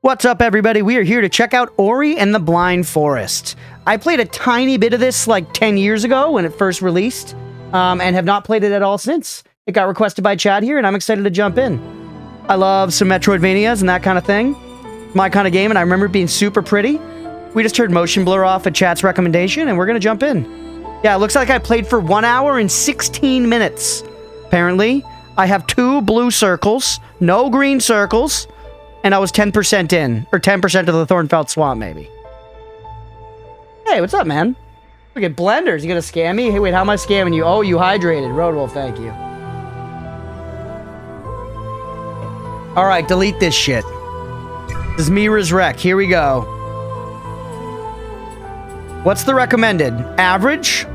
What's up, everybody? We are here to check out Ori and the Blind Forest. I played a tiny bit of this like 10 years ago when it first released, and have not played it at all since. It got requested by Chad here, and I'm excited to jump in. I love some Metroidvanias and that kind of thing. My kind of game, and I remember it being super pretty. We just turned motion blur off at Chat's recommendation, and we're going to jump in. Yeah, it looks like I played for 1 hour and 16 minutes. Apparently, I have 2 blue circles, no green circles, and I was 10% in, or 10% of the Thornfelt Swamp, maybe. Hey, what's up, man? Look at blenders. You gonna scam me? Hey, wait, how am I scamming you? Oh, you hydrated. Roadwolf, thank you. Alright, delete this shit. This is Mira's Wreck. Here we go. What's the recommended? Average?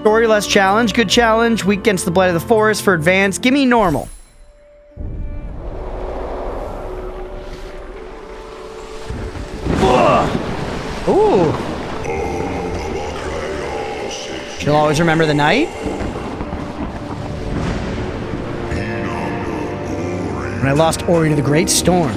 Story less challenge? Good challenge? Weak against the Blight of the Forest for advanced? Give me normal. Ooh. She'll always remember the night. When I lost Ori to the Great Storm.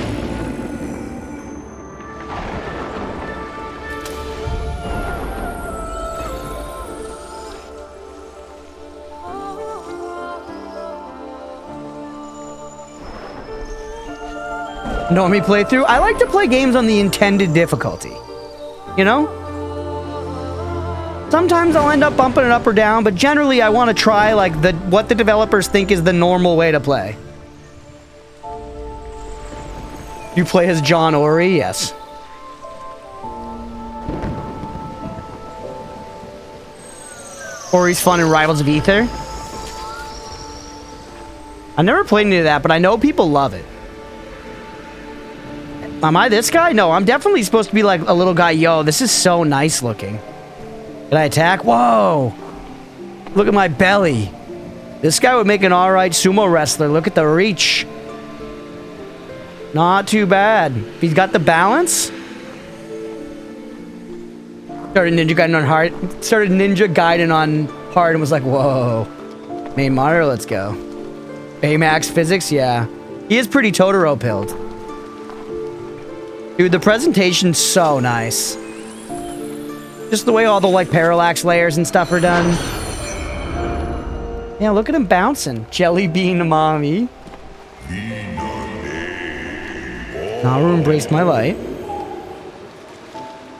Normie playthrough? I like to play games on the intended difficulty. You know? Sometimes I'll end up bumping it up or down, but generally I want to try like what the developers think is the normal way to play. You play as John Ori? Yes. Ori's fun in Rivals of Aether. I've never played any of that, but I know people love it. Am I this guy? No, I'm definitely supposed to be like a little guy. Yo, this is so nice looking. Did I attack? Whoa. Look at my belly. This guy would make an alright sumo wrestler. Look at the reach. Not too bad. He's got the balance. Started Ninja Gaiden on hard. Started Ninja Gaiden on hard and was like, whoa. Main monitor, let's go. Baymax physics, yeah. He is pretty Totoro pilled. Dude, the presentation's so nice. Just the way all the, like, parallax layers and stuff are done. Yeah, look at him bouncing. Jelly bean mommy. Naru embraced my light.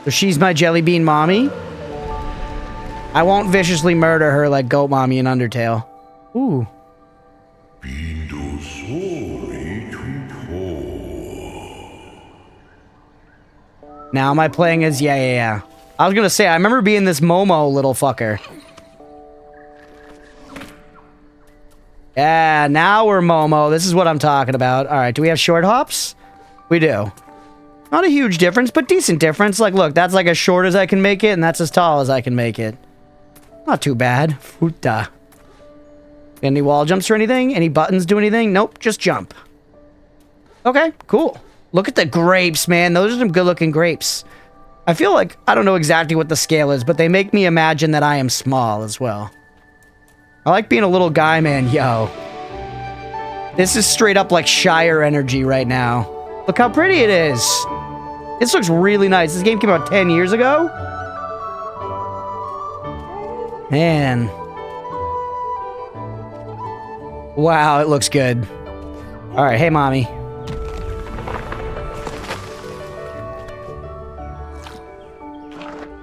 So she's my jelly bean mommy. I won't viciously murder her like Goat Mommy in Undertale. Ooh. Now am I playing as... Yeah. I was gonna say, I remember being this Momo little fucker. Yeah, now we're Momo. This is what I'm talking about. Alright, do we have short hops? We do. Not a huge difference, but decent difference. Like, look, that's like as short as I can make it, and that's as tall as I can make it. Not too bad. Futa. Any wall jumps or anything? Any buttons do anything? Nope, just jump. Okay, cool. Look at the grapes, man. Those are some good-looking grapes. I feel like, I don't know exactly what the scale is, but they make me imagine that I am small as well. I like being a little guy, man. Yo. This is straight up like Shire energy right now. Look how pretty it is. This looks really nice. This game came out 10 years ago. Man. Wow, it looks good. All right, hey, mommy.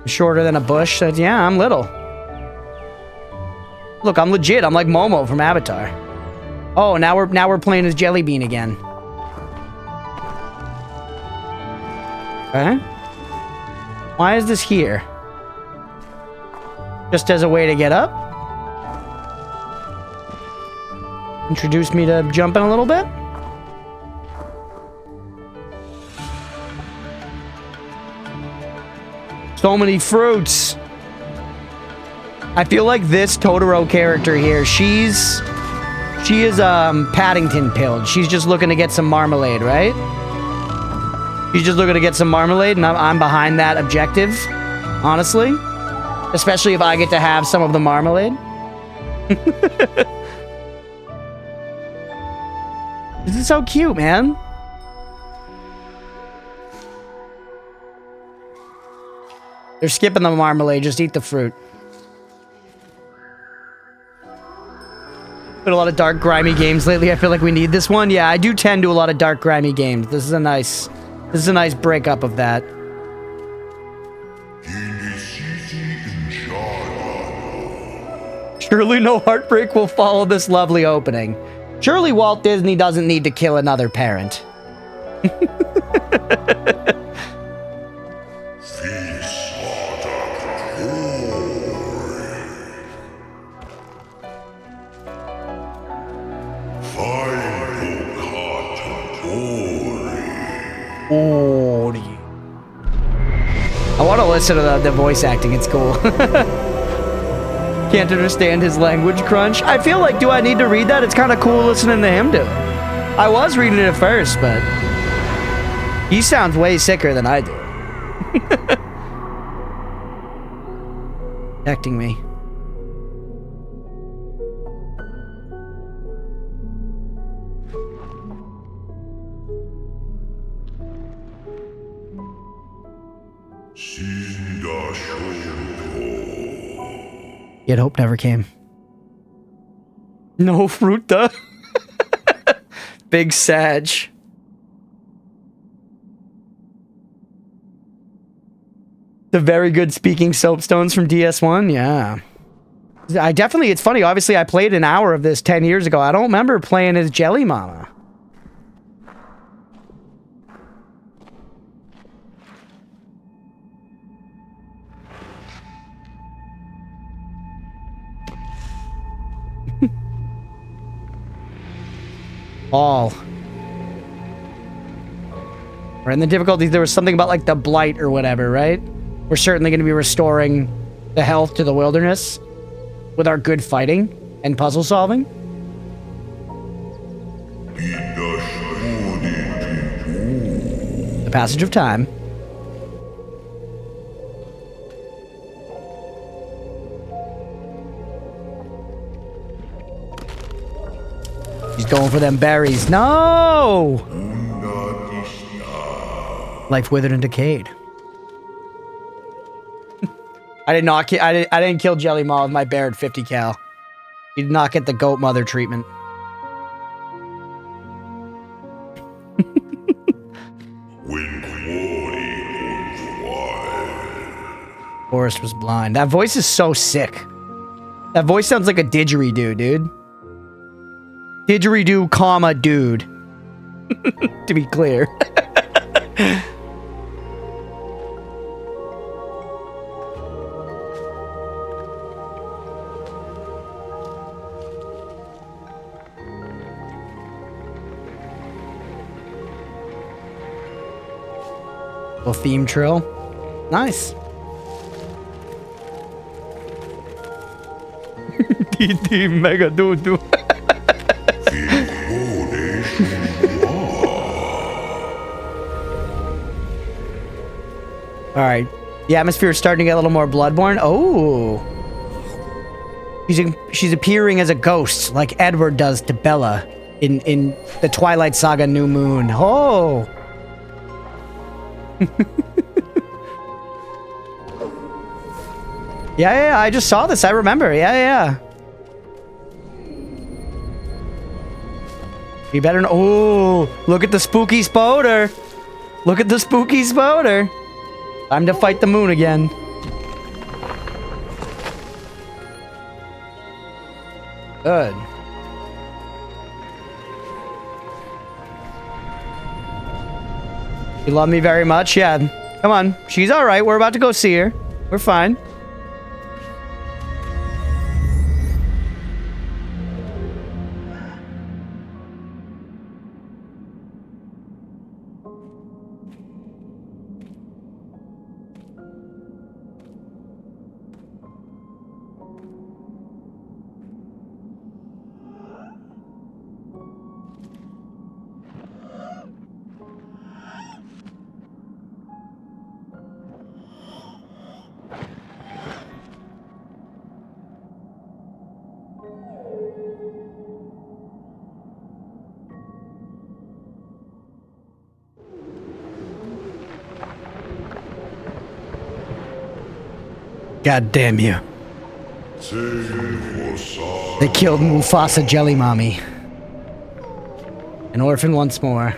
Shorter than a bush. So yeah, I'm little. Look, I'm legit. I'm like Momo from Avatar. Oh, now we're playing as Jelly Bean again. Okay. Why is this here? Just as a way to get up? Introduce me to jumping a little bit? So many fruits. I feel like this Totoro character here, she is Paddington pilled. She's just looking to get some marmalade, right? She's just looking to get some marmalade, and I'm behind that objective, honestly. Especially if I get to have some of the marmalade. This is so cute, man. They're skipping the marmalade. Just eat the fruit. Put a lot of dark, grimy games lately. I feel like we need this one. Yeah, I do tend to a lot of dark, grimy games. This is a nice breakup of that. Surely no heartbreak will follow this lovely opening. Surely Walt Disney doesn't need to kill another parent. I want to listen to the voice acting. It's cool. Can't understand his language, Crunch. I feel like, do I need to read that? It's kind of cool listening to him do it. I was reading it at first, but he sounds way sicker than I do. Protecting me. Yet hope never came. No fruta. Big Sag. The very good speaking soapstones from DS1, yeah. I definitely, it's funny, obviously I played an hour of this 10 years ago. I don't remember playing as Jelly Mama. All. Or in the difficulties, there was something about like the blight or whatever, right? We're certainly going to be restoring the health to the wilderness with our good fighting and puzzle solving. The passage of time. He's going for them berries. No! Life withered and decayed. I didn't kill Jelly Mall with my bear at 50 cal. He did not get the goat mother treatment. Forest was blind. That voice is so sick. That voice sounds like a didgeridoo, dude. Didgeridoo, comma, dude. To be clear. Little theme trill. Nice. DD mega doo doo. All right, the atmosphere is starting to get a little more bloodborne. Oh, she's appearing as a ghost, like Edward does to Bella in the Twilight Saga: New Moon. Oh. Yeah, I just saw this. I remember. Yeah. You better know. Oh, look at the spooky spoder. Look at the spooky spoder. Time to fight the moon again. Good. You love me very much? Yeah. Come on. She's all right. We're about to go see her. We're fine. God damn you. They killed Mufasa Jelly Mommy. An orphan once more.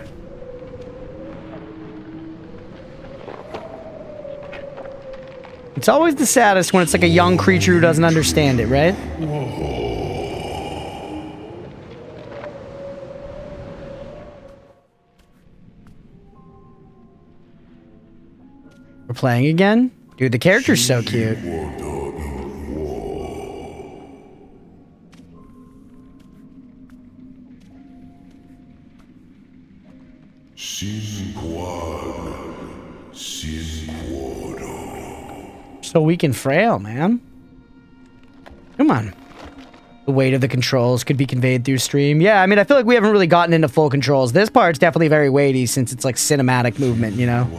It's always the saddest when it's like a young creature who doesn't understand it, right? We're playing again? Dude, the character's so cute. So weak and frail, man. Come on. The weight of the controls could be conveyed through stream. Yeah, I mean, I feel like we haven't really gotten into full controls. This part's definitely very weighty since it's like cinematic movement, you know?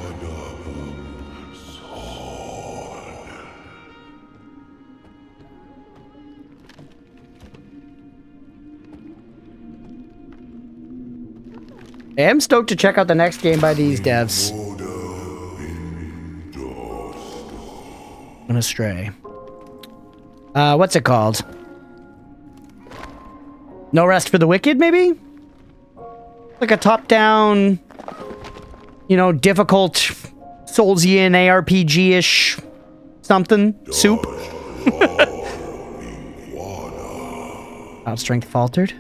I am stoked to check out the next game by these devs. Went astray. What's it called? No Rest for the Wicked, maybe? Like a top-down, you know, difficult Soulsian ARPG-ish something. Soup. Strength faltered.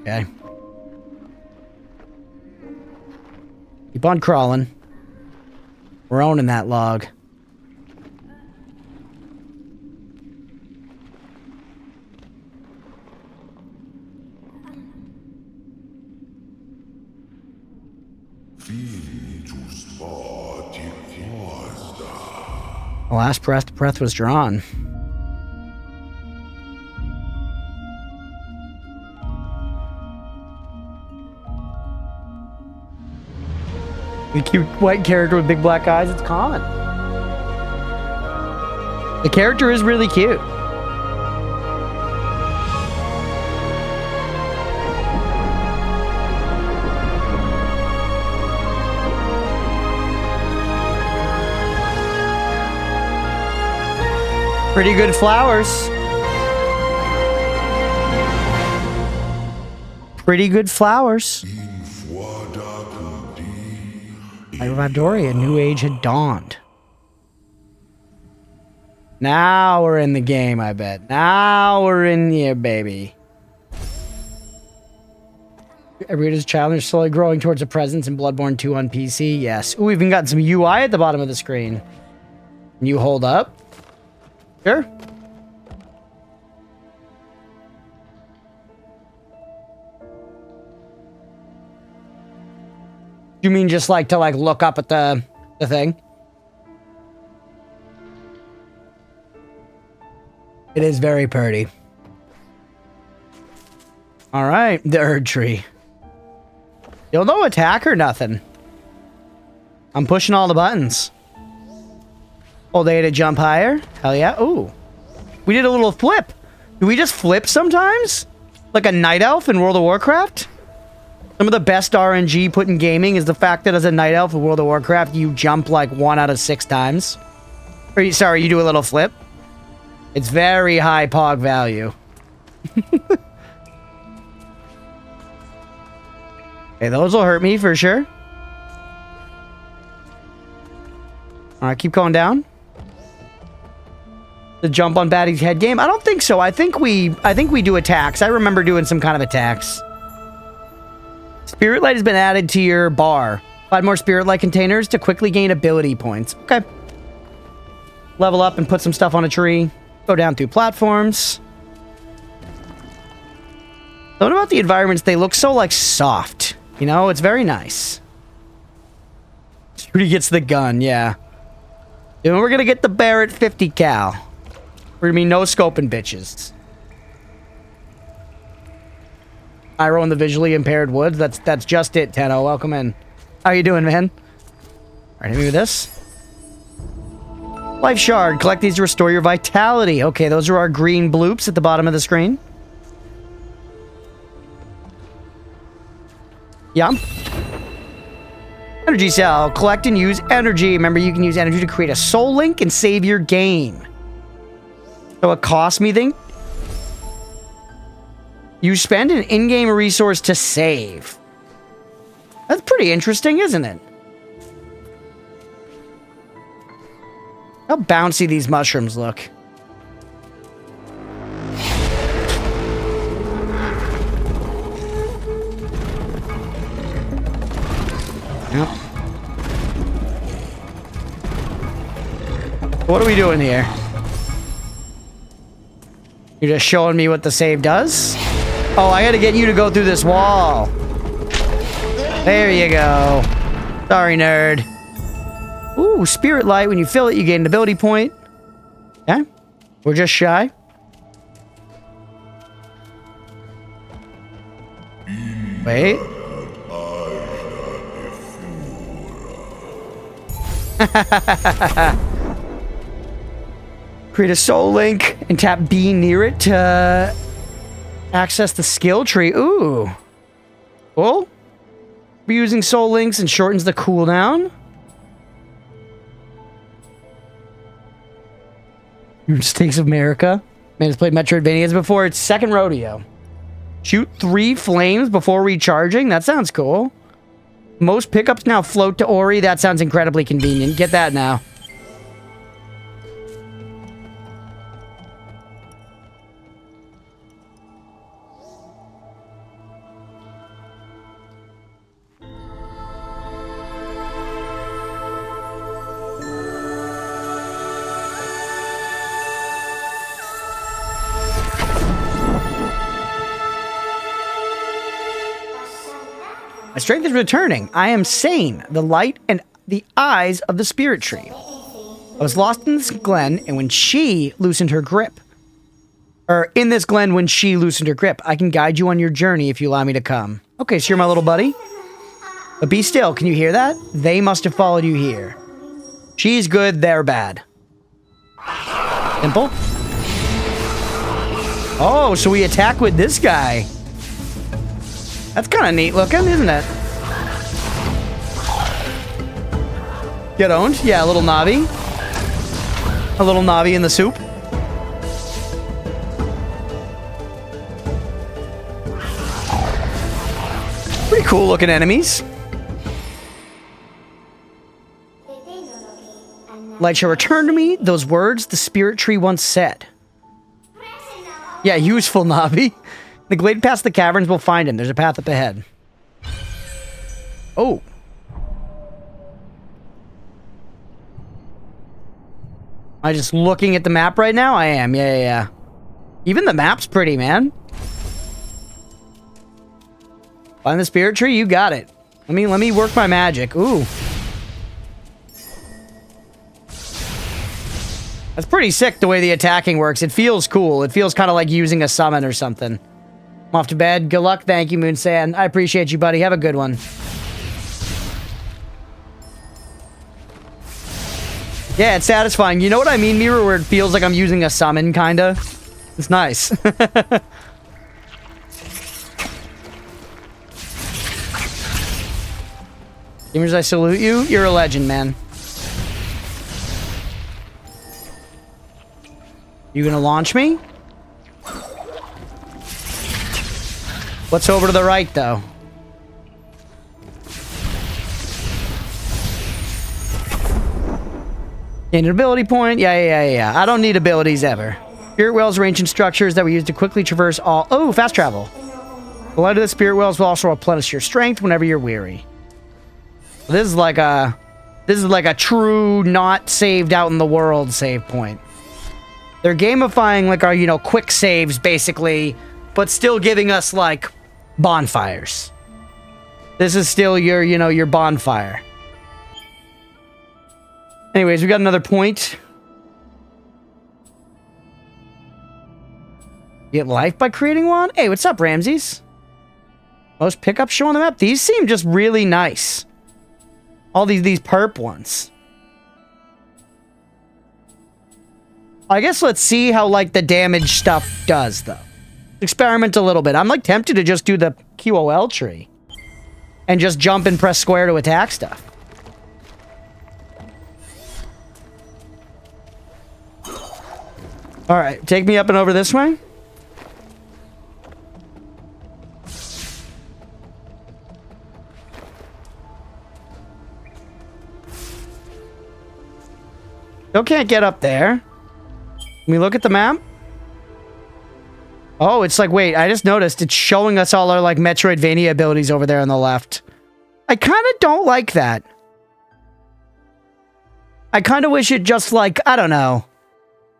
Okay. Keep on crawling. We're owning that log. The last breath was drawn. The cute white character with big black eyes, it's common. The character is really cute. Pretty good flowers. Pretty good flowers. I revived Dory. A new age had dawned. Now we're in the game, I bet. Now we're in here, baby. Everybody's challenge slowly growing towards a presence in Bloodborne 2 on PC. Yes. Ooh, we've even gotten some UI at the bottom of the screen. Can you hold up? Sure. You mean just like to like look up at the thing? It is very pretty. All right, the Erd Tree. You'll no attack or nothing. I'm pushing all the buttons. Hold A to jump higher. Hell yeah. Ooh. We did a little flip. Do we just flip sometimes? Like a night elf in World of Warcraft? Some of the best RNG put in gaming is the fact that as a night elf in World of Warcraft, you jump like 1 out of 6 times. Or, sorry, you do a little flip. It's very high pog value. Okay, those will hurt me for sure. Alright, keep going down. The jump on Batty's head game? I don't think so. I think we do attacks. I remember doing some kind of attacks. Spirit Light has been added to your bar. 5 more Spirit Light containers to quickly gain ability points. Okay. Level up and put some stuff on a tree. Go down through platforms. What about the environments? They look so, like, soft. You know, it's very nice. Trudy gets the gun, yeah. And we're gonna get the Barrett 50 cal. We're gonna be no scoping bitches. Pyro in the visually impaired woods. That's just it, Tenno. Welcome in. How you doing, man? Alright, hit me with this. Life shard. Collect these to restore your vitality. Okay, those are our green bloops at the bottom of the screen. Yeah. Energy cell. Collect and use energy. Remember, you can use energy to create a soul link and save your game. So it costs me, think. You spend an in-game resource to save. That's pretty interesting, isn't it? How bouncy these mushrooms look. Yep. What are we doing here? You're just showing me what the save does? Oh, I gotta get you to go through this wall. There you go. Sorry, nerd. Ooh, spirit light. When you fill it, you gain an ability point. Okay. We're just shy. Wait. Create a soul link and tap B near it to access the skill tree. Ooh. Cool. Using soul links and shortens the cooldown. Stakes of America. Man has played Metroidvanias before. It's second rodeo. Shoot 3 flames before recharging. That sounds cool. Most pickups now float to Ori. That sounds incredibly convenient. Get that now. My strength is returning. I am sane. The light and the eyes of the spirit tree. I was lost in this glen, and when she loosened her grip. Or in this glen when she loosened her grip. I can guide you on your journey if you allow me to come. Okay, so you're my little buddy. But be still. Can you hear that? They must have followed you here. She's good, they're bad. Simple. Oh, so we attack with this guy. That's kind of neat looking, isn't it? Get owned? Yeah, a little Navi. A little Navi in the soup. Pretty cool looking enemies. Light shall return to me, those words the spirit tree once said. Yeah, useful Navi. The glade past the caverns will find him. There's a path up ahead. Oh. Am I just looking at the map right now? I am. Yeah. Even the map's pretty, man. Find the spirit tree? You got it. Let me work my magic. Ooh. That's pretty sick the way the attacking works. It feels cool. It feels kind of like using a summon or something. I'm off to bed. Good luck. Thank you, Moonsand. I appreciate you, buddy. Have a good one. Yeah, it's satisfying. You know what I mean, Mirror, where it feels like I'm using a summon, kinda? It's nice. Gamers, I salute you. You're a legend, man. You gonna launch me? What's over to the right, though? Gain an ability point? Yeah. I don't need abilities ever. Spirit wells are ancient structures that we use to quickly traverse all... Oh, fast travel. The light of the spirit wells will also replenish your strength whenever you're weary. This is like a true not saved out in the world save point. They're gamifying like our, quick saves, basically, but still giving us, like, bonfires. This is still your bonfire. Anyways, we got another point. Get life by creating one? Hey, what's up, Ramses? Most pickups show on the map? These seem just really nice. All these perp ones. I guess let's see how, like, the damage stuff does, though. Experiment a little bit. I'm, like, tempted to just do the QOL tree. And just jump and press square to attack stuff. All right, take me up and over this way. Still can't get up there. Can we look at the map? Oh, it's like, wait, I just noticed it's showing us all our, like, Metroidvania abilities over there on the left. I kind of don't like that. I kind of wish it just, like, I don't know,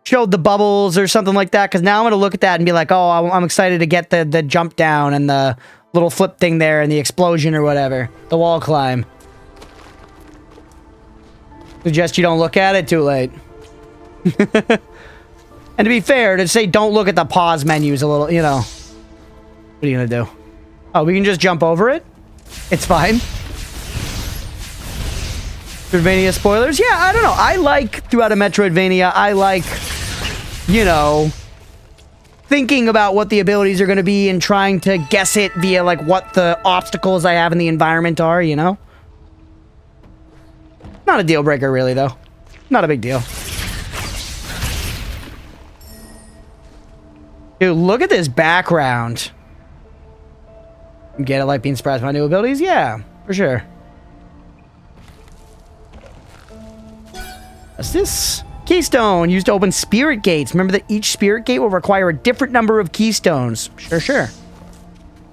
showed the bubbles or something like that, because now I'm going to look at that and be like, oh, I'm excited to get the jump down and the little flip thing there and the explosion or whatever. The wall climb. Suggest you don't look at it, too late. And to be fair, to say don't look at the pause menu is a little, you know. What are you going to do? Oh, we can just jump over it? It's fine. Metroidvania spoilers? Yeah, I don't know. I like, throughout a Metroidvania, I like, you know, thinking about what the abilities are going to be and trying to guess it via, like, what the obstacles I have in the environment are, you know? Not a deal breaker, really, though. Not a big deal. Dude, look at this background. Get it, like being surprised by new abilities? Yeah, for sure. What's this? Keystone, used to open spirit gates. Remember that each spirit gate will require a different number of keystones. Sure, sure.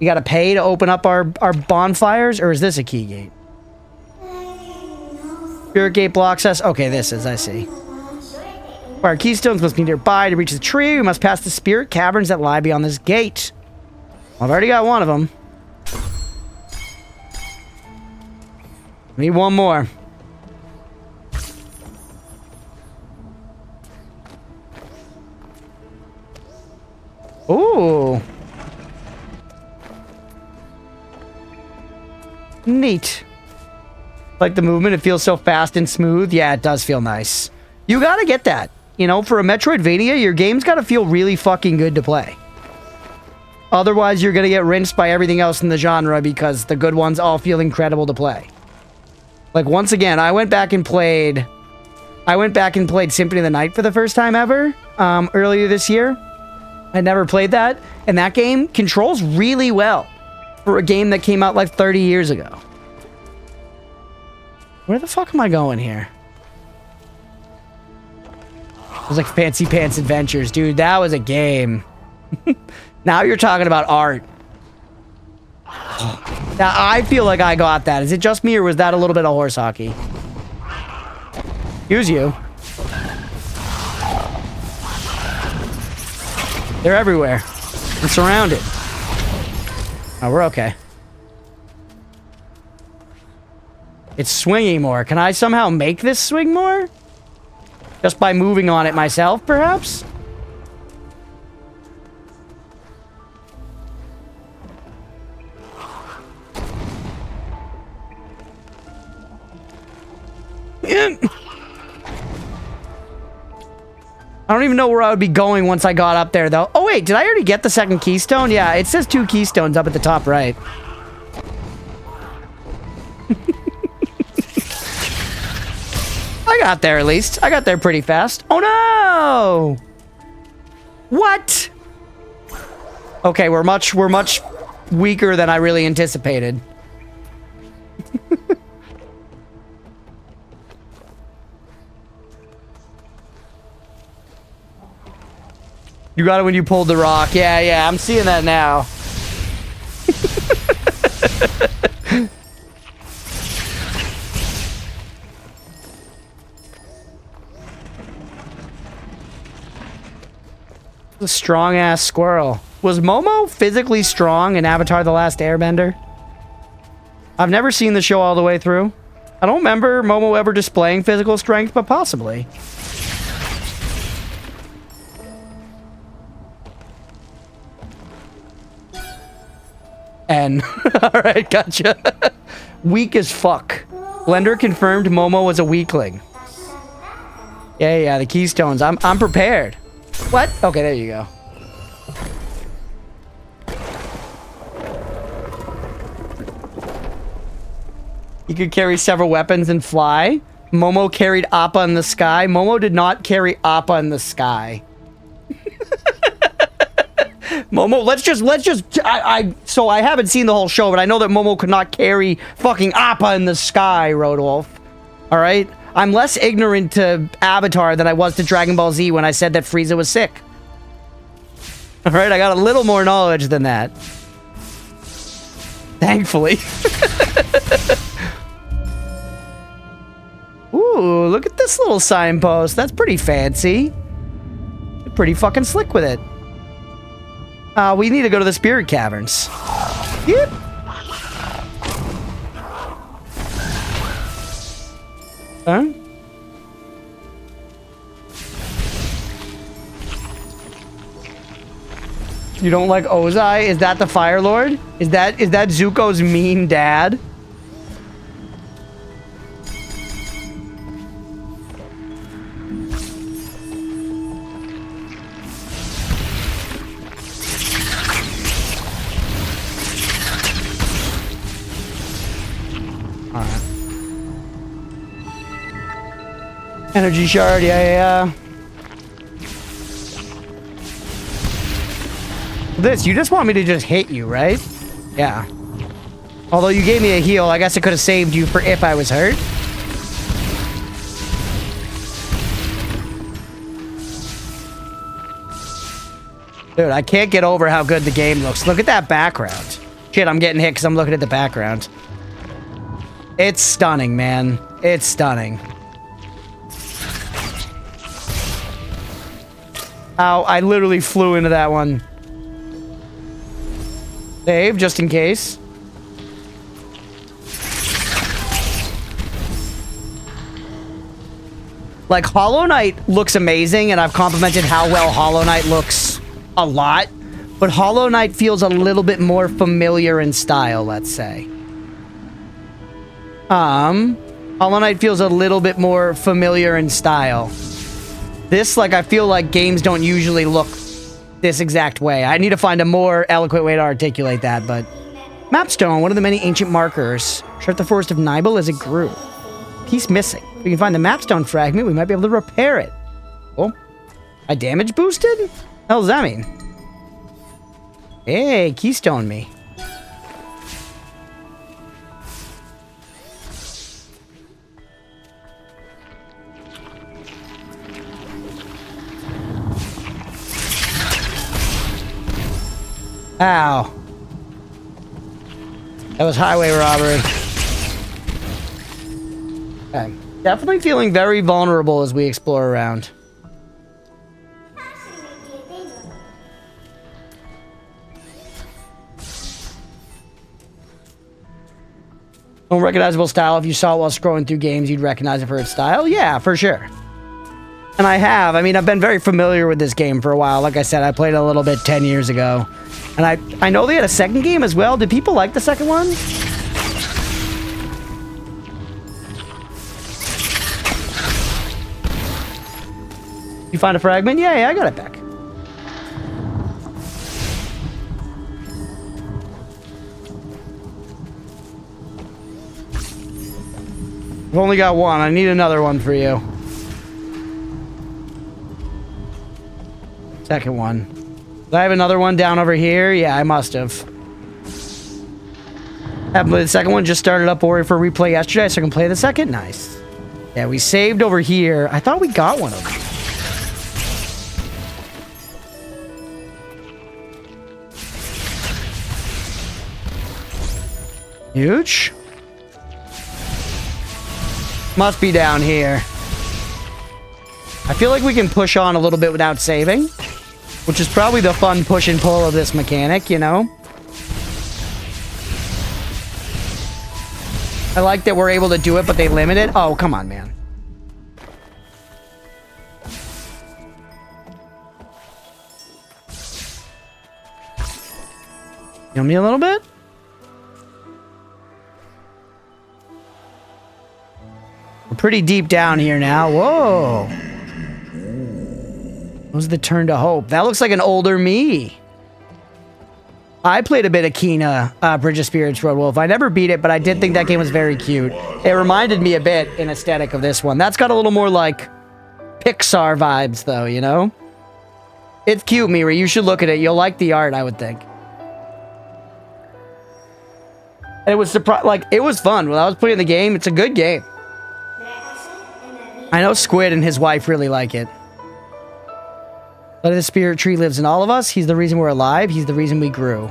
You gotta pay to open up our bonfires, or is this a key gate? Spirit gate blocks us. Okay, this is, I see. Our keystones must be nearby to reach the tree. We must pass the spirit caverns that lie beyond this gate. I've already got one of them. Need one more. Ooh. Neat. Like the movement, it feels so fast and smooth. Yeah, it does feel nice. You gotta get that. You know, for a Metroidvania, your game's gotta feel really fucking good to play. Otherwise, you're gonna get rinsed by everything else in the genre because the good ones all feel incredible to play. Like, once again, I went back and played Symphony of the Night for the first time ever, earlier this year. I never played that, and that game controls really well for a game that came out like 30 years ago. Where the fuck am I going here? It was like Fancy Pants Adventures. Dude, that was a game. Now you're talking about art. Now, I feel like I got that. Is it just me, or was that a little bit of horse hockey? Use you. They're everywhere. We're surrounded. Oh, we're okay. It's swinging more. Can I somehow make this swing more? Just by moving on it myself, perhaps? I don't even know where I would be going once I got up there, though. Oh, wait, did I already get the second keystone? Yeah, it says 2 keystones up at the top right. I got there, at least. I got there pretty fast. Oh, no! What? Okay, we're much weaker than I really anticipated. You got it when you pulled the rock. Yeah, I'm seeing that now. A strong-ass squirrel. Was Momo physically strong in Avatar: The Last Airbender? I've never seen the show all the way through. I don't remember Momo ever displaying physical strength, but possibly. N. Alright, gotcha. Weak as fuck. Blender confirmed Momo was a weakling. Yeah, the keystones. I'm prepared. What? Okay, there you go. You could carry several weapons and fly. Momo carried Appa in the sky. Momo did not carry Appa in the sky. Momo, so I haven't seen the whole show, but I know that Momo could not carry fucking Appa in the sky, Rodolph. All right? I'm less ignorant to Avatar than I was to Dragon Ball Z when I said that Frieza was sick. All right? I got a little more knowledge than that. Thankfully. Ooh, look at this little signpost. That's pretty fancy. Pretty fucking slick with it. We need to go to the Spirit Caverns. Yep. Huh? You don't like Ozai? Is that the Fire Lord? Is that Zuko's mean dad? Alright. Energy shard, yeah. This, you just want me to just hit you, right? Yeah. Although you gave me a heal, I guess it could have saved you for if I was hurt. Dude, I can't get over how good the game looks. Look at that background. Shit, I'm getting hit because I'm looking at the background. It's stunning, man. It's stunning. Ow, I literally flew into that one. Save, just in case. Like, Hollow Knight looks amazing, and I've complimented how well Hollow Knight looks a lot. But Hollow Knight feels a little bit more familiar in style, let's say. Hollow Knight feels a little bit more familiar in style. This, like, I feel like games don't usually look this exact way. I need to find a more eloquent way to articulate that, but... Mapstone, one of the many ancient markers. Chart the forest of Nibel as it grew. Piece missing. If we can find the Mapstone fragment, we might be able to repair it. Oh. I damage boosted? What the hell does that mean? Hey, keystone me. Ow. That was highway robbery. Okay. Definitely feeling very vulnerable as we explore around. Unrecognizable style. If you saw it while scrolling through games, you'd recognize it for its style. Yeah, for sure. And I have. I mean, I've been very familiar with this game for a while. Like I said, I played a little bit 10 years ago. And I know they had a second game as well. Did people like the second one? You find a fragment? Yeah, I got it back. I've only got one. I need another one for you. Second one. Did I have another one down over here? Yeah, I must have. The second one just started up for replay yesterday, so I can play the second. Nice. Yeah, we saved over here. I thought we got one of them. Huge. Must be down here. I feel like we can push on a little bit without saving, which is probably the fun push and pull of this mechanic, you know? I like that we're able to do it, but they limit it. Oh, come on, man. Heal me a little bit? We're pretty deep down here now. Whoa. What was the turn to hope? That looks like an older me. I played a bit of Kena, Bridge of Spirits, Road Wolf. I never beat it, but I did think that game was very cute. It reminded me a bit in aesthetic of this one. That's got a little more, like, Pixar vibes, though, you know? It's cute, Mira. You should look at it. You'll like the art, I would think. And it was it was fun when I was playing the game. It's a good game. I know Squid and his wife really like it. But the spirit tree lives in all of us. He's the reason we're alive. He's the reason we grew.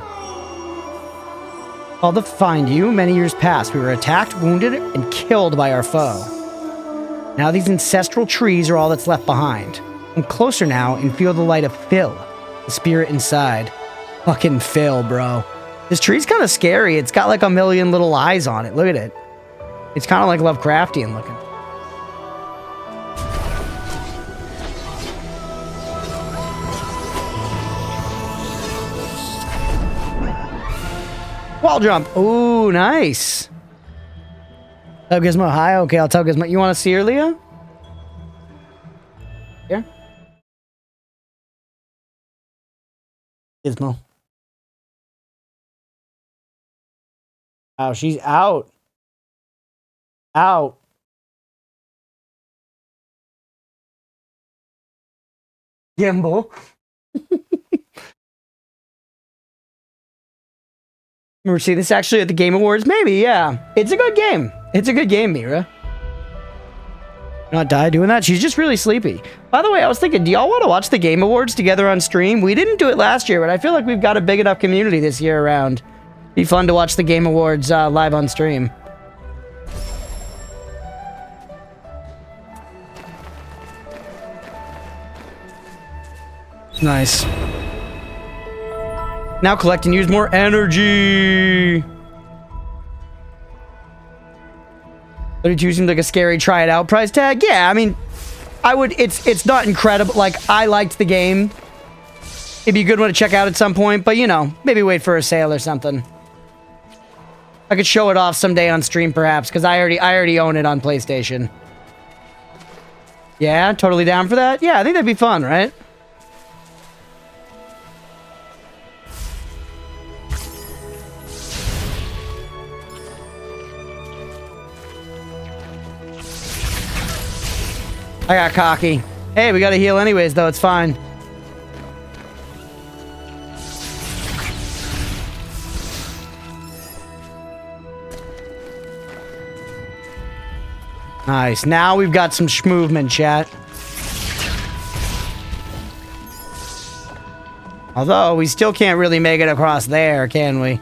Called to find you. Many years passed. We were attacked, wounded, and killed by our foe. Now these ancestral trees are all that's left behind. I'm closer now and feel the light of Phil, the spirit inside. Fucking Phil, bro. This tree's kind of scary. It's got like a million little eyes on it. Look at it. It's kind of like Lovecraftian looking. Wall jump. Ooh, nice. Tell Gizmo hi. Okay, I'll tell Gizmo. You want to see her, Leah? Here. Gizmo. Oh, she's out. Out. Gimbal. Remember seeing this actually at the Game Awards? Maybe, yeah. It's a good game. It's a good game, Mira. Not die doing that? She's just really sleepy. By the way, I was thinking, do y'all want to watch the Game Awards together on stream? We didn't do it last year, but I feel like we've got a big enough community this year around. Be fun to watch the Game Awards live on stream. Nice. Now collect and use more energy. 32 seems like a scary try it out price tag. Yeah, I mean, I would. It's not incredible. Like, I liked the game. It'd be a good one to check out at some point, but you know, maybe wait for a sale or something. I could show it off someday on stream, perhaps, because I already own it on PlayStation. Yeah, totally down for that. Yeah, I think that'd be fun, right? I got cocky. Hey, we gotta heal anyways, though. It's fine. Nice. Now we've got some movement, chat. Although, we still can't really make it across there, can we?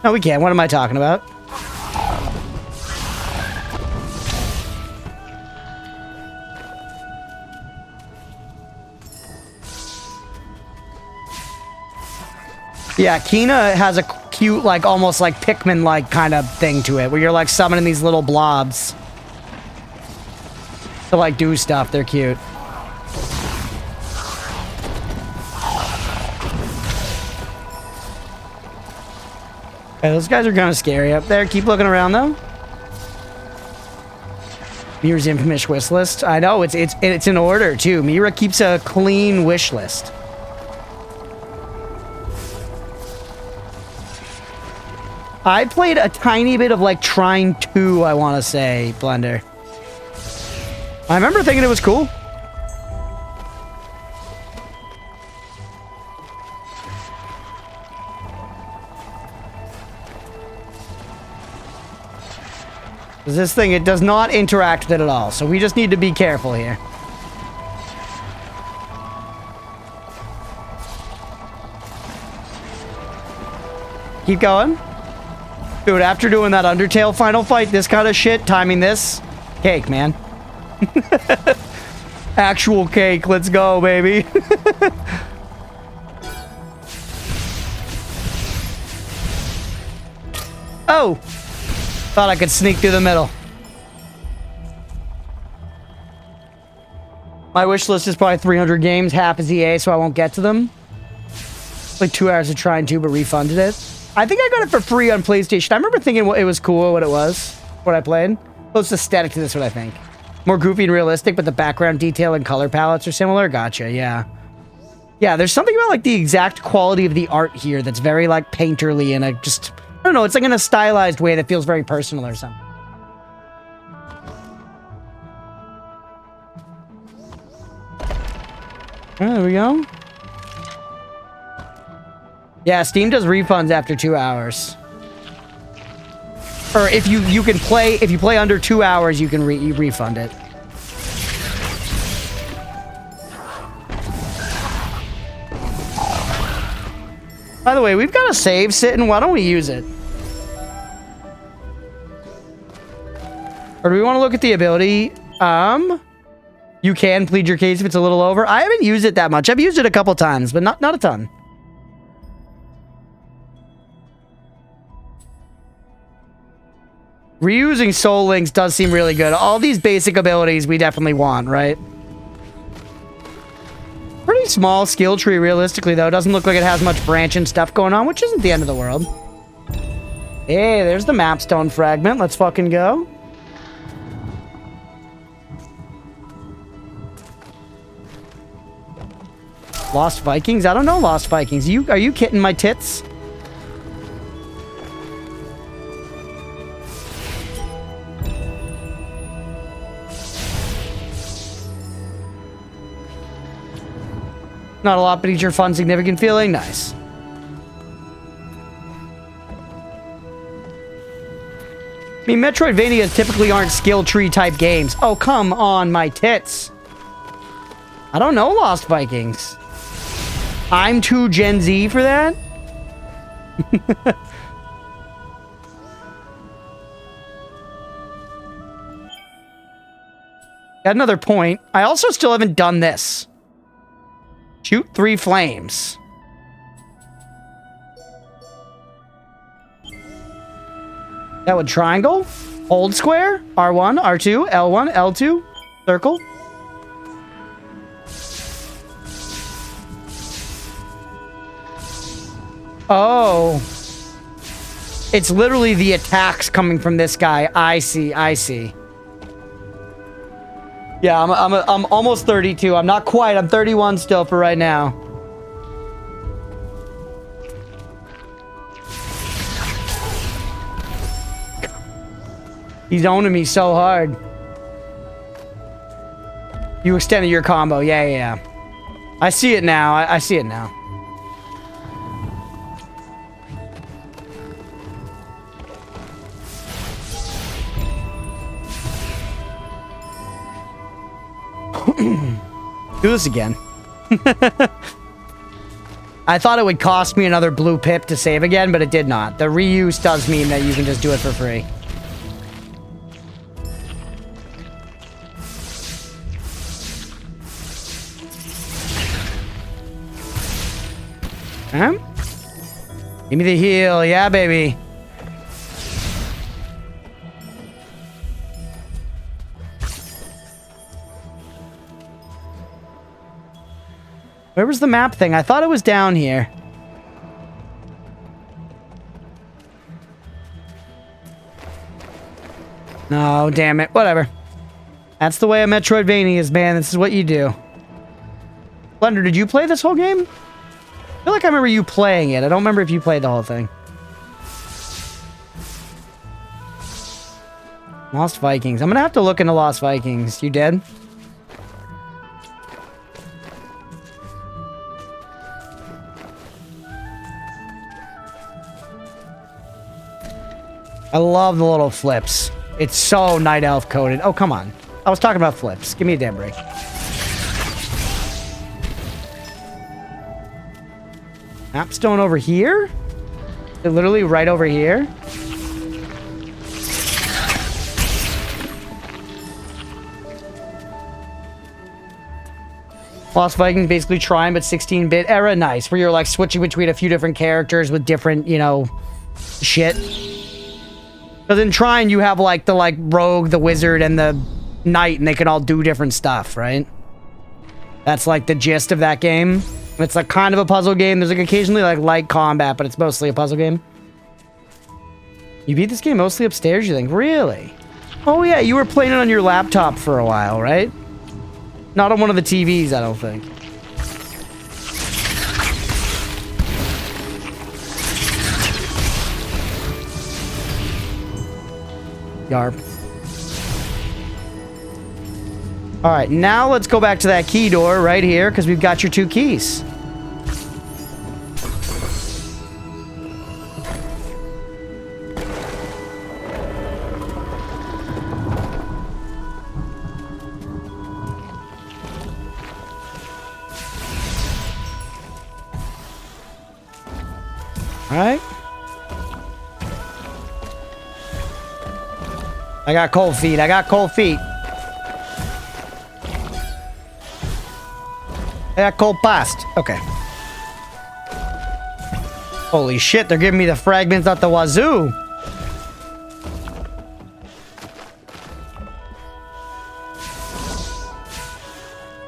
No, we can't. What am I talking about? Yeah, Kina has a cute, like, almost like Pikmin-like kind of thing to it, where you're, like, summoning these little blobs to, like, do stuff. They're cute. Okay, those guys are kind of scary up there. Keep looking around, though. Mira's infamous wish list. I know, it's in order, too. Mira keeps a clean wish list. I played a tiny bit of, like, Trine 2, I want to say, Blender. I remember thinking it was cool. This thing, it does not interact with it at all, so we just need to be careful here. Keep going. Dude, after doing that Undertale final fight, this kind of shit, timing this, cake, man. Actual cake, let's go, baby. Oh! Thought I could sneak through the middle. My wish list is probably 300 games, half is EA, so I won't get to them. Like 2 hours of trying to, but refunded it. I think I got it for free on PlayStation. I remember thinking it was cool, what it was, what I played. Close aesthetic to this, what I think. More goofy and realistic, but the background detail and color palettes are similar. Gotcha, yeah. Yeah, there's something about, like, the exact quality of the art here that's very, like, painterly, and I don't know, it's like in a stylized way that feels very personal or something. There we go. Yeah, Steam does refunds after 2 hours. Or if you can play, if you play under 2 hours, you can refund it. By the way, we've got a save sitting. Why don't we use it? Or do we want to look at the ability? You can plead your case if it's a little over. I haven't used it that much. I've used it a couple times, but not a ton. Reusing soul links does seem really good. All these basic abilities we definitely want, right? Pretty small skill tree, realistically, though. Doesn't look like it has much branching stuff going on, which isn't the end of the world. Hey, there's the mapstone fragment. Let's fucking go. Lost Vikings? I don't know Lost Vikings. Are you kidding my tits? Not a lot, but each your fun, significant feeling. Nice. I mean, Metroidvanias typically aren't skill tree type games. Oh, come on, my tits. I don't know Lost Vikings. I'm too Gen Z for that? Got another point. I also still haven't done this. Shoot 3 flames. That would triangle, hold square, R1, R2, L1, L2, circle. Oh. It's literally the attacks coming from this guy. I see, I see. Yeah, I'm almost 32. I'm not quite. I'm 31 still for right now. He's owning me so hard. You extended your combo. Yeah. I see it now. I see it now. Do this again. I thought it would cost me another blue pip to save again, but it did not. The reuse does mean that you can just do it for free. Huh? Give me the heal. Yeah, baby. Where was the map thing? I thought it was down here. No, damn it. Whatever. That's the way a Metroidvania is, man. This is what you do. Blender, did you play this whole game? I feel like I remember you playing it. I don't remember if you played the whole thing. Lost Vikings. I'm gonna have to look into Lost Vikings. You dead? I love the little flips. It's so Night Elf coded. Oh, come on. I was talking about flips. Give me a damn break. Mapstone over here? They're literally right over here? Lost Vikings basically trying, but 16-bit era. Nice. Where you're like switching between a few different characters with different, you know, shit. Because in Trine, you have, like, the, rogue, the wizard, and the knight, and they can all do different stuff, right? That's, like, the gist of that game. It's, like, kind of a puzzle game. There's, like, occasionally, like, light combat, but it's mostly a puzzle game. You beat this game mostly upstairs, you think? Really? Oh, yeah, you were playing it on your laptop for a while, right? Not on one of the TVs, I don't think. Yarp. Alright, now let's go back to that key door right here, because we've got your 2 keys. I got cold feet. I got cold feet. I got cold past. Okay. Holy shit, they're giving me the fragments out the wazoo.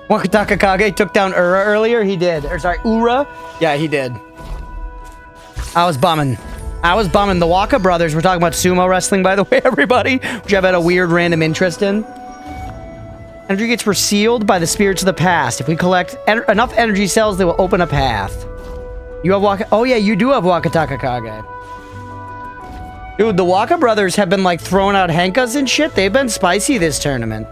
Wakataka Kage took down Ura earlier? He did. Or sorry, Ura? Yeah, he did. I was bumming. The Waka brothers, we're talking about sumo wrestling, by the way, everybody, which I've had a weird random interest in. Energy gates were sealed by the spirits of the past. If we collect enough energy cells, they will open a path. You have Waka... Oh, yeah, you do have Wakataka Kage. Dude, the Waka brothers have been, like, throwing out henkas and shit. They've been spicy this tournament.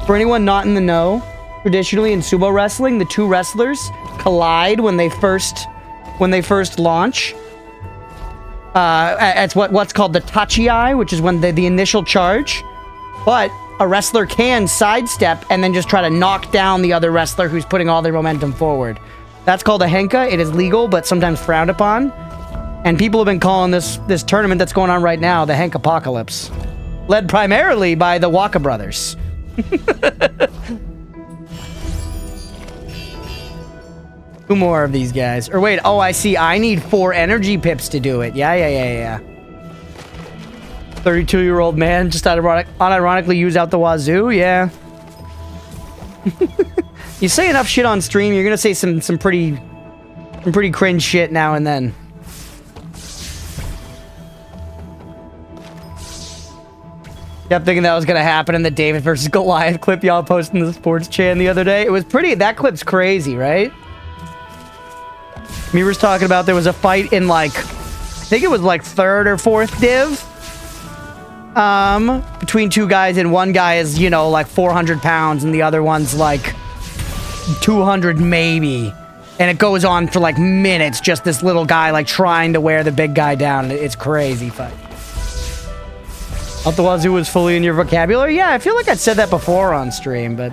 For anyone not in the know, traditionally in sumo wrestling, the two wrestlers collide when they first launch. It's what's called the tachi-ai, which is when the initial charge. But a wrestler can sidestep and then just try to knock down the other wrestler who's putting all their momentum forward. That's called a henka. It is legal, but sometimes frowned upon. And people have been calling this tournament that's going on right now the Henk Apocalypse, led primarily by the Waka brothers. Two more of these guys. Or wait, oh, I see. I need 4 energy pips to do it. Yeah. 32-year-old man just unironically use out the wazoo. Yeah. You say enough shit on stream, you're gonna say some pretty cringe shit now and then. Kept thinking that was gonna happen in the David versus Goliath clip y'all posted in the sports chan the other day. It was pretty. That clip's crazy, right? Me was talking about there was a fight in like, I think it was like 3rd or 4th div. Between two guys, and one guy is, you know, like 400 pounds and the other one's like 200 maybe. And it goes on for like minutes, just this little guy like trying to wear the big guy down. It's crazy fight. Out the wazoo was fully in your vocabulary? Yeah, I feel like I said that before on stream, but...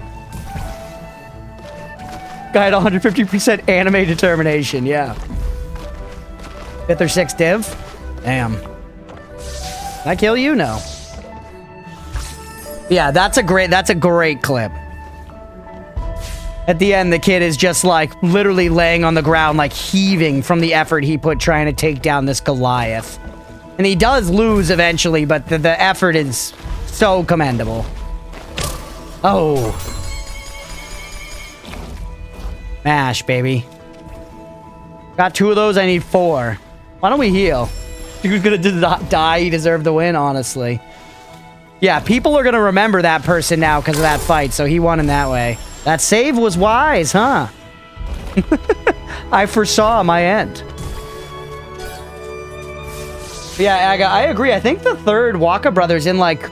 Guy had 150% anime determination, yeah. 5th or 6th div? Damn. Can I kill you? No. Yeah, that's a great clip. At the end, the kid is just like literally laying on the ground, like heaving from the effort he put trying to take down this Goliath. And he does lose eventually, but the effort is so commendable. Oh. Mash, baby. Got 2 of those, I need 4. Why don't we heal? He was gonna die, he deserved the win, honestly. Yeah, people are gonna remember that person now because of that fight, so he won in that way. That save was wise, huh? I foresaw my end. Yeah, I agree. I think the 3rd Waka brothers in like...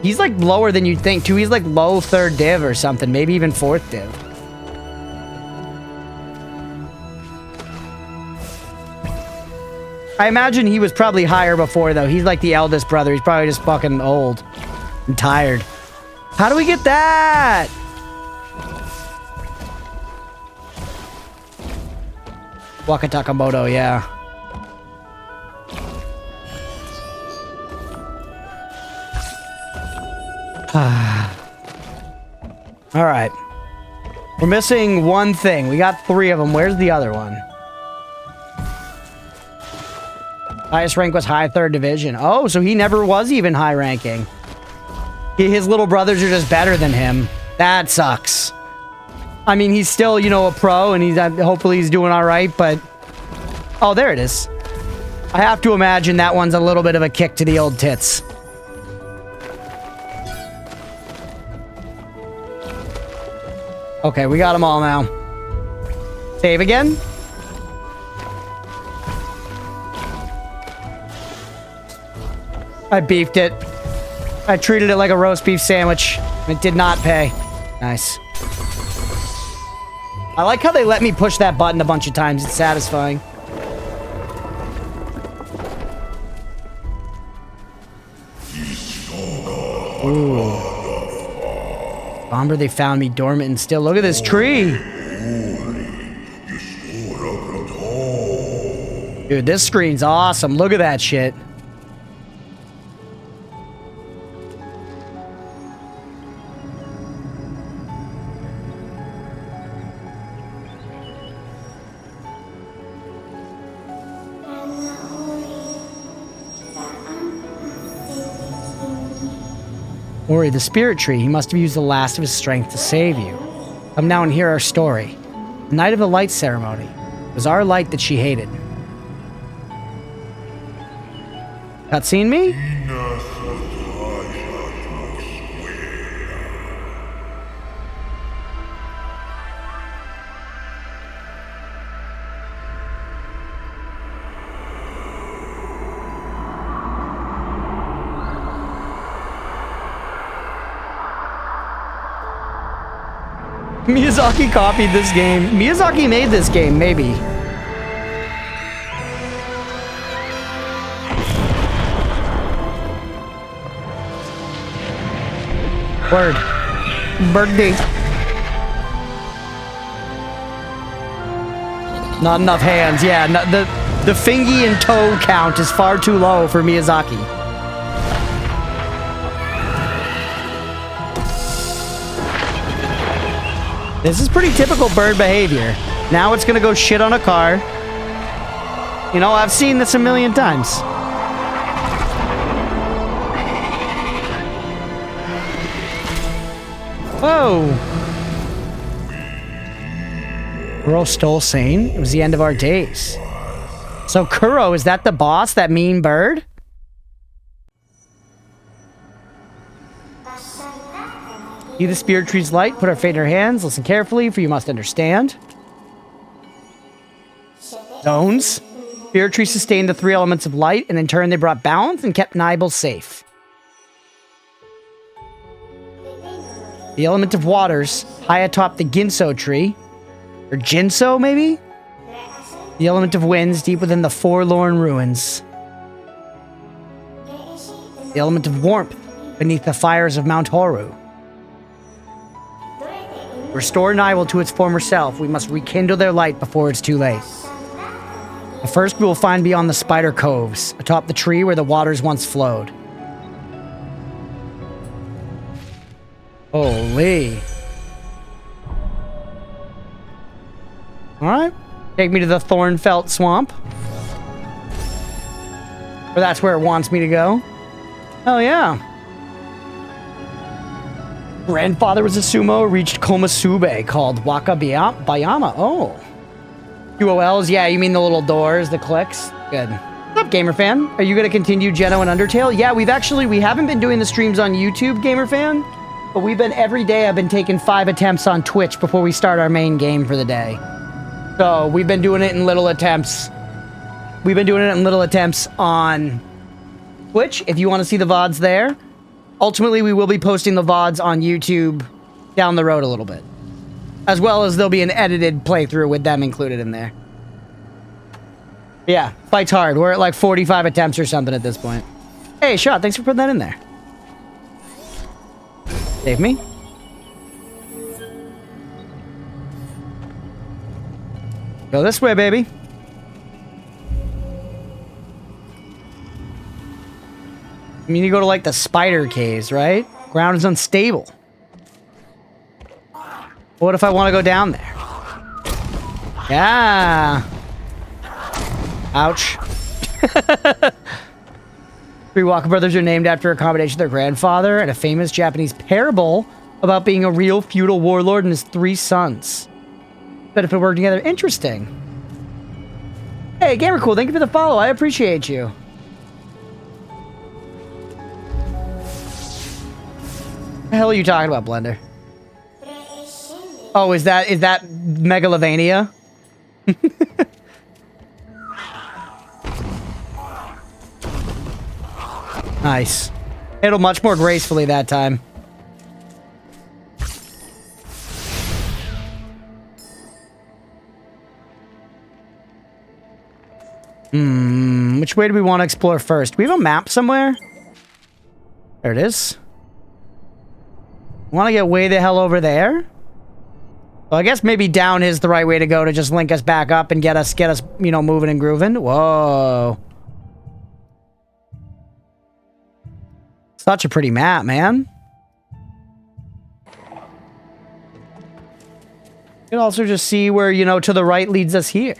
He's like lower than you'd think, too. He's like low 3rd div or something. Maybe even 4th div. I imagine he was probably higher before, though. He's like the eldest brother. He's probably just fucking old and tired. How do we get that? Wakatakamoto, yeah. All right. We're missing one thing. We got 3 of them. Where's the other one? Highest rank was high 3rd division. Oh, so he never was even high ranking. His little brothers are just better than him. That sucks. I mean, he's still, you know, a pro, and he's hopefully he's doing all right, but... Oh, there it is. I have to imagine that one's a little bit of a kick to the old tits. Okay, we got them all now. Save again? I beefed it. I treated it like a roast beef sandwich. It did not pay. Nice. I like how they let me push that button a bunch of times. It's satisfying. Ooh. Bomber, they found me dormant and still. Look at this tree. Dude, this screen's awesome. Look at that shit. Ori, the spirit tree, he must have used the last of his strength to save you. Come now and hear our story. The night of the light ceremony. It was our light that she hated. Cutscene me? Miyazaki copied this game. Miyazaki made this game, maybe. Word. Birthday. Not enough hands. Yeah, no, the fingy and toe count is far too low for Miyazaki. This is pretty typical bird behavior. Now it's gonna go shit on a car. You know, I've seen this a million times. Whoa! Kuro stole Sane. It was the end of our days. So Kuro, is that the boss? That mean bird? See the spirit tree's light, put our fate in our hands, listen carefully, for you must understand. Zones. Spirit tree sustained the 3 elements of light, and in turn they brought balance and kept Nibel safe. The element of waters, high atop the Ginso tree. Or Jinso, maybe? The element of winds, deep within the forlorn ruins. The element of warmth, beneath the fires of Mount Horu. Restore Nibel to its former self. We must rekindle their light before it's too late. But first we will find beyond the spider coves, atop the tree where the waters once flowed. Holy. Alright. Take me to the Thornfelt Swamp. Or that's where it wants me to go. Hell yeah. Grandfather was a sumo, reached Komasube, called Waka Bayama. Oh. QOLs, yeah, you mean the little doors, the clicks? Good. What's up, Gamer Fan? Are you going to continue Geno and Undertale? Yeah, we haven't been doing the streams on YouTube, Gamer Fan, but every day I've been taking 5 attempts on Twitch before we start our main game for the day. So, we've been doing it in little attempts. We've been doing it in little attempts on Twitch, if you want to see the VODs there. Ultimately, we will be posting the VODs on YouTube down the road a little bit. As well as there'll be an edited playthrough with them included in there. Yeah, fight's hard. We're at like 45 attempts or something at this point. Hey, Shot, thanks for putting that in there. Save me. Go this way, baby. I mean, you go to like the spider caves, right? Ground is unstable. What if I want to go down there? Yeah. Ouch. Three Walker brothers are named after a combination of their grandfather and a famous Japanese parable about being a real feudal warlord and his 3 sons. But if it worked together, interesting. Hey, Gamercool, thank you for the follow. I appreciate you. What the hell are you talking about, Blender? Oh, is that Megalovania? Nice. Hit him much more gracefully that time. Which way do we want to explore first? Do we have a map somewhere? There it is. Want to get way the hell over there? Well, I guess maybe down is the right way to go to just link us back up and get us, you know, moving and grooving. Whoa. Such a pretty map, man. You can also just see where, you know, to the right leads us here.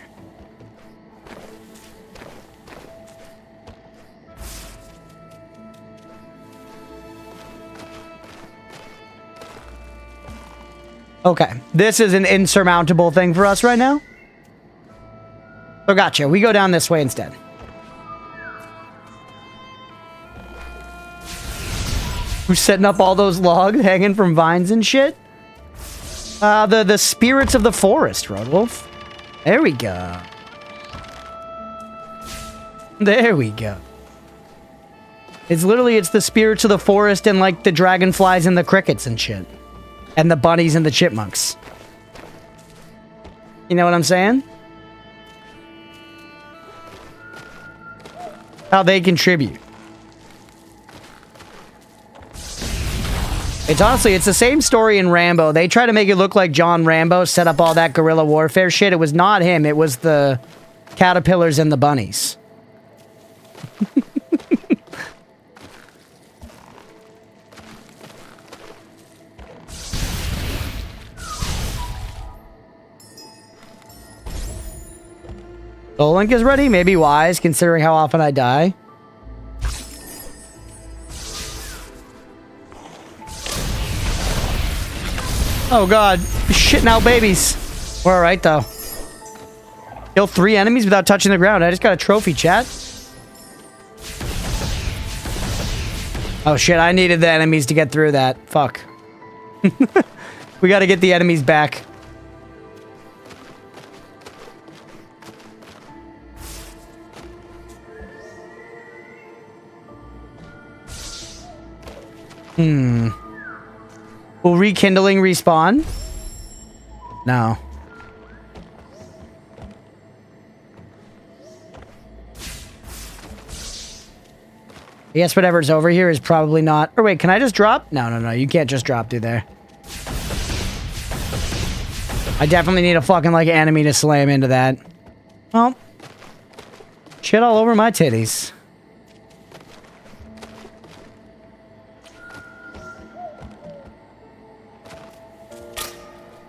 Okay, this is an insurmountable thing for us right now. So gotcha, we go down this way instead. Who's setting up all those logs hanging from vines and shit? The spirits of the forest, Roadwolf. There we go. There we go. It's the spirits of the forest and like the dragonflies and the crickets and shit. And the bunnies and the chipmunks. You know what I'm saying? How they contribute. It's honestly, it's the same story in Rambo. They try to make it look like John Rambo set up all that guerrilla warfare shit. It was not him. It was the caterpillars and the bunnies. Soul Link is ready? Maybe wise, considering how often I die. Oh god, shitting out babies. We're alright though. Kill 3 enemies without touching the ground. I just got a trophy, chat. Oh shit, I needed the enemies to get through that. Fuck. We gotta get the enemies back. Will rekindling respawn? No. I guess whatever's over here is probably not... Or wait, can I just drop? No, you can't just drop through there. I definitely need a fucking, like, enemy to slam into that. Well. Shit all over my titties.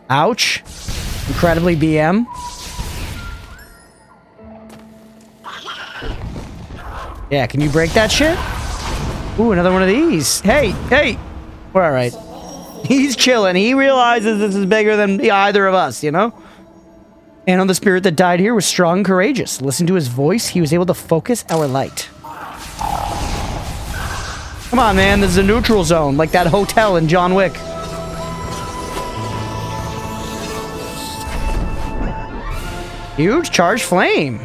Ouch. Incredibly BM. Yeah, can you break that shit? Ooh, another one of these. Hey. We're alright. He's chilling. He realizes this is bigger than either of us, you know? And on the spirit that died here was strong and courageous. Listen to his voice. He was able to focus our light. Come on, man. This is a neutral zone, like that hotel in John Wick. Huge charge flame.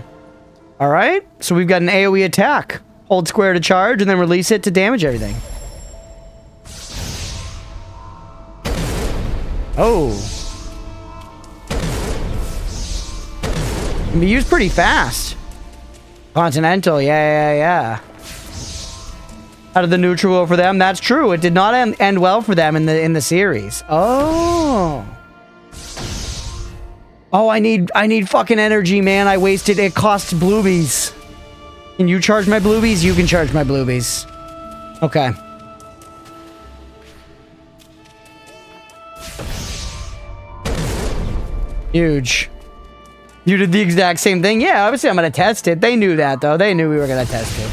All right. So we've got an AoE attack. Hold square to charge and then release it to damage everything. Oh. Can be used pretty fast. Continental. Yeah. How did the neutral go for them? That's true. It did not end well for them in the series. Oh. Oh, I need fucking energy, man. I wasted it. Costs bluebies. Can you charge my bluebies? You can charge my bluebies. Okay. Huge. You did the exact same thing? Yeah, obviously I'm gonna test it. They knew that, though. They knew we were gonna test it.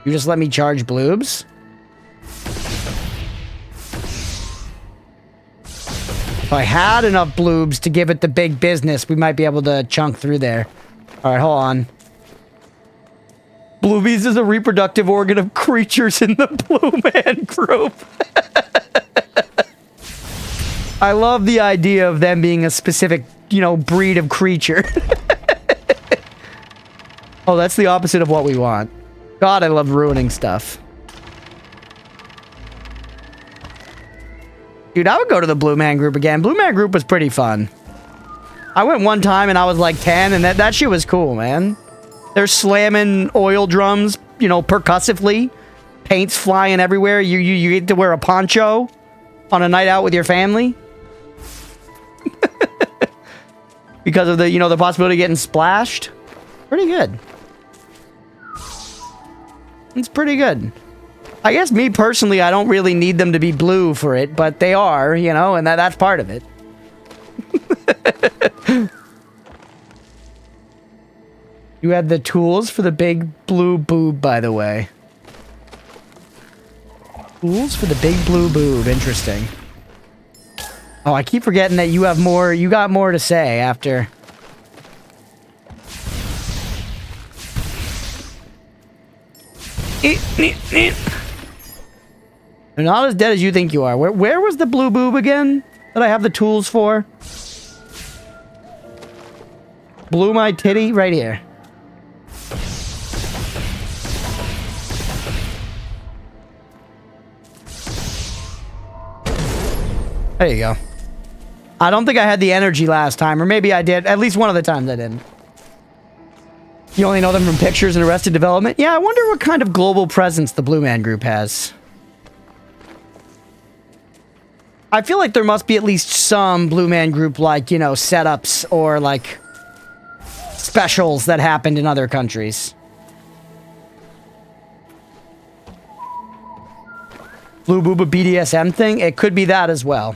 You just let me charge bloobs? If I had enough bloobs to give it the big business, we might be able to chunk through there. Alright, hold on. Bloobies is a reproductive organ of creatures in the Blue Man group. I love the idea of them being a specific, you know, breed of creature. Oh, that's the opposite of what we want. God, I love ruining stuff. Dude, I would go to the Blue Man group again. Blue Man group was pretty fun. I went one time and I was like 10 and that shit was cool, man. They're slamming oil drums, you know, percussively. Paint's flying everywhere. You get to wear a poncho on a night out with your family. Because of the, you know, the possibility of getting splashed. Pretty good. It's pretty good. I guess me personally, I don't really need them to be blue for it, but they are, you know, and that's part of it. You had the tools for the big blue boob, by the way. Tools for the big blue boob. Interesting. Oh, I keep forgetting that you have more. You got more to say after. They're not as dead as you think you are. Where was the blue boob again that I have the tools for? Blew my titty right here. There you go. I don't think I had the energy last time, or maybe I did. At least one of the times I didn't. You only know them from pictures and Arrested Development? Yeah, I wonder what kind of global presence the Blue Man Group has. I feel like there must be at least some Blue Man Group, like, you know, setups or, like, specials that happened in other countries. Blue Booba BDSM thing? It could be that as well.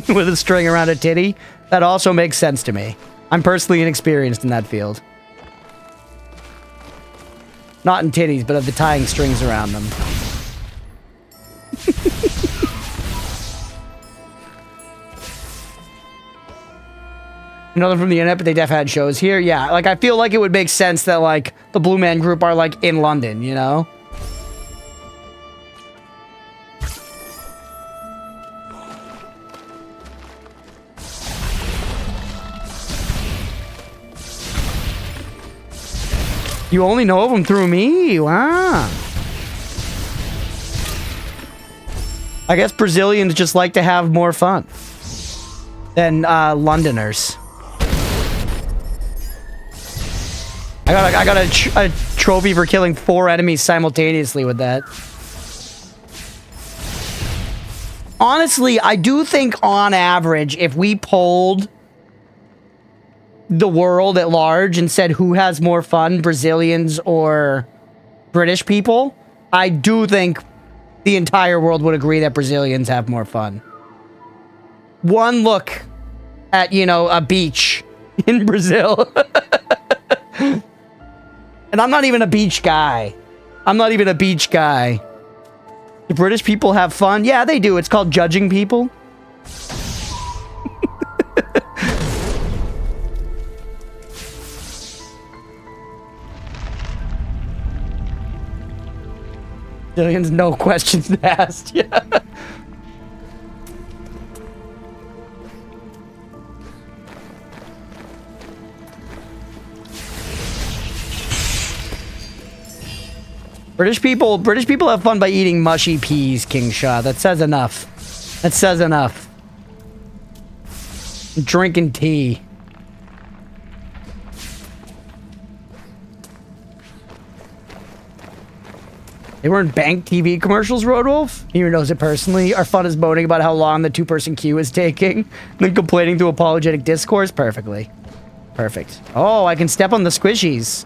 With a string around a titty. That also makes sense to me. I'm personally inexperienced in that field. Not in titties, but of the tying strings around them. Another from the internet, but they definitely had shows here. Yeah, like, I feel like it would make sense that, like, the Blue Man Group are, like, in London, you know? You only know of them through me? Wow. I guess Brazilians just like to have more fun than Londoners. I got a trophy for killing 4 enemies simultaneously with that. Honestly, I do think on average, if we polled the world at large and said who has more fun, Brazilians or British people, I do think the entire world would agree that Brazilians have more fun. One look at, you know, a beach in Brazil. And I'm not even a beach guy. I'm not even a beach guy. Do British people have fun? Yeah, they do. It's called judging people. Brazilians, no questions asked. Yeah. British people have fun by eating mushy peas, King Shah. That says enough. That says enough. Drinking tea. They weren't bank TV commercials, Roadwolf? He knows it personally. Our fun is moaning about how long the 2-person queue is taking, then complaining through apologetic discourse. Perfectly. Perfect. Oh, I can step on the squishies.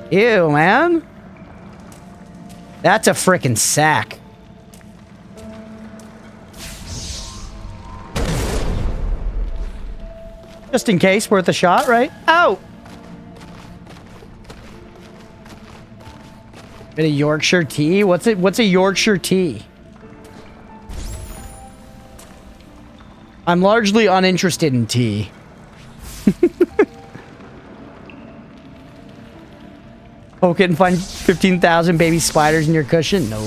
Ew, man. That's a frickin' sack. Just in case, worth a shot, right? Ow! Bit of Yorkshire tea? What's a Yorkshire tea? I'm largely uninterested in tea. Poke it and find 15,000 baby spiders in your cushion? No.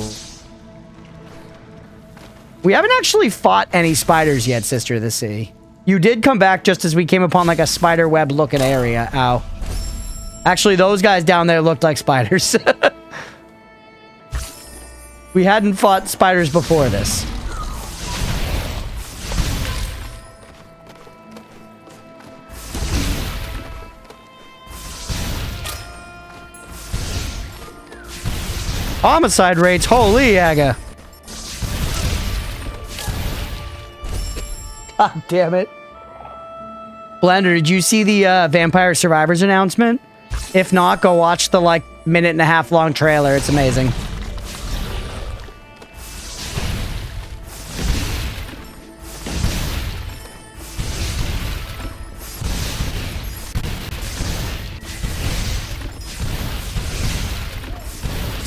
We haven't actually fought any spiders yet, Sister of the Sea. You did come back just as we came upon like a spider web looking area. Ow. Actually, those guys down there looked like spiders. We hadn't fought spiders before this. Homicide rates, holy aga. God damn it. Blender, did you see the Vampire Survivors announcement? If not, go watch the like minute-and-a-half long trailer. It's amazing.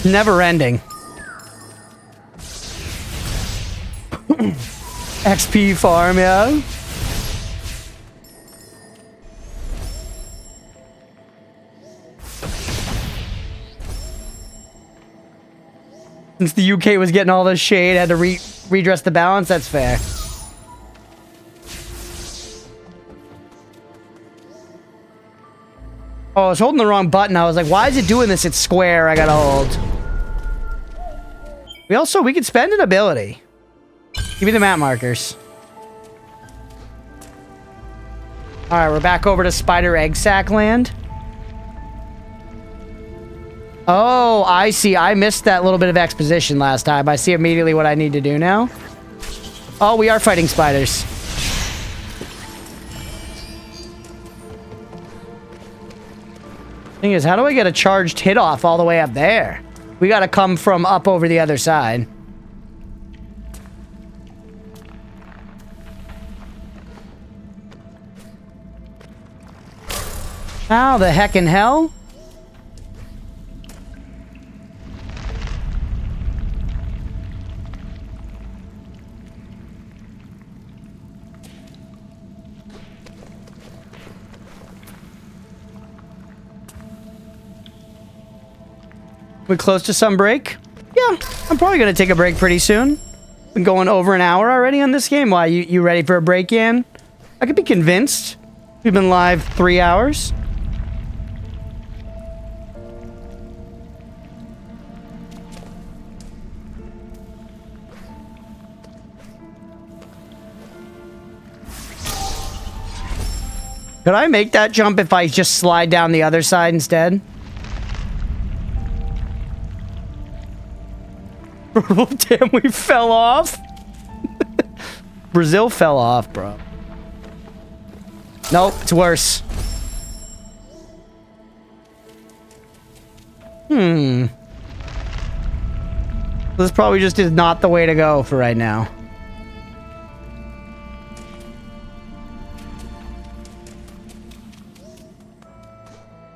Never ending. XP farm, yeah. Since the UK was getting all this shade, had to redress the balance. That's fair. Oh, I was holding the wrong button. I was like, why is it doing this? It's square. I gotta hold. We could spend an ability. Give me the map markers. Alright, we're back over to Spider Egg Sack Land. Oh, I see. I missed that little bit of exposition last time. I see immediately what I need to do now. Oh, we are fighting spiders. Thing is, how do I get a charged hit off all the way up there? We gotta come from up over the other side. How the heck in hell? We close to some break? Yeah, I'm probably gonna take a break pretty soon. Been going over an hour already on this game. Why, you ready for a break, Yan? I could be convinced. We've been live 3 hours. Could I make that jump if I just slide down the other side instead? Damn, we fell off. Brazil fell off, bro. Nope, it's worse. This probably just is not the way to go for right now.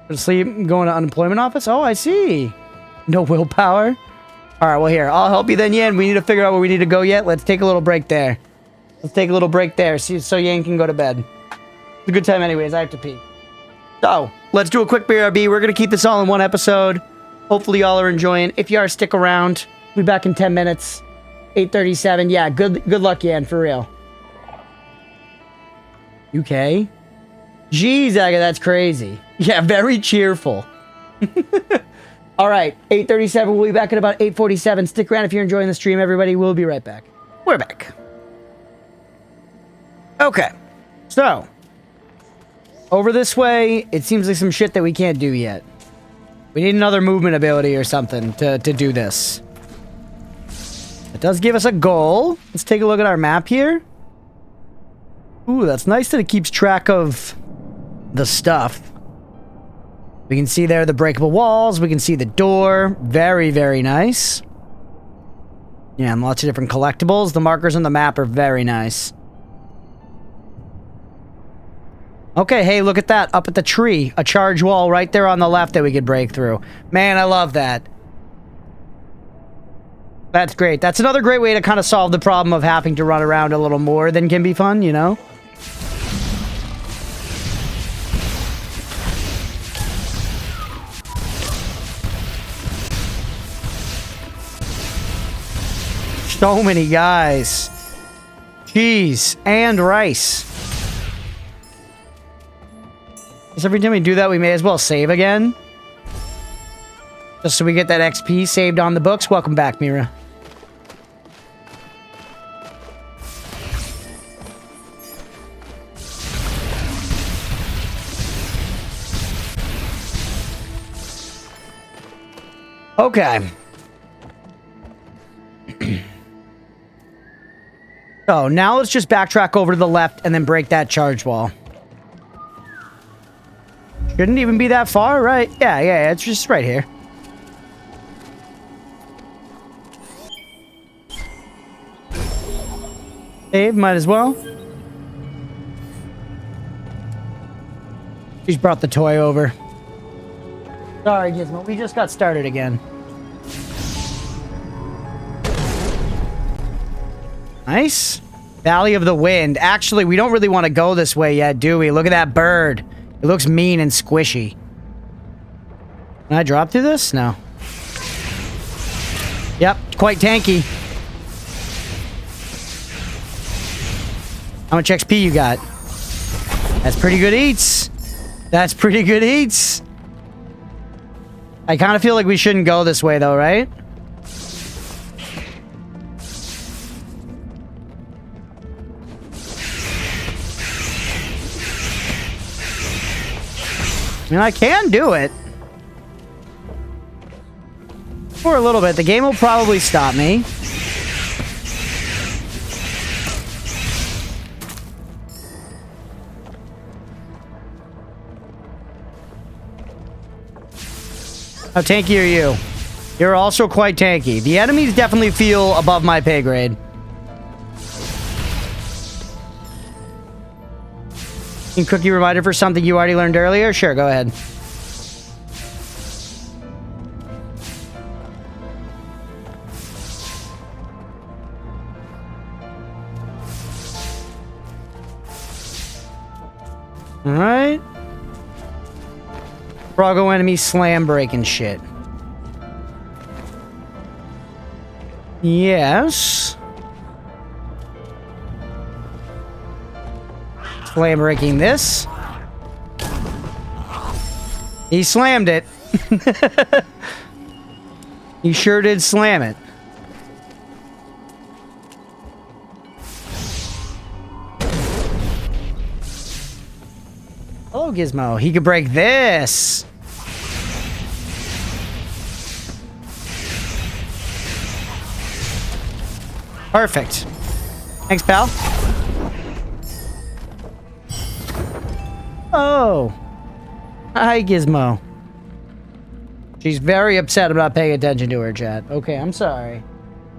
Go to sleep, going to unemployment office? Oh, I see. No willpower. All right, well, here. I'll help you then, Yan. We need to figure out where we need to go yet. Let's take a little break there. Let's take a little break there so Yan can go to bed. It's a good time anyways. I have to pee. So, let's do a quick BRB. We're going to keep this all in one episode. Hopefully, y'all are enjoying. If you are, stick around. We'll be back in 10 minutes. 8:37. Yeah, good luck, Yan, for real. UK? Jeez, Aga, that's crazy. Yeah, very cheerful. All right, 8:37. We'll be back at about 8:47. Stick around if you're enjoying the stream, everybody. We'll be right back. We're back. Okay, so over this way, it seems like some shit that we can't do yet. We need another movement ability or something to do this. It does give us a goal. Let's take a look at our map here. Ooh, that's nice that it keeps track of the stuff. We can see there the breakable walls. We can see the door. Very, very nice. Yeah, and lots of different collectibles. The markers on the map are very nice. Okay, hey, look at that. Up at the tree. A charge wall right there on the left that we could break through. Man, I love that. That's great. That's another great way to kind of solve the problem of having to run around a little more than can be fun, you know? So many guys. Cheese and rice. Because every time we do that, we may as well save again. Just so we get that XP saved on the books. Welcome back, Mira. Okay. So now let's just backtrack over to the left and then break that charge wall. Shouldn't even be that far, right? Yeah, it's just right here. Save, might as well. She's brought the toy over. Sorry, Gizmo, we just got started again. Nice. Valley of the Wind. Actually, we don't really want to go this way yet, do we? Look at that bird. It looks mean and squishy. Can I drop through this? No. Yep, quite tanky. How much XP you got? That's pretty good eats. That's pretty good eats. I kind of feel like we shouldn't go this way, though, right? I mean, I can do it. For a little bit. The game will probably stop me. How tanky are you? You're also quite tanky. The enemies definitely feel above my pay grade. Cookie reminder for something you already learned earlier? Sure, go ahead. Alright. Froggo enemy slam breaking shit. Yes. Slam breaking this. He slammed it. He sure did slam it. Hello, Gizmo. He could break this. Perfect. Thanks, pal. Oh. Hi, Gizmo. She's very upset about paying attention to her, chat. Okay, I'm sorry.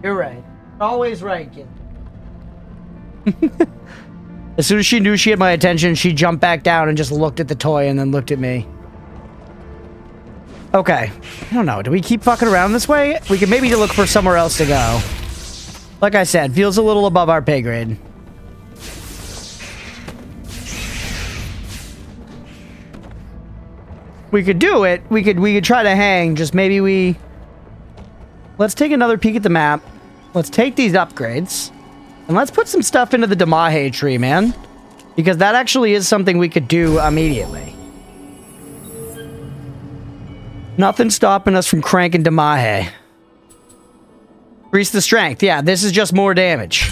You're right. Always right, kid. As soon as she knew she had my attention, she jumped back down and just looked at the toy and then looked at me. Okay. I don't know. Do we keep fucking around this way? We could maybe look for somewhere else to go. Like I said, feels a little above our pay grade. We could do it. We could try to hang. Just maybe we... Let's take another peek at the map. Let's take these upgrades. And let's put some stuff into the Damahe tree, man. Because that actually is something we could do immediately. Nothing stopping us from cranking Damahe. Increase the strength. Yeah, this is just more damage.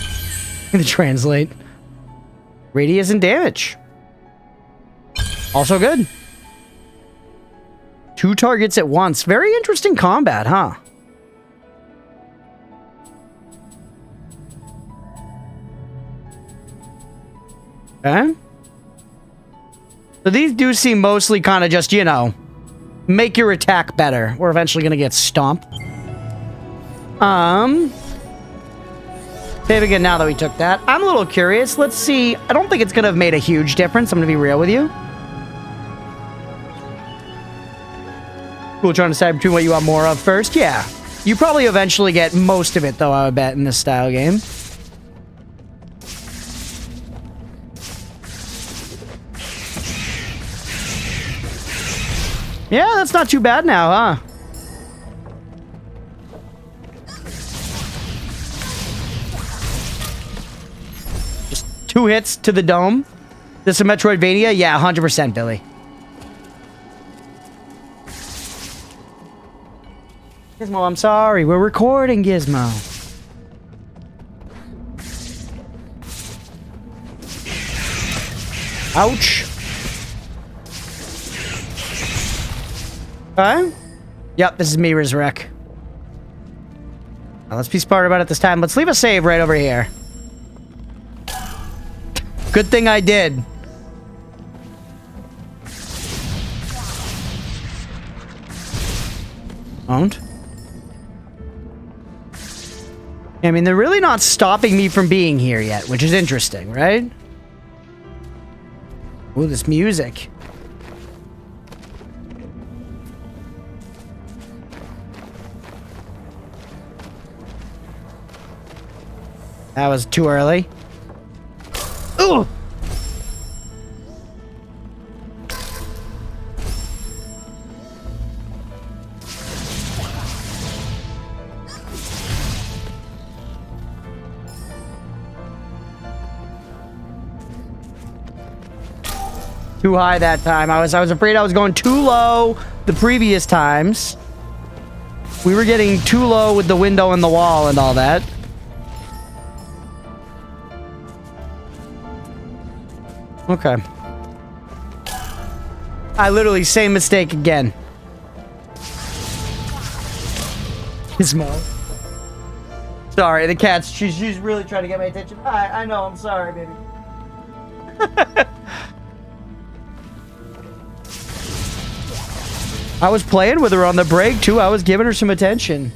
To translate. Radius and damage. Also good. 2 targets at once. Very interesting combat, huh? Okay. So these do seem mostly kind of just, you know, make your attack better. We're eventually going to get stomped. Save again now that we took that. I'm a little curious. Let's see. I don't think it's going to have made a huge difference. I'm going to be real with you. Cool, trying to decide between what you want more of first. Yeah. You probably eventually get most of it, though, I would bet, in this style game. Yeah, that's not too bad now, huh? Just 2 hits to the dome. This is Metroidvania? Yeah, 100%, Billy. Gizmo, I'm sorry. We're recording, Gizmo. Ouch. Okay. Yep, this is me, Rizrek. Now, let's be smart about it this time. Let's leave a save right over here. Good thing I did. Owned. I mean, they're really not stopping me from being here yet, which is interesting, right? Ooh, this music. That was too early. Too high that time. I was afraid I was going too low the previous times. We were getting too low with the window and the wall and all that. Okay. I literally, same mistake again. Gizmo. Sorry, the cat's, she's really trying to get my attention. I know, I'm sorry, baby. I was playing with her on the break, too. I was giving her some attention.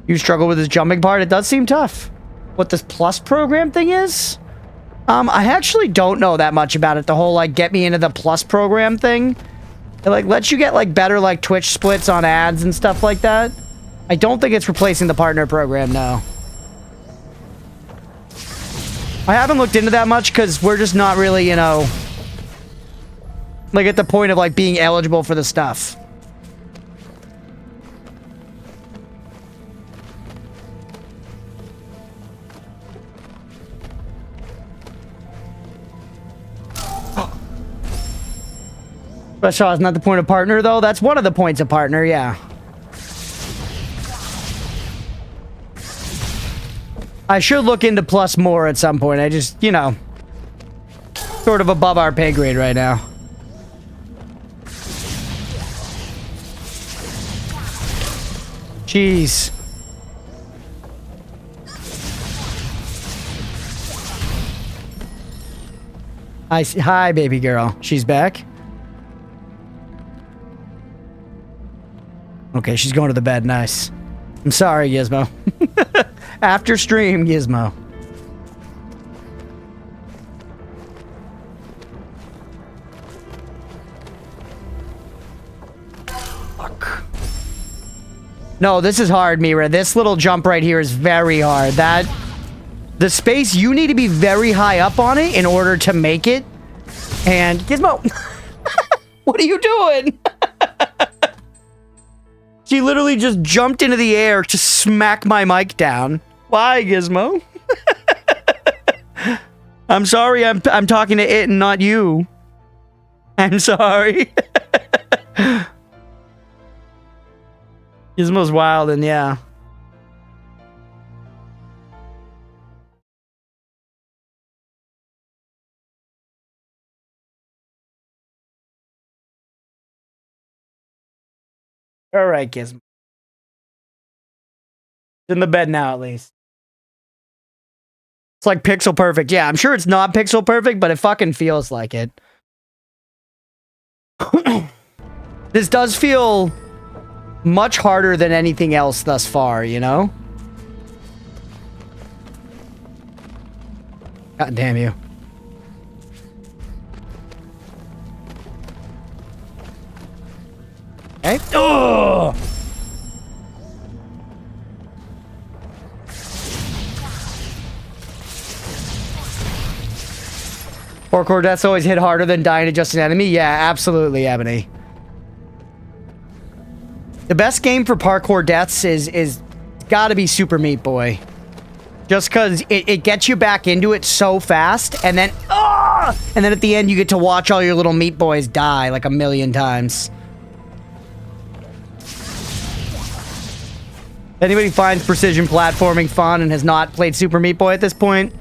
You struggle with this jumping part? It does seem tough. What this plus program thing is? I actually don't know that much about it. The whole, like, get me into the plus program thing. It, like, lets you get, like, better, like, Twitch splits on ads and stuff like that. I don't think it's replacing the partner program, no. I haven't looked into that much because we're just not really, you know... like, at the point of, like, being eligible for the stuff. But Shaw is not the point of partner, though. That's one of the points of partner, yeah. I should look into plus more at some point. I just, you know, sort of above our pay grade right now. Jeez. Hi, baby girl. She's back. Okay, she's going to the bed. Nice. I'm sorry, Gizmo. After stream, Gizmo. Fuck. No, this is hard, Mira. This little jump right here is very hard. The space, you need to be very high up on it in order to make it. And Gizmo, what are you doing? She literally just jumped into the air to smack my mic down. Why, Gizmo? I'm sorry, I'm talking to it and not you. I'm sorry. Gizmo's wild, and yeah. All right, Gizmo. It's in the bed now, at least. It's like pixel perfect. Yeah, I'm sure it's not pixel perfect, but it fucking feels like it. This does feel much harder than anything else thus far, you know? God damn you. Okay. Oh! Parkour deaths always hit harder than dying to just an enemy? Yeah, absolutely, Ebony. The best game for parkour deaths is gotta be Super Meat Boy. Just because it gets you back into it so fast, and then... and then at the end you get to watch all your little Meat Boys die like a million times. If anybody finds precision platforming fun and has not played Super Meat Boy at this point,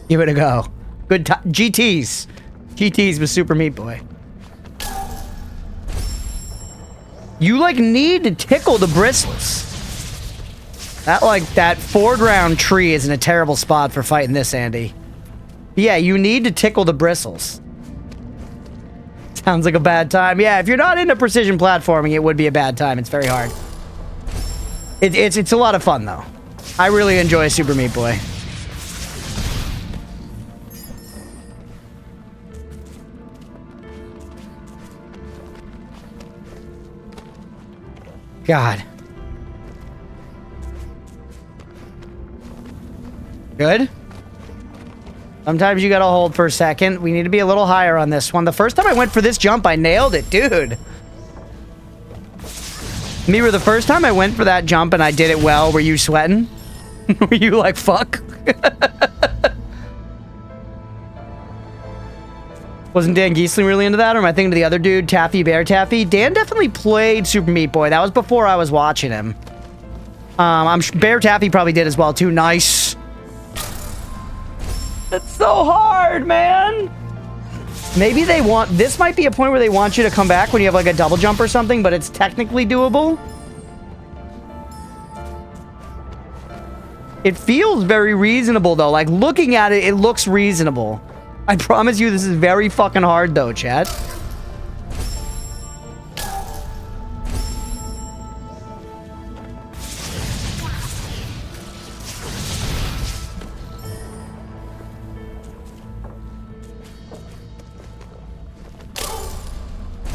give it a go. Good GTs. GTs with Super Meat Boy. You, like, need to tickle the bristles. That foreground tree isn't a terrible spot for fighting this, Andy. Yeah, you need to tickle the bristles. Sounds like a bad time. Yeah, if you're not into precision platforming, it would be a bad time. It's very hard. It's a lot of fun, though. I really enjoy Super Meat Boy. God. Good. Sometimes you gotta hold for a second. We need to be a little higher on this one. The first time I went for this jump, I nailed it, dude. Mira, the first time I went for that jump and I did it well, were you sweating? Were you like, fuck? Wasn't Dan Giesling really into that? Or am I thinking of the other dude, Taffy Bear Taffy? Dan definitely played Super Meat Boy. That was before I was watching him. Bear Taffy probably did as well, too. Nice. That's so hard, man. Maybe they want... This might be a point where they want you to come back when you have, like, a double jump or something, but it's technically doable. It feels very reasonable, though. Like, looking at it, it looks reasonable. I promise you this is very fucking hard, though, chat.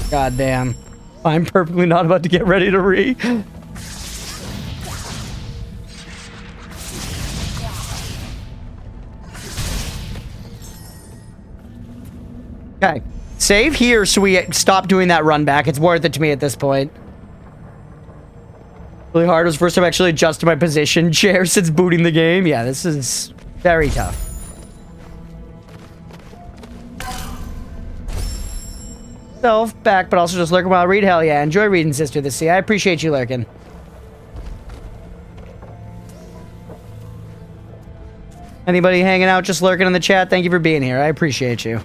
God damn. I'm perfectly not about to get ready to re. Okay. Save here so we stop doing that run back. It's worth it to me at this point. Really hard. It was the first time I actually adjusted my position chair since booting the game. Yeah, this is very tough. Self back, but also just lurking while I read. Hell yeah. Enjoy reading, Sister the Sea. I appreciate you lurking. Anybody hanging out, just lurking in the chat, thank you for being here. I appreciate you.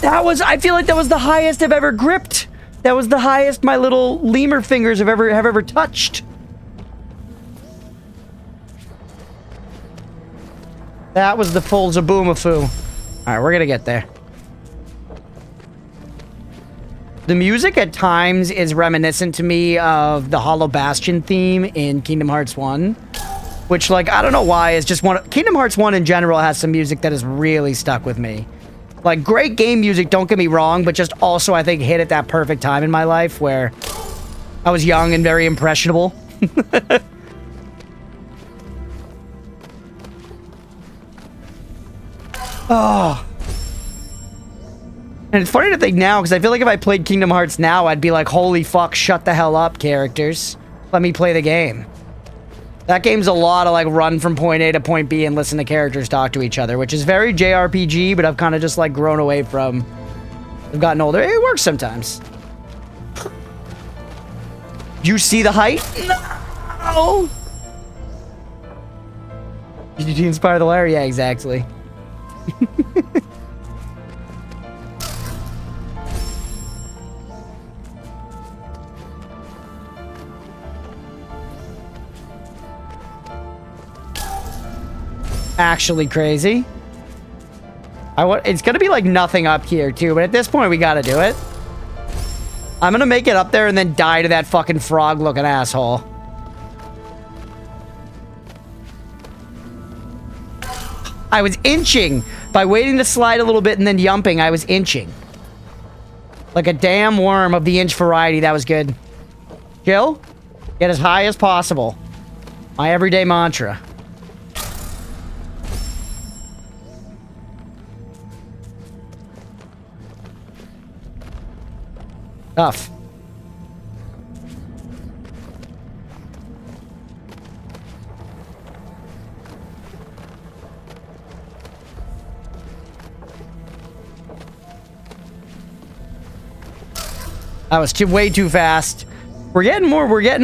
That was, I feel like that was the highest I've ever gripped. That was the highest my little lemur fingers have ever touched. That was the full Zaboomafoo. Alright, we're gonna get there. The music at times is reminiscent to me of the Hollow Bastion theme in Kingdom Hearts 1. Which, like, I don't know why, it's just one... Kingdom Hearts 1 in general has some music that has really stuck with me. Like, great game music, don't get me wrong, but just also, I think, hit at that perfect time in my life where I was young and very impressionable. Oh. And it's funny to think now, because I feel like if I played Kingdom Hearts now, I'd be like, holy fuck, shut the hell up, characters. Let me play the game. That game's a lot of, like, run from point A to point B and listen to characters talk to each other, which is very JRPG, but I've kind of just, like, grown away from. I've gotten older. It works sometimes. You see the height? No! Did you inspire the lair? Yeah, exactly. Actually crazy. It's gonna be like nothing up here too, but at this point we gotta do it. I'm gonna make it up there and then die to that fucking frog looking asshole. I was inching by waiting to slide a little bit and then yumping. I was inching like a damn worm of the inch variety. That was good. Chill, get as high as possible. My everyday mantra. Tough. That was way too fast. We're getting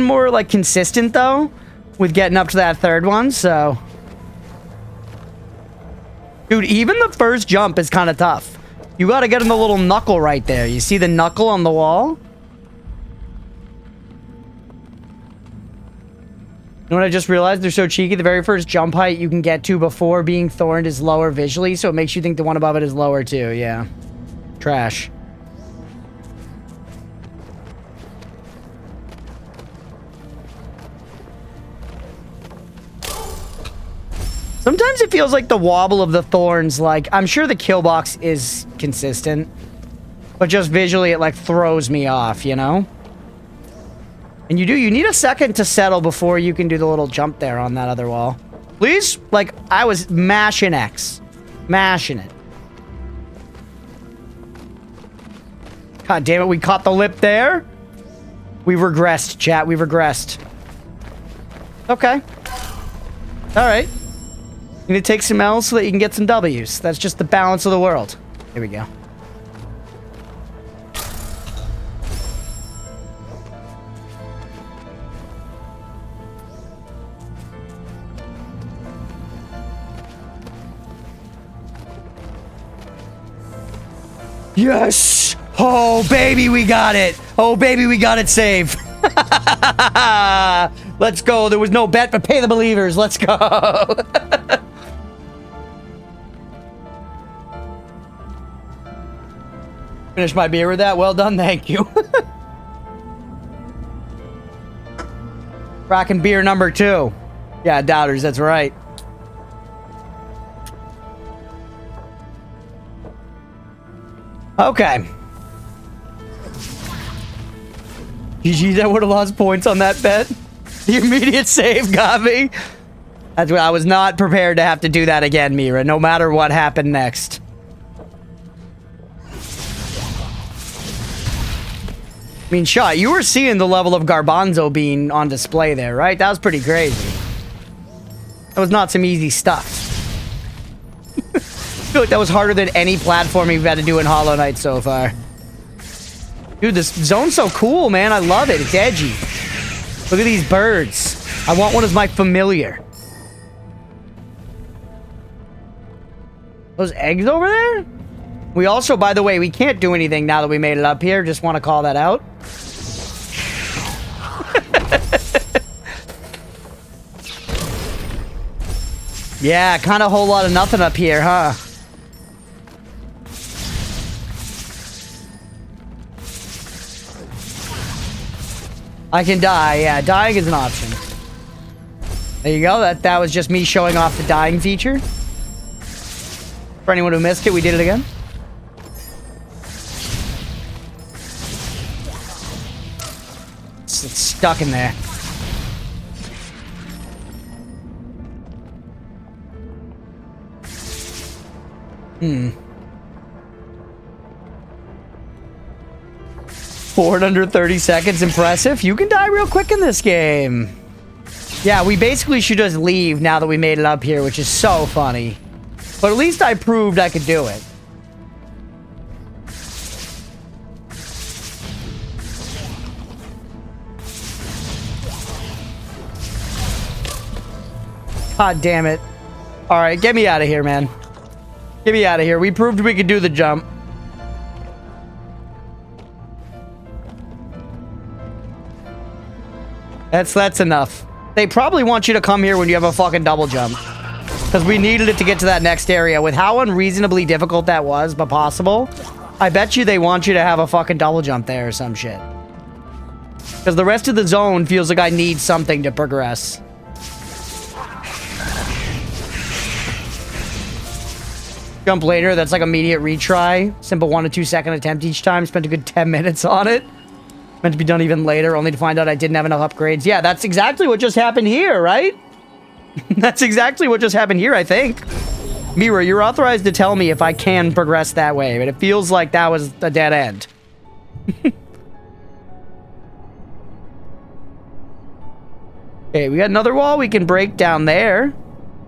more like consistent though with getting up to that third one, so. Dude, even the first jump is kind of tough. You gotta get in the little knuckle right there. You see the knuckle on the wall? You know what I just realized? They're so cheeky. The very first jump height you can get to before being thorned is lower visually, so it makes you think the one above it is lower too. Yeah. Trash. Sometimes it feels like the wobble of the thorns, like, I'm sure the kill box is consistent, but just visually it, like, throws me off, you know? And you need a second to settle before you can do the little jump there on that other wall. Please? Like, I was mashing X. Mashing it. God damn it, we caught the lip there? We regressed, chat, we regressed. Okay. Alright. You need to take some L's so that you can get some W's. That's just the balance of the world. Here we go. Yes! Oh, baby, we got it. Oh, baby, we got it saved. Let's go. There was no bet, but pay the believers. Let's go. Finish my beer with that. Well done. Thank you. Rocking beer number 2. Yeah, doubters. That's right. Okay. GG, that would have lost points on that bet. The immediate save got me. That's what I was not prepared to have to do that again, Mira, no matter what happened next. I mean, Shot, you were seeing the level of garbanzo bean on display there, right? That was pretty crazy. That was not some easy stuff. I feel like that was harder than any platforming we've had to do in Hollow Knight so far. Dude, this zone's so cool, man. I love it. It's edgy. Look at these birds. I want one as my familiar. Those eggs over there? We also, by the way, we can't do anything now that we made it up here. Just want to call that out. Yeah, kind of a whole lot of nothing up here, huh? I can die. Yeah, dying is an option. There you go. That was just me showing off the dying feature. For anyone who missed it, we did it again. It's stuck in there. Forward under 30 seconds. Impressive. You can die real quick in this game. Yeah, we basically should just leave now that we made it up here, which is so funny. But at least I proved I could do it. God damn it. Alright, get me out of here, man. Get me out of here. We proved we could do the jump. That's enough. They probably want you to come here when you have a fucking double jump. Because we needed it to get to that next area. With how unreasonably difficult that was, but possible, I bet you they want you to have a fucking double jump there or some shit. Because the rest of the zone feels like I need something to progress. Jump later, that's like immediate retry. Simple 1 to 2 second attempt each time. Spent a good 10 minutes on it. Meant to be done even later, only to find out I didn't have enough upgrades. Yeah, that's exactly what just happened here, right? That's exactly what just happened here, I think. Mira, you're authorized to tell me if I can progress that way, but it feels like that was a dead end. Okay, we got another wall we can break down there.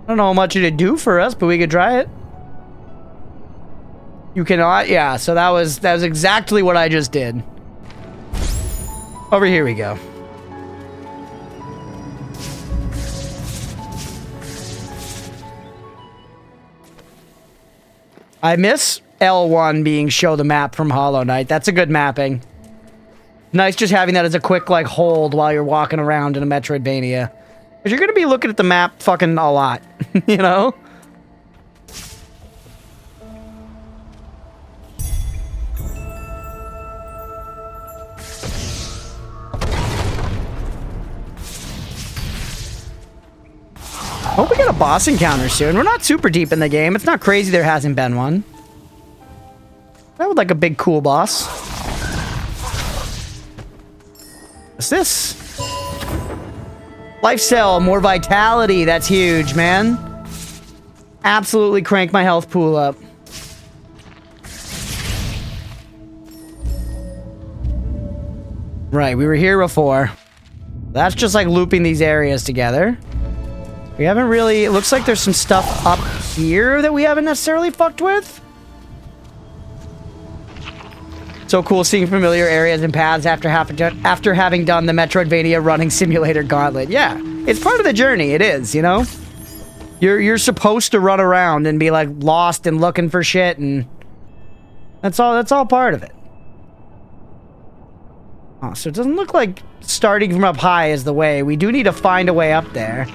I don't know how much it'd do for us, but we could try it. You cannot? Yeah, so that was exactly what I just did. Over here we go. I miss L1 being show the map from Hollow Knight. That's a good mapping. Nice just having that as a quick, like, hold while you're walking around in a Metroidvania. Because you're going to be looking at the map fucking a lot, you know? Hope we get a boss encounter soon. We're not super deep in the game. It's not crazy there hasn't been one. I would like a big, cool boss. What's this? Life cell, more vitality. That's huge, man. Absolutely crank my health pool up. Right, we were here before. That's just like looping these areas together. We haven't really... It looks like there's some stuff up here that we haven't necessarily fucked with. So cool seeing familiar areas and paths after having done the Metroidvania running simulator gauntlet. Yeah, it's part of the journey. It is, you know? You're supposed to run around and be, like, lost and looking for shit, and... That's all part of it. Oh, so it doesn't look like starting from up high is the way. We do need to find a way up there.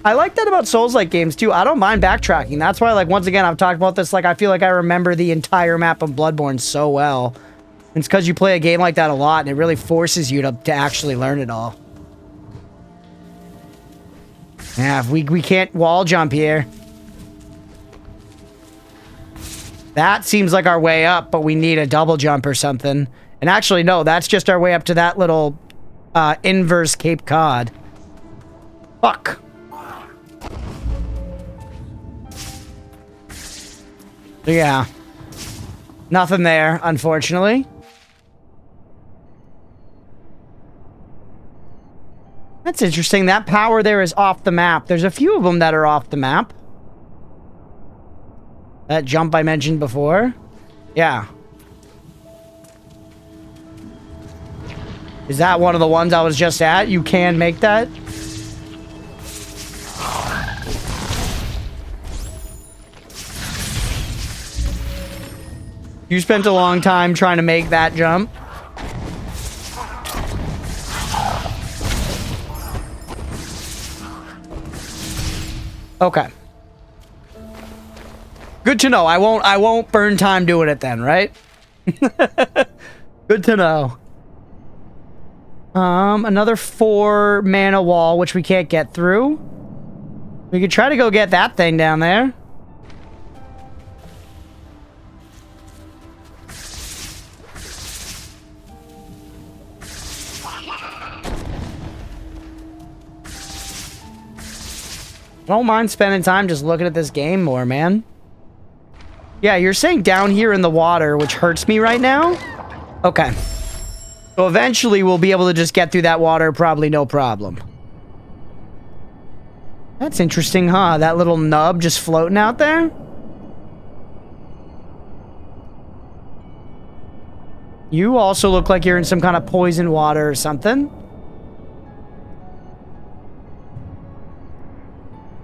I like that about Souls-like games, too. I don't mind backtracking. That's why, like, once again, I've talked about this. Like, I feel like I remember the entire map of Bloodborne so well. It's because you play a game like that a lot, and it really forces you to actually learn it all. Yeah, we can't wall jump here. That seems like our way up, but we need a double jump or something. And actually, no, that's just our way up to that little inverse Cape Cod. Fuck. Yeah. Nothing there, unfortunately. That's interesting. That power there is off the map. There's a few of them that are off the map. That jump I mentioned before. Yeah. Is that one of the ones I was just at? You can make that? You spent a long time trying to make that jump. Okay. Good to know. I won't burn time doing it then, right? Good to know. Another 4 mana wall, which we can't get through. We could try to go get that thing down there. I don't mind spending time just looking at this game more, man. Yeah, you're saying down here in the water, which hurts me right now? Okay. So eventually we'll be able to just get through that water, probably no problem. That's interesting, huh? That little nub just floating out there? You also look like you're in some kind of poison water or something.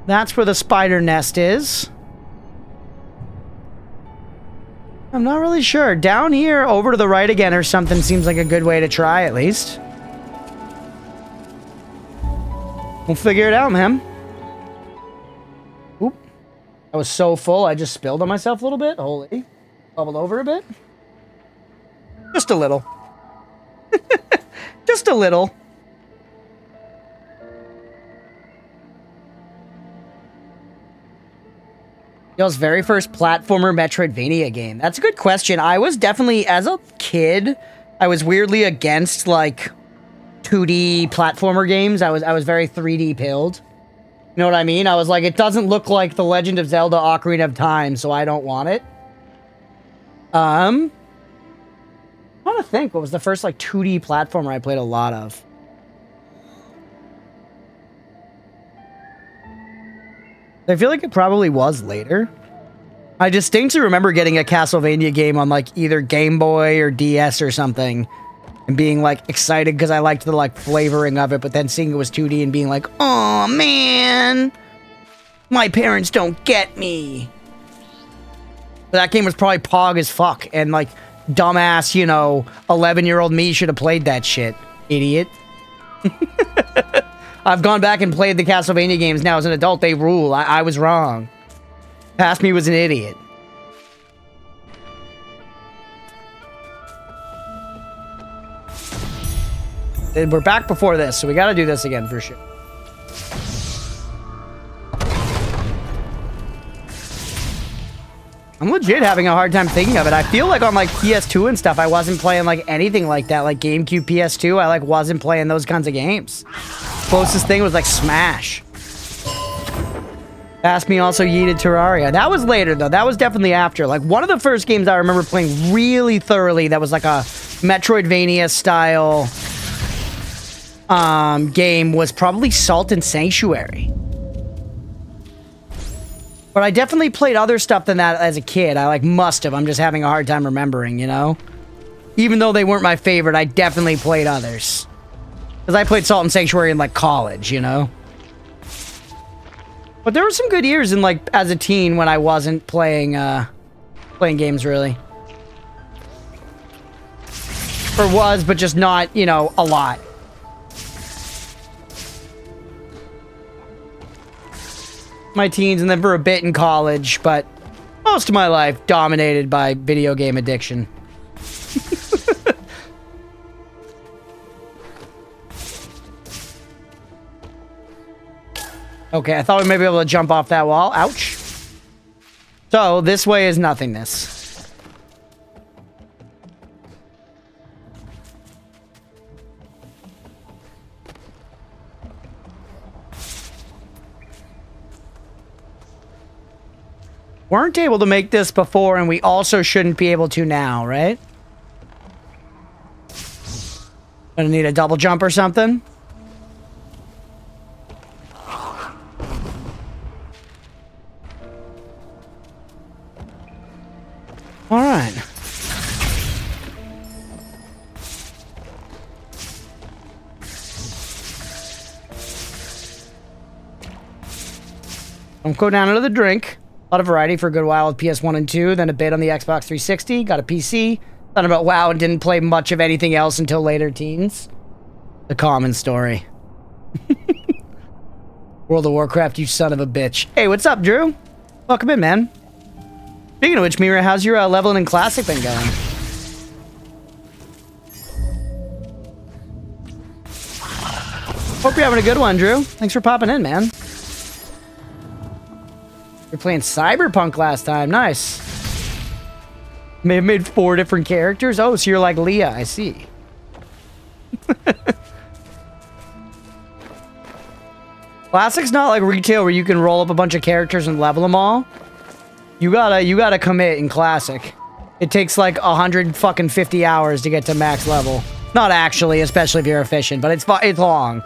That's where the spider nest is. I'm not really sure. Down here, over to the right again or something seems like a good way to try, at least. We'll figure it out, man. Oop. I was so full, I just spilled on myself a little bit. Holy. Bubbled over a bit. Just a little. Just a little. Y'all's very first platformer Metroidvania game. That's a good question. I was definitely, as a kid, I was weirdly against, like, 2D platformer games. I was very 3D pilled. You know what I mean? I was like, it doesn't look like The Legend of Zelda Ocarina of Time, so I don't want it. I'm trying to think, what was the first, like, 2D platformer I played a lot of? I feel like it probably was later. I distinctly remember getting a Castlevania game on, like, either Game Boy or DS or something, and being, like, excited because I liked the, like, flavoring of it, but then seeing it was 2D and being like, "Aw, man, my parents don't get me." But that game was probably pog as fuck, and, like, dumbass, you know, 11-year-old me should have played that shit. Idiot. I've gone back and played the Castlevania games now as an adult. They rule. I was wrong. Past me was an idiot. And we're back before this, so we gotta do this again for sure. I'm legit having a hard time thinking of it. I feel like on, like, PS2 and stuff, I wasn't playing, like, anything like that. Like, GameCube, PS2, I, like, wasn't playing those kinds of games. Closest thing was, like, Smash. Ask Me also yeeted Terraria. That was later, though. That was definitely after. Like, one of the first games I remember playing really thoroughly that was, like, a Metroidvania-style game was probably Salt and Sanctuary. But I definitely played other stuff than that as a kid. I, like, must have. I'm just having a hard time remembering, you know? Even though they weren't my favorite, I definitely played others. Because I played Salt and Sanctuary in, like, college, you know? But there were some good years in, like, as a teen when I wasn't playing games, really. Or was, but just not, you know, a lot. My teens and then for a bit in college, but most of my life dominated by video game addiction. Okay, I thought we may be able to jump off that wall. Ouch. So, this way is nothingness. Weren't able to make this before, and we also shouldn't be able to now, right? Gonna need a double jump or something? Alright. Don't go down another drink. A lot of variety for a good while with PS1 and 2, then a bit on the Xbox 360, got a PC, thought about WoW and didn't play much of anything else until later teens. The common story. World of Warcraft, you son of a bitch. Hey, what's up, Drew? Welcome in, man. Speaking of which, Mira, how's your leveling in Classic been going? Hope you're having a good one, Drew. Thanks for popping in, man. You're playing Cyberpunk last time. Nice. May have made 4 different characters. Oh, so you're like Leah. I see. Classic's not like retail where you can roll up a bunch of characters and level them all. You gotta commit in Classic. It takes like 150 hours to get to max level. Not actually, especially if you're efficient, but it's long.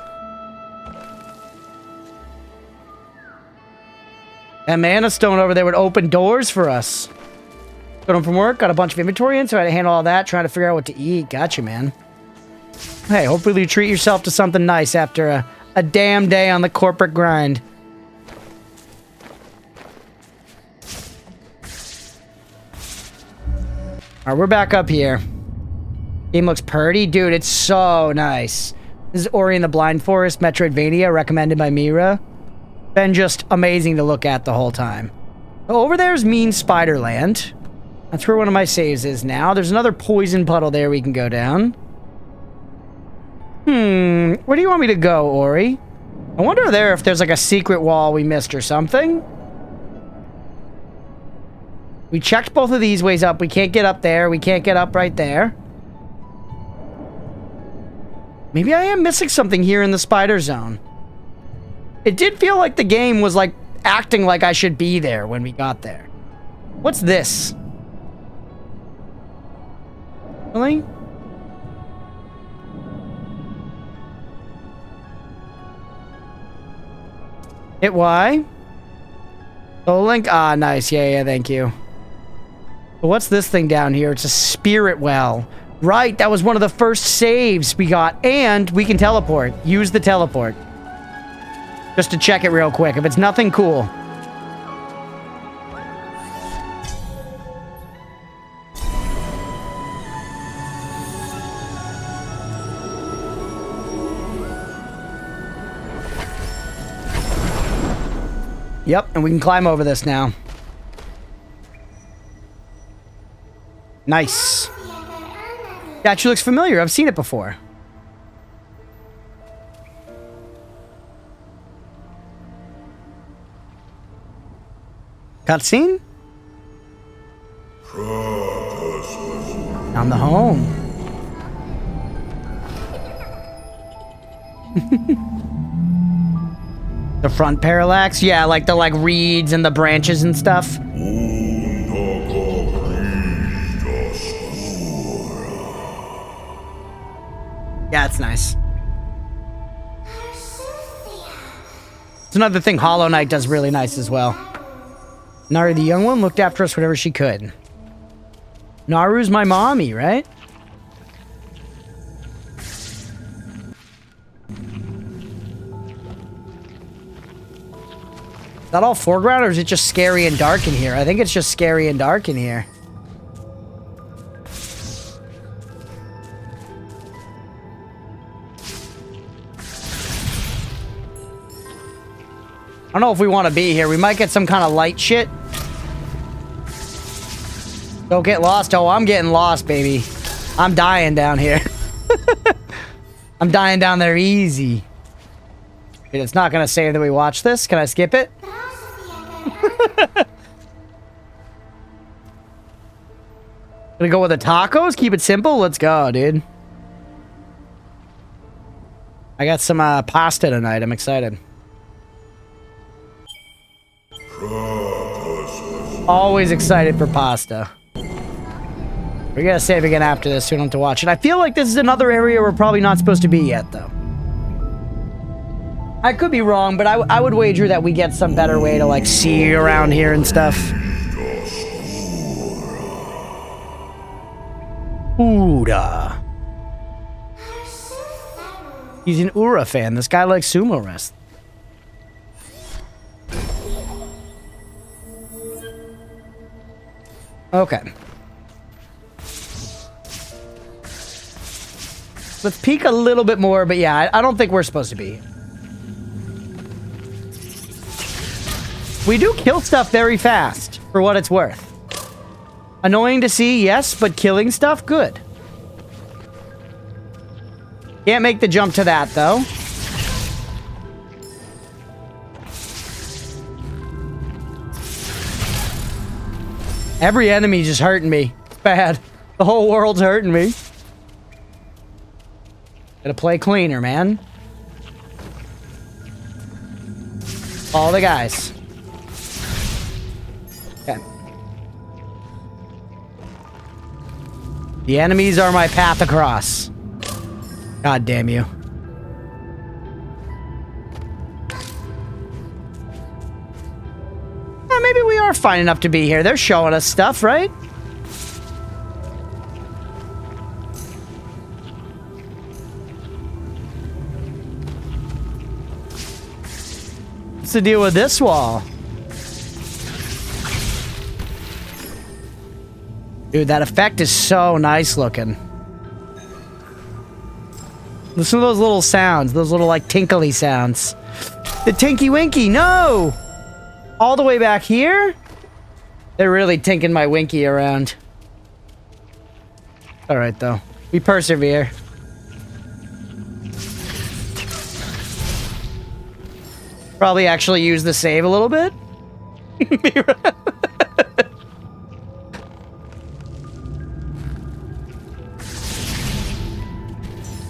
And Mana Stone over there would open doors for us. Got home from work, got a bunch of inventory in, so I had to handle all that, trying to figure out what to eat. Gotcha, man. Hey, hopefully you treat yourself to something nice after a damn day on the corporate grind. Alright, we're back up here. Game looks pretty. Dude, it's so nice. This is Ori and the Blind Forest, Metroidvania, recommended by Mira. Been just amazing to look at the whole time. Oh, over there's Mean Spiderland. That's where one of my saves is now. There's another poison puddle there we can go down. Where do you want me to go, Ori? I wonder there if there's like a secret wall we missed or something. We checked both of these ways up. We can't get up there. We can't get up right there. Maybe I am missing something here in the spider zone. It did feel like the game was like acting like I should be there when we got there. What's this? Really? Hit Y? Oh, link. Ah, nice. Yeah, thank you. But what's this thing down here? It's a spirit well. Right, that was one of the first saves we got. And we can teleport. Use the teleport. Just to check it real quick. If it's nothing cool. Yep, and we can climb over this now. Nice. That actually looks familiar. I've seen it before. Cutscene? On the home. The front parallax? Yeah, like the reeds and the branches and stuff. Yeah, it's nice. It's another thing Hollow Knight does really nice as well. Naru, the young one, looked after us whatever she could. Naru's my mommy, right? Is that all foreground, or is it just scary and dark in here? I think it's just scary and dark in here. I don't know if we want to be here. We might get some kind of light shit. Don't get lost. Oh, I'm getting lost, baby. I'm dying down here. I'm dying down there easy. Wait, it's not going to say that we watch this. Can I skip it? Gonna go with the tacos? Keep it simple? Let's go, dude. I got some pasta tonight. I'm excited. Always excited for pasta. We're gonna save again after this so we don't have to watch it. I feel like this is another area we're probably not supposed to be yet, though. I could be wrong, but I would wager that we get some better way to, like, see around here and stuff. Ura. He's an Ura fan. This guy likes sumo wrestling. Okay. Let's peek a little bit more, but yeah, I don't think we're supposed to be. We do kill stuff very fast, for what it's worth. Annoying to see, yes, but killing stuff, good. Can't make the jump to that, though. Every enemy just hurting me. It's bad. The whole world's hurting me. Gotta play cleaner, man. All the guys. Okay. The enemies are my path across. God damn you. Maybe we are fine enough to be here. They're showing us stuff, right? What's the deal with this wall? Dude, that effect is so nice looking. Listen to those little sounds. Those little, like, tinkly sounds. The Tinky Winky, no! All the way back here? They're really tinking my Winky around. Alright, though. We persevere. Probably actually use the save a little bit.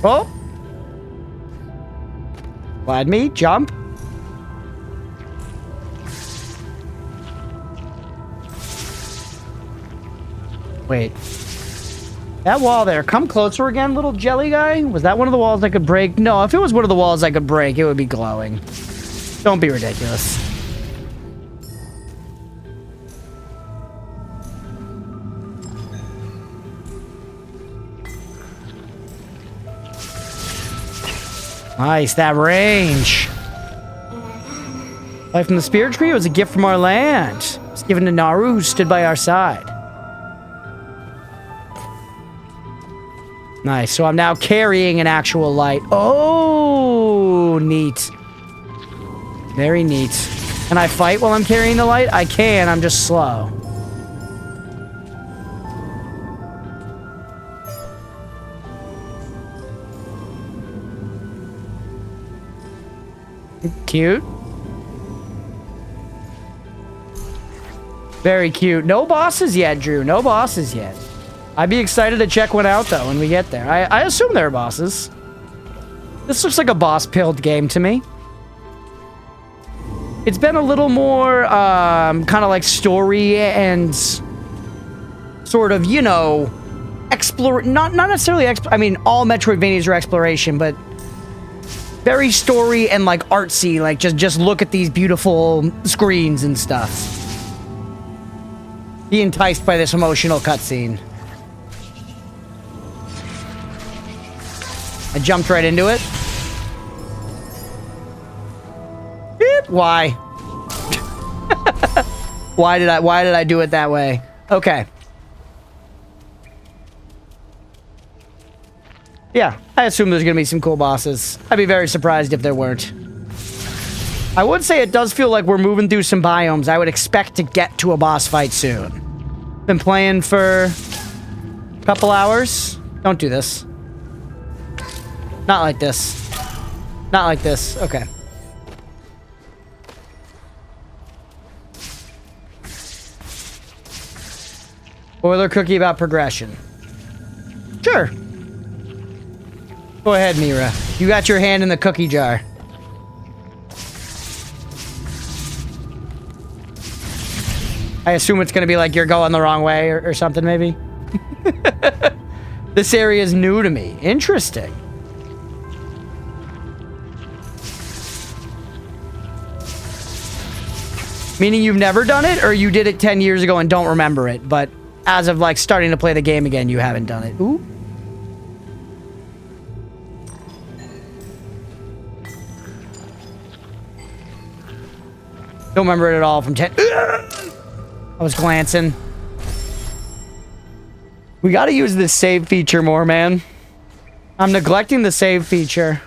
Oh! Glide me, jump. Wait. That wall there. Come closer again, little jelly guy. Was that one of the walls I could break? No, if it was one of the walls I could break, it would be glowing. Don't be ridiculous. Nice, that range. Life from the Spirit Tree was a gift from our land. It was given to Naru, who stood by our side. Nice, so I'm now carrying an actual light. Oh, neat. Very neat. Can I fight while I'm carrying the light? I can, I'm just slow. Cute. Very cute. No bosses yet, Drew. No bosses yet. I'd be excited to check one out, though, when we get there. I assume there are bosses. This looks like a boss-pilled game to me. It's been a little more, kind of like story and sort of, you know, not necessarily, I mean, all Metroidvanias are exploration, but very story and like artsy. Like just look at these beautiful screens and stuff. Be enticed by this emotional cutscene. I jumped right into it. Beep. Why? Why did I do it that way? Okay. Yeah, I assume there's gonna be some cool bosses. I'd be very surprised if there weren't. I would say it does feel like we're moving through some biomes. I would expect to get to a boss fight soon. Been playing for a couple hours. Don't do this. Not like this. Not like this. Okay. Boiler cookie about progression. Sure. Go ahead, Mira. You got your hand in the cookie jar. I assume it's going to be like you're going the wrong way or something, maybe? This area is new to me. Interesting. Meaning you've never done it, or you did it 10 years ago and don't remember it, but as of, like, starting to play the game again, you haven't done it. Ooh. Don't remember it at all from 10... I was glancing. We gotta use this save feature more, man. I'm neglecting the save feature.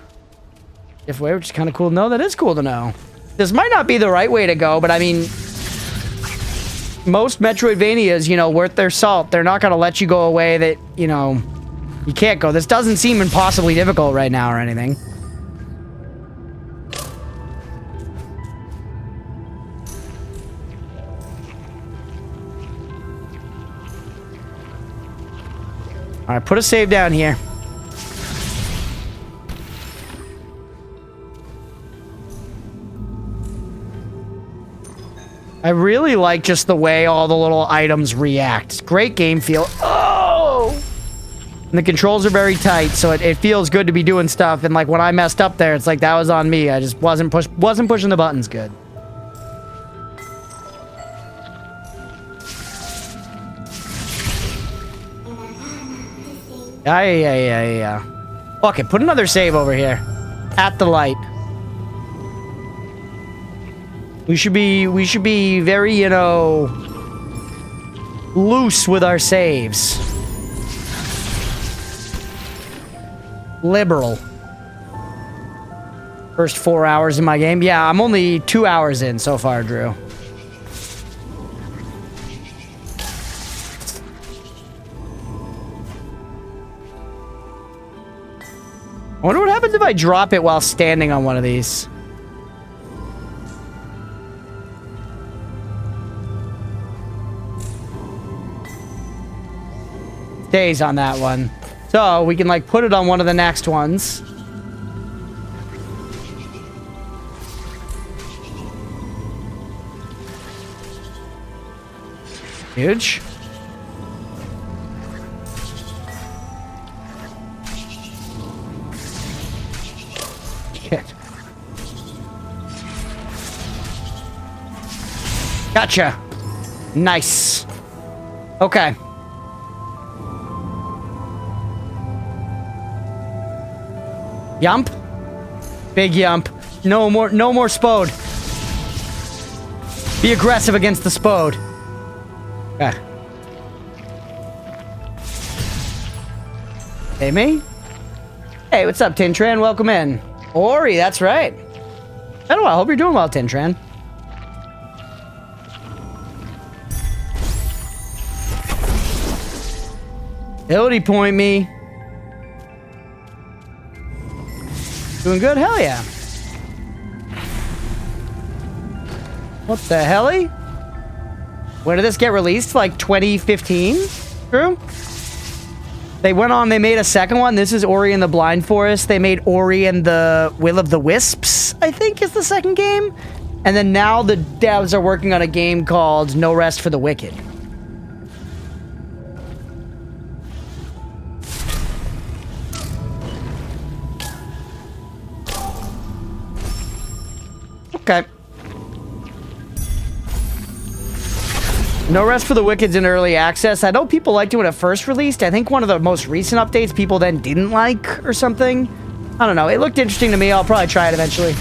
If way, which is kind of cool to know. That is cool to know. This might not be the right way to go, but I mean... most Metroidvanias, you know, worth their salt. They're not gonna let you go away that, you know... you can't go. This doesn't seem impossibly difficult right now or anything. Alright, put a save down here. I really like just the way all the little items react. Great game feel. Oh! And the controls are very tight, so it feels good to be doing stuff. And like when I messed up there, it's like that was on me. I just wasn't pushing the buttons good. Yeah. Okay, put another save over here. At the light. We should be very, you know, loose with our saves. Liberal. First 4 hours in my game. Yeah, I'm only 2 hours in so far, Drew. I wonder what happens if I drop it while standing on one of these. Stays on that one. So we can like put it on one of the next ones. Huge. Gotcha. Nice. Okay. Yump. Big yump. No more spode. Be aggressive against the spode. Okay. Hey, me? Hey, what's up, Tintran? Welcome in. Ori, that's right. I don't know. I hope you're doing well, Tintran. Ability point me. Doing good? Hell yeah. What the helly? When did this get released? Like 2015? True? They went on, they made a second one. This is Ori and the Blind Forest. They made Ori and the Will of the Wisps, I think is the second game. And then now the devs are working on a game called No Rest for the Wicked. Okay. No Rest for the Wicked's in early access. I know people liked it when it first released. I think one of the most recent updates people then didn't like or something. I don't know. It looked interesting to me. I'll probably try it eventually.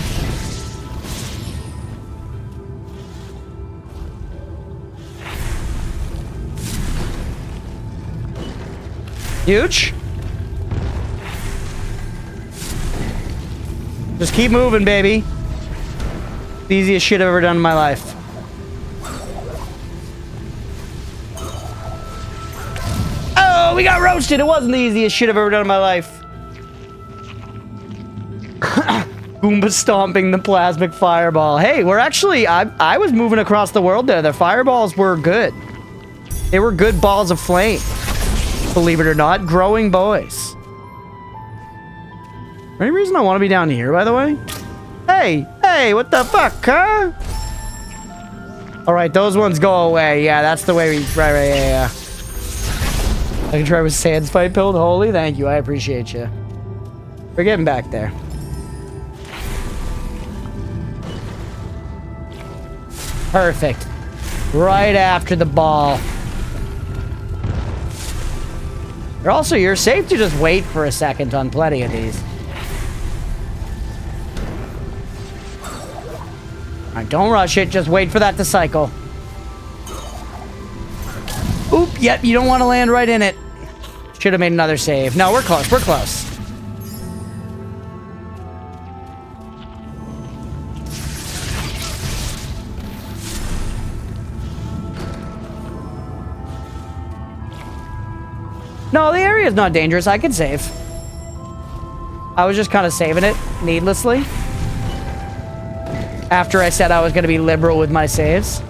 Huge. Just keep moving, baby. The easiest shit I've ever done in my life. Oh, we got roasted. It wasn't the easiest shit I've ever done in my life. Goomba stomping the plasmic fireball. Hey, we're actually... I was moving across the world there. The fireballs were good. They were good balls of flame. Believe it or not. Growing boys. Any reason I want to be down here, by the way? Hey! Hey, what the fuck, huh? Alright, those ones go away. Yeah, that's the way we... Right, yeah. I can try with sand spite build. Holy, thank you. I appreciate you. We're getting back there. Perfect. Right after the ball. Also, you're safe to just wait for a second on plenty of these. Alright, don't rush it. Just wait for that to cycle. Oop, yep, you don't want to land right in it. Should have made another save. No, we're close. We're close. No, the area is not dangerous. I can save. I was just kind of saving it needlessly. After I said I was going to be liberal with my saves.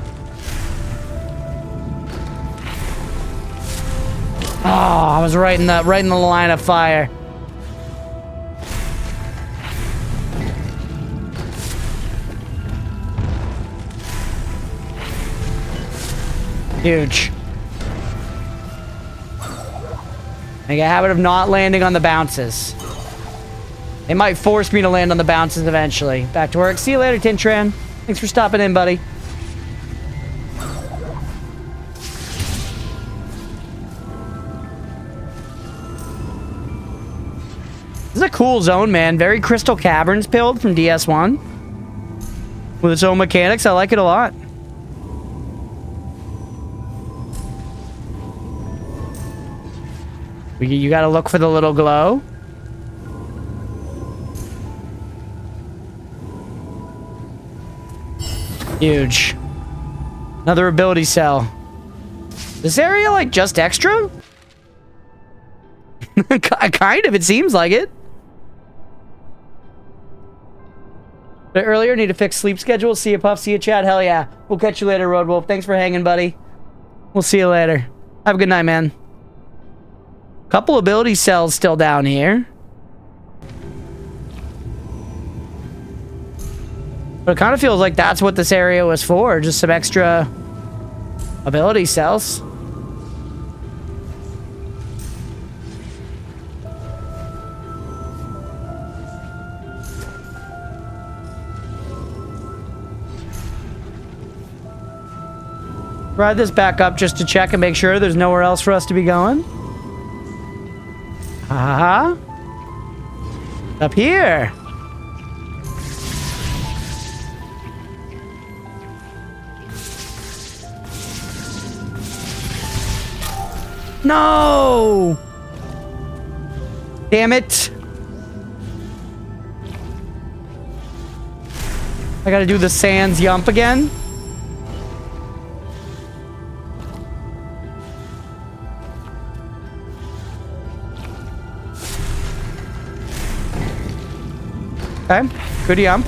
Oh, I was right in the line of fire. Huge. I get a habit of not landing on the bounces. It might force me to land on the bounces eventually. Back to work. See you later, Tintran. Thanks for stopping in, buddy. This is a cool zone, man. Very Crystal Caverns build from DS1. With its own mechanics. I like it a lot. You gotta look for the little glow. Huge. Another ability cell. This area, like, just extra? Kind of, it seems like it. But earlier, need to fix sleep schedule. See you, Puff. See you, Chad. Hell yeah. We'll catch you later, Roadwolf. Thanks for hanging, buddy. We'll see you later. Have a good night, man. Couple ability cells still down here. But it kind of feels like that's what this area was for. Just some extra ability cells. Ride this back up just to check and make sure there's nowhere else for us to be going. Uh-huh. Up here. No! Damn it. I gotta do the sands yump again. Okay, good yump.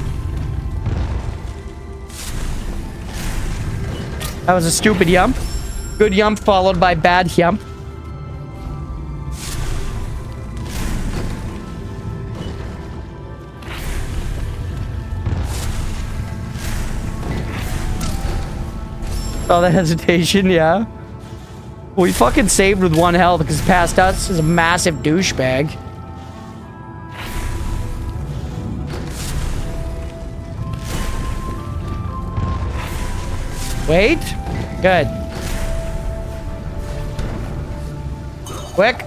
That was a stupid yump. Good yump followed by bad yump. Oh, the hesitation, yeah. We fucking saved with 1 health because past us is a massive douchebag. Wait. Good. Quick.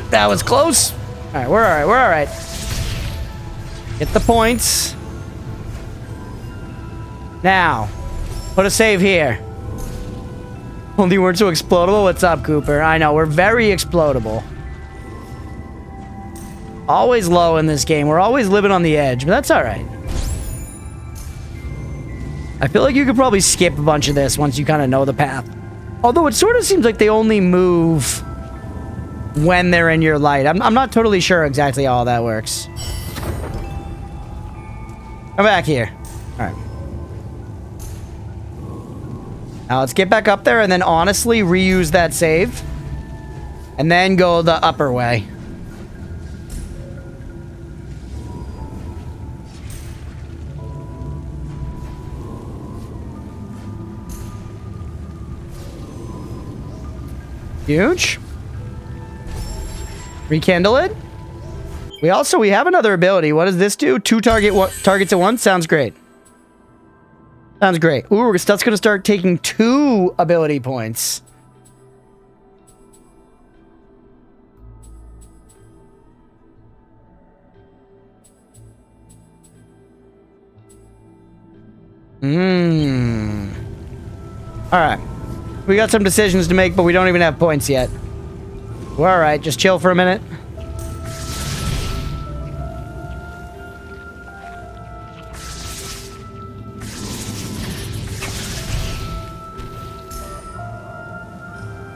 That was close. All right, we're all right. We're all right. Get the points. Now, put a save here. Only weren't so explodable. What's up, Cooper? I know, we're very explodable. Always low in this game. We're always living on the edge, but that's all right. I feel like you could probably skip a bunch of this once you kind of know the path. Although it sort of seems like they only move when they're in your light. I'm not totally sure exactly how all that works. Come back here. All right. Now let's get back up there and then honestly reuse that save. And then go the upper way. Huge. Rekindle it. We have another ability. What does this do? 2 targets at once? Sounds great. Sounds great. Ooh, that's going to start taking 2 ability points. Alright. We got some decisions to make, but we don't even have points yet. We're alright. Just chill for a minute.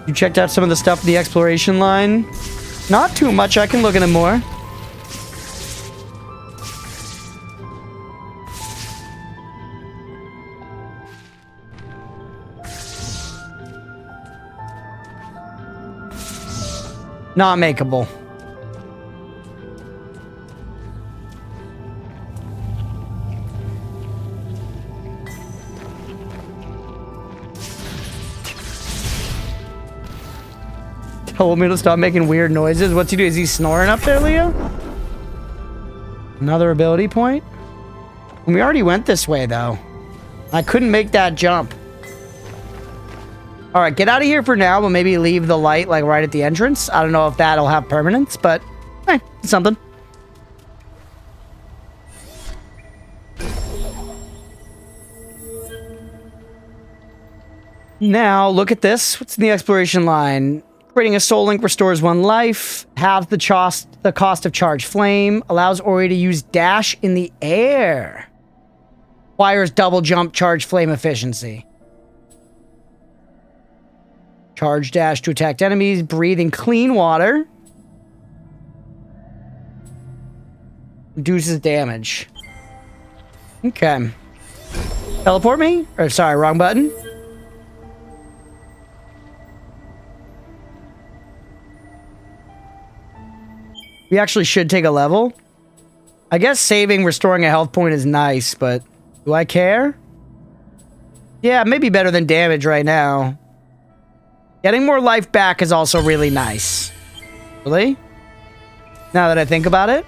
You checked out some of the stuff in the exploration line? Not too much. I can look into more. Not makeable. Told me to stop making weird noises. What's he do? Is he snoring up there, Leo? Another ability point? We already went this way, though. I couldn't make that jump. All right, get out of here for now, but maybe leave the light, like, right at the entrance. I don't know if that'll have permanence, but, hey, it's something. Now, look at this. What's in the exploration line? Creating a soul link restores 1 life, halves the cost of charged flame, allows Ori to use dash in the air. Requires double jump charge flame efficiency. Charge dash to attack enemies, breathe in clean water. Reduces damage. Okay. Teleport me? Or sorry, wrong button. We actually should take a level. I guess saving, restoring a health point is nice, but do I care? Yeah, maybe better than damage right now. Getting more life back is also really nice. Really? Now that I think about it.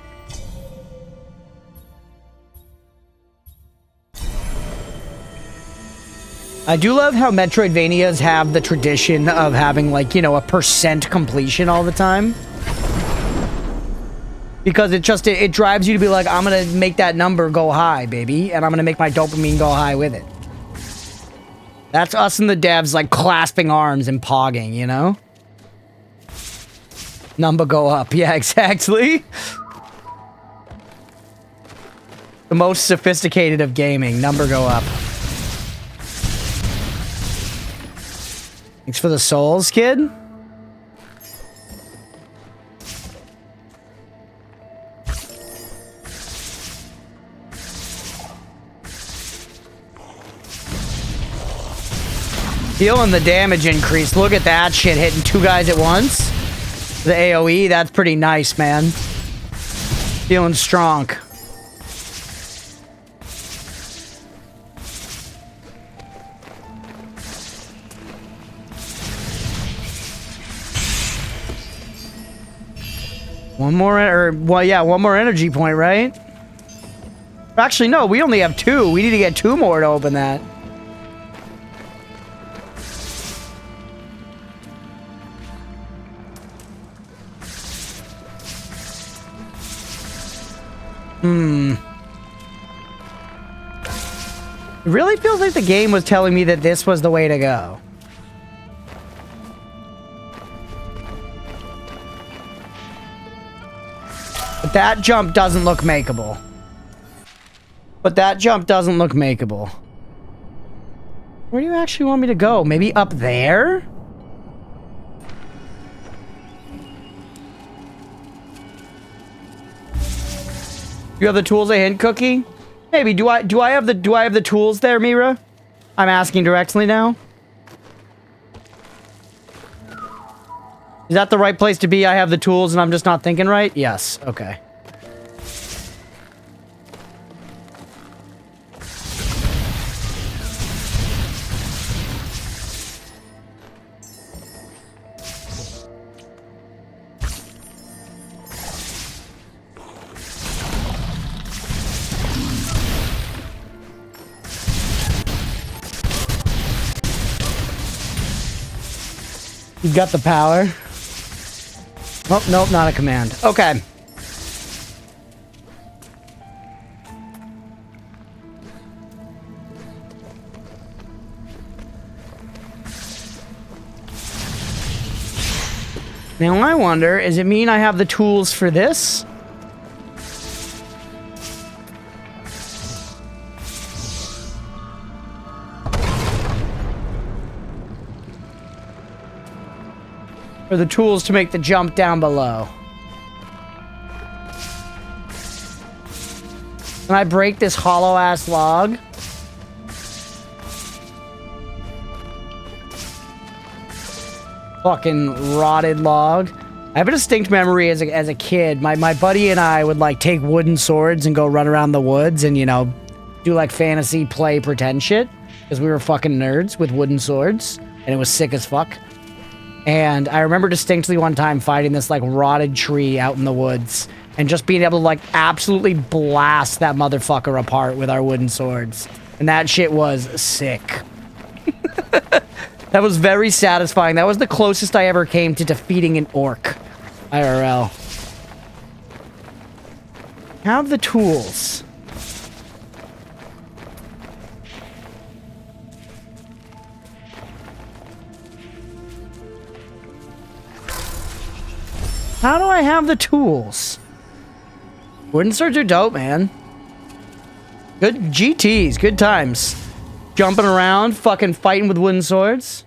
I do love how Metroidvanias have the tradition of having, like, you know, a % completion all the time. Because it drives you to be like, I'm gonna make that number go high, baby. And I'm gonna make my dopamine go high with it. That's us and the devs, like, clasping arms and pogging, you know? Number go up. Yeah, exactly. The most sophisticated of gaming. Number go up. Thanks for the souls, kid. Feeling the damage increase. Look at that shit, hitting 2 guys at once. The AoE, that's pretty nice, man. Feeling strong. One more, one more energy point, right? Actually, no, we only have 2. We need to get 2 more to open that. It really feels like the game was telling me that this was the way to go. But that jump doesn't look makeable. Where do you actually want me to go? Maybe up there? You have the tools a hint, Cookie? Maybe. Do I have the tools there, Mira? I'm asking directly now. Is that the right place to be? I have the tools and I'm just not thinking right? Yes. Okay. You got the power. Oh, nope, not a command. Okay. Now I wonder, does it mean I have the tools for this? Or the tools to make the jump down below? Can I break this hollow-ass log? Fucking rotted log. I have a distinct memory as a kid. My buddy and I would, like, take wooden swords and go run around the woods and, you know, do, like, fantasy play pretend shit. Because we were fucking nerds with wooden swords. And it was sick as fuck. And I remember distinctly one time finding this, like, rotted tree out in the woods and just being able to, like, absolutely blast that motherfucker apart with our wooden swords. And that shit was sick. That was very satisfying. That was the closest I ever came to defeating an orc. IRL. Have the tools. How do I have the tools? Wooden swords are dope, man. Good GTs, good times. Jumping around, fucking fighting with wooden swords.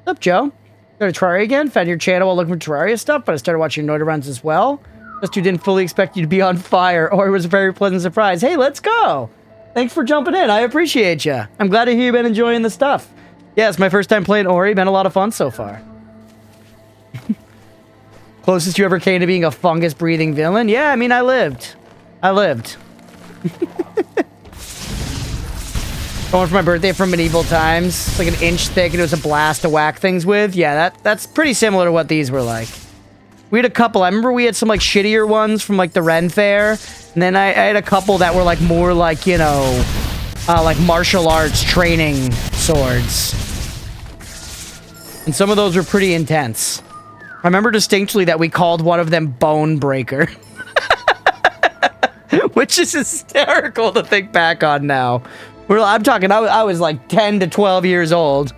What's up, Joe? Go to Terraria again? Found your channel while looking for Terraria stuff, but I started watching Noida runs as well. Just who didn't fully expect you to be on fire, or it was a very pleasant surprise. Hey, let's go! Thanks for jumping in, I appreciate you. I'm glad to hear you've been enjoying the stuff. Yeah, it's my first time playing Ori, been a lot of fun so far. Closest you ever came to being a fungus-breathing villain? Yeah, I mean, I lived. Going for my birthday from medieval times. It's like an inch thick and it was a blast to whack things with. Yeah, that's pretty similar to what these were like. We had a couple. I remember we had some, like, shittier ones from, like, the Ren Fair. And then I had a couple that were, like, more like, you know, like martial arts training swords. And some of those were pretty intense. I remember distinctly that we called one of them Bone Breaker. Which is hysterical to think back on now. I'm talking, I was like 10 to 12 years old.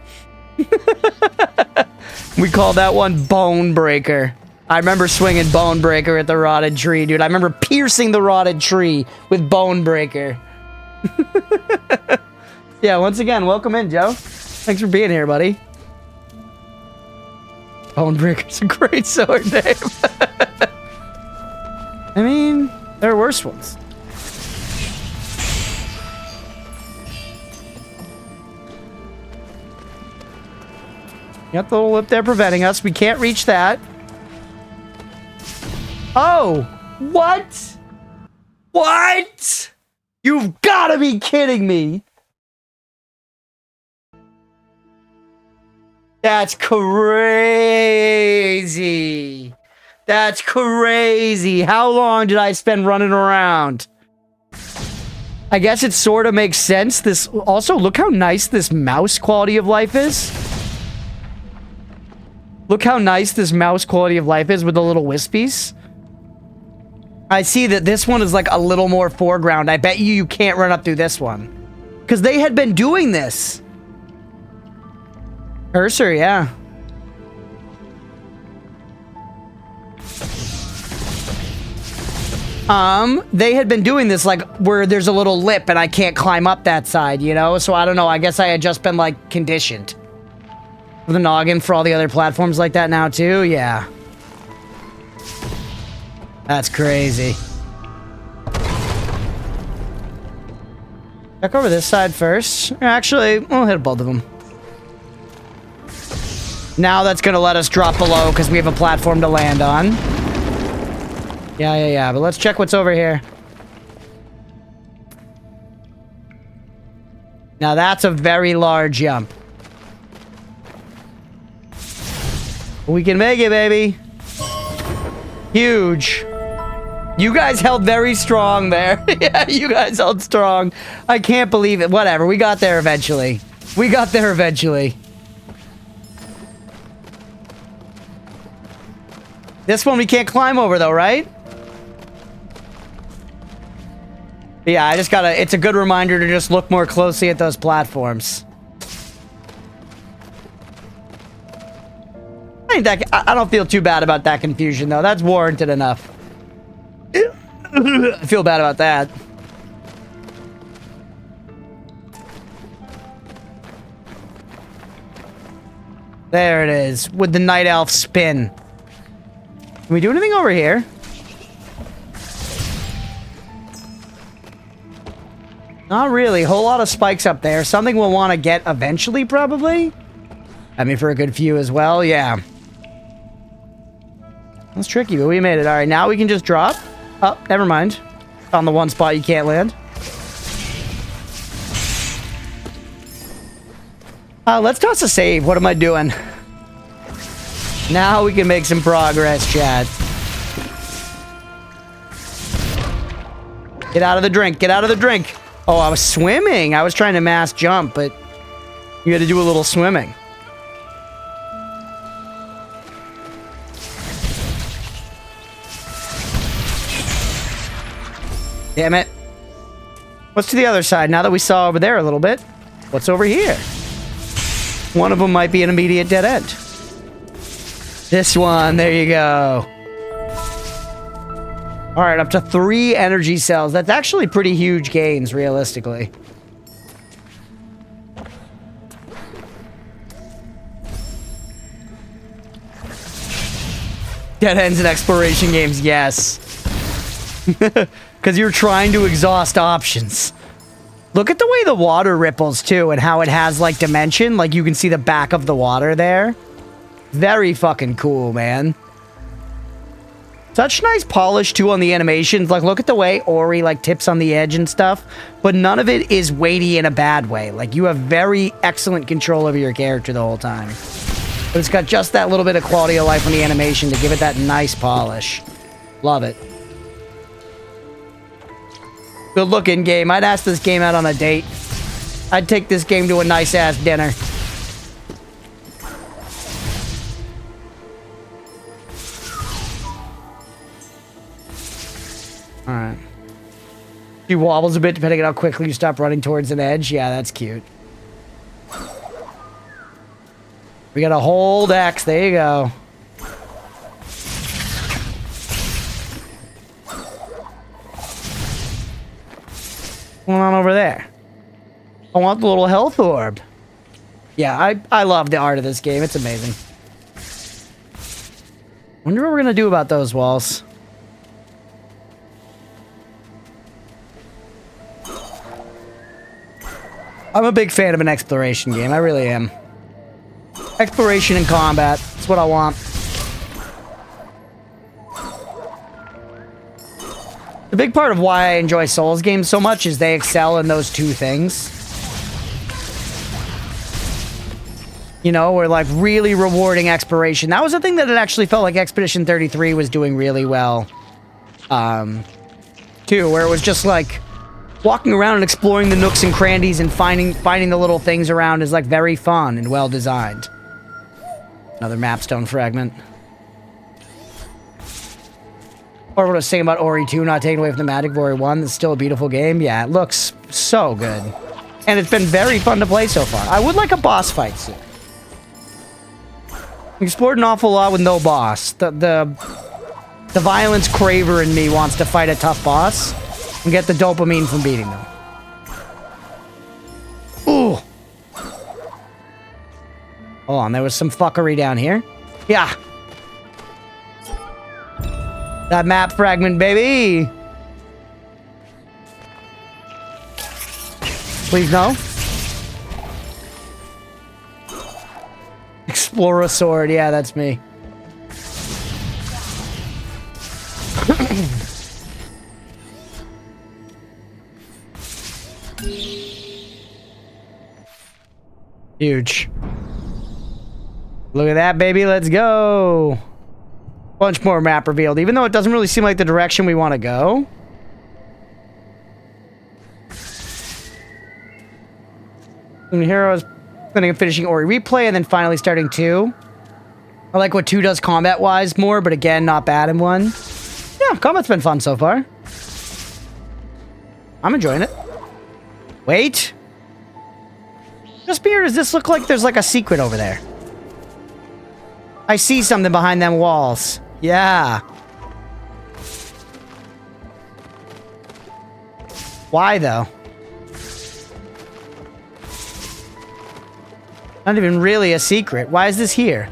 We called that one Bone Breaker. I remember swinging Bone Breaker at the rotted tree, dude. I remember piercing the rotted tree with Bone Breaker. Yeah, once again, welcome in, Joe. Thanks for being here, buddy. Bone Breaker's a great sword name. I mean, there are worse ones. Got the little lip there preventing us. We can't reach that. Oh! What? What? You've got to be kidding me! That's crazy. That's crazy. How long did I spend running around? I guess it sort of makes sense. This also, look how nice this mouse quality of life is. Look how nice this mouse quality of life is with the little wispies. I see that this one is like a little more foreground. I bet you can't run up through this one. Because they had been doing this. Cursor, yeah. They had been doing this like where there's a little lip and I can't climb up that side, you know? So I don't know. I guess I had just been like conditioned. The noggin for all the other platforms like that now too? Yeah. That's crazy. Check over this side first. Actually, we'll hit both of them. Now that's gonna let us drop below because we have a platform to land on. Yeah. But let's check what's over here. Now that's a very large jump. We can make it, baby. Huge. You guys held very strong there. Yeah, you guys held strong. I can't believe it. Whatever. We got there eventually. We got there eventually. This one we can't climb over though, right? Yeah, I just gotta... It's a good reminder to just look more closely at those platforms. I don't feel too bad about that confusion, though. That's warranted enough. I feel bad about that. There it is, with the Night Elf spin. Can we do anything over here? Not really. Whole lot of spikes up there. Something we'll want to get eventually, probably. I mean, for a good few as well. Yeah. That's tricky, but we made it. All right, now we can just drop. Oh, never mind. Found the one spot you can't land. Let's toss a save. What am I doing? Now we can make some progress, chat. Get out of the drink. Get out of the drink. Oh, I was swimming. I was trying to mass jump, but you had to do a little swimming. Damn it. What's to the other side? Now that we saw over there a little bit, what's over here? One of them might be an immediate dead end. This one, there you go. All right, up to 3 energy cells. That's actually pretty huge gains, realistically. Dead ends in exploration games, yes. Because you're trying to exhaust options. Look at the way the water ripples, too, and how it has, like, dimension. Like, you can see the back of the water there. Very fucking cool, man. Such nice polish, too, on the animations. Like, look at the way Ori, like, tips on the edge and stuff. But none of it is weighty in a bad way. Like, you have very excellent control over your character the whole time. But it's got just that little bit of quality of life on the animation to give it that nice polish. Love it. Good looking game. I'd ask this game out on a date. I'd take this game to a nice-ass dinner. Alright. She wobbles a bit depending on how quickly you stop running towards an edge. Yeah, that's cute. We got a hold X. There you go. What's going on over there? I want the little health orb. Yeah, I love the art of this game. It's amazing. Wonder what we're gonna do about those walls. I'm a big fan of an exploration game. I really am. Exploration and combat. That's what I want. The big part of why I enjoy Souls games so much is they excel in those two things. You know, we're like really rewarding exploration. That was the thing that it actually felt like Expedition 33 was doing really well. Too, where it was just like walking around and exploring the nooks and crannies and finding the little things around is like very fun and well designed. Another mapstone fragment. Or what I was saying about Ori 2 not taking away from the magic of Ori 1. It's still a beautiful game. Yeah, it looks so good. And it's been very fun to play so far. I would like a boss fight soon. Explored an awful lot with no boss. The violence craver in me wants to fight a tough boss and get the dopamine from beating them. Ooh. Hold on, there was some fuckery down here. Yeah. That map fragment, baby! Please no. Explorer sword, yeah, that's me. Huge. Look at that, baby, let's go! Bunch more map revealed, even though it doesn't really seem like the direction we want to go. And here I was planning on finishing Ori Replay and then finally starting 2. I like what 2 does combat-wise more, but again, not bad in 1. Yeah, combat's been fun so far. I'm enjoying it. Wait. Just me, or does this look like there's like a secret over there? I see something behind them walls. Yeah. Why, though? Not even really a secret. Why is this here?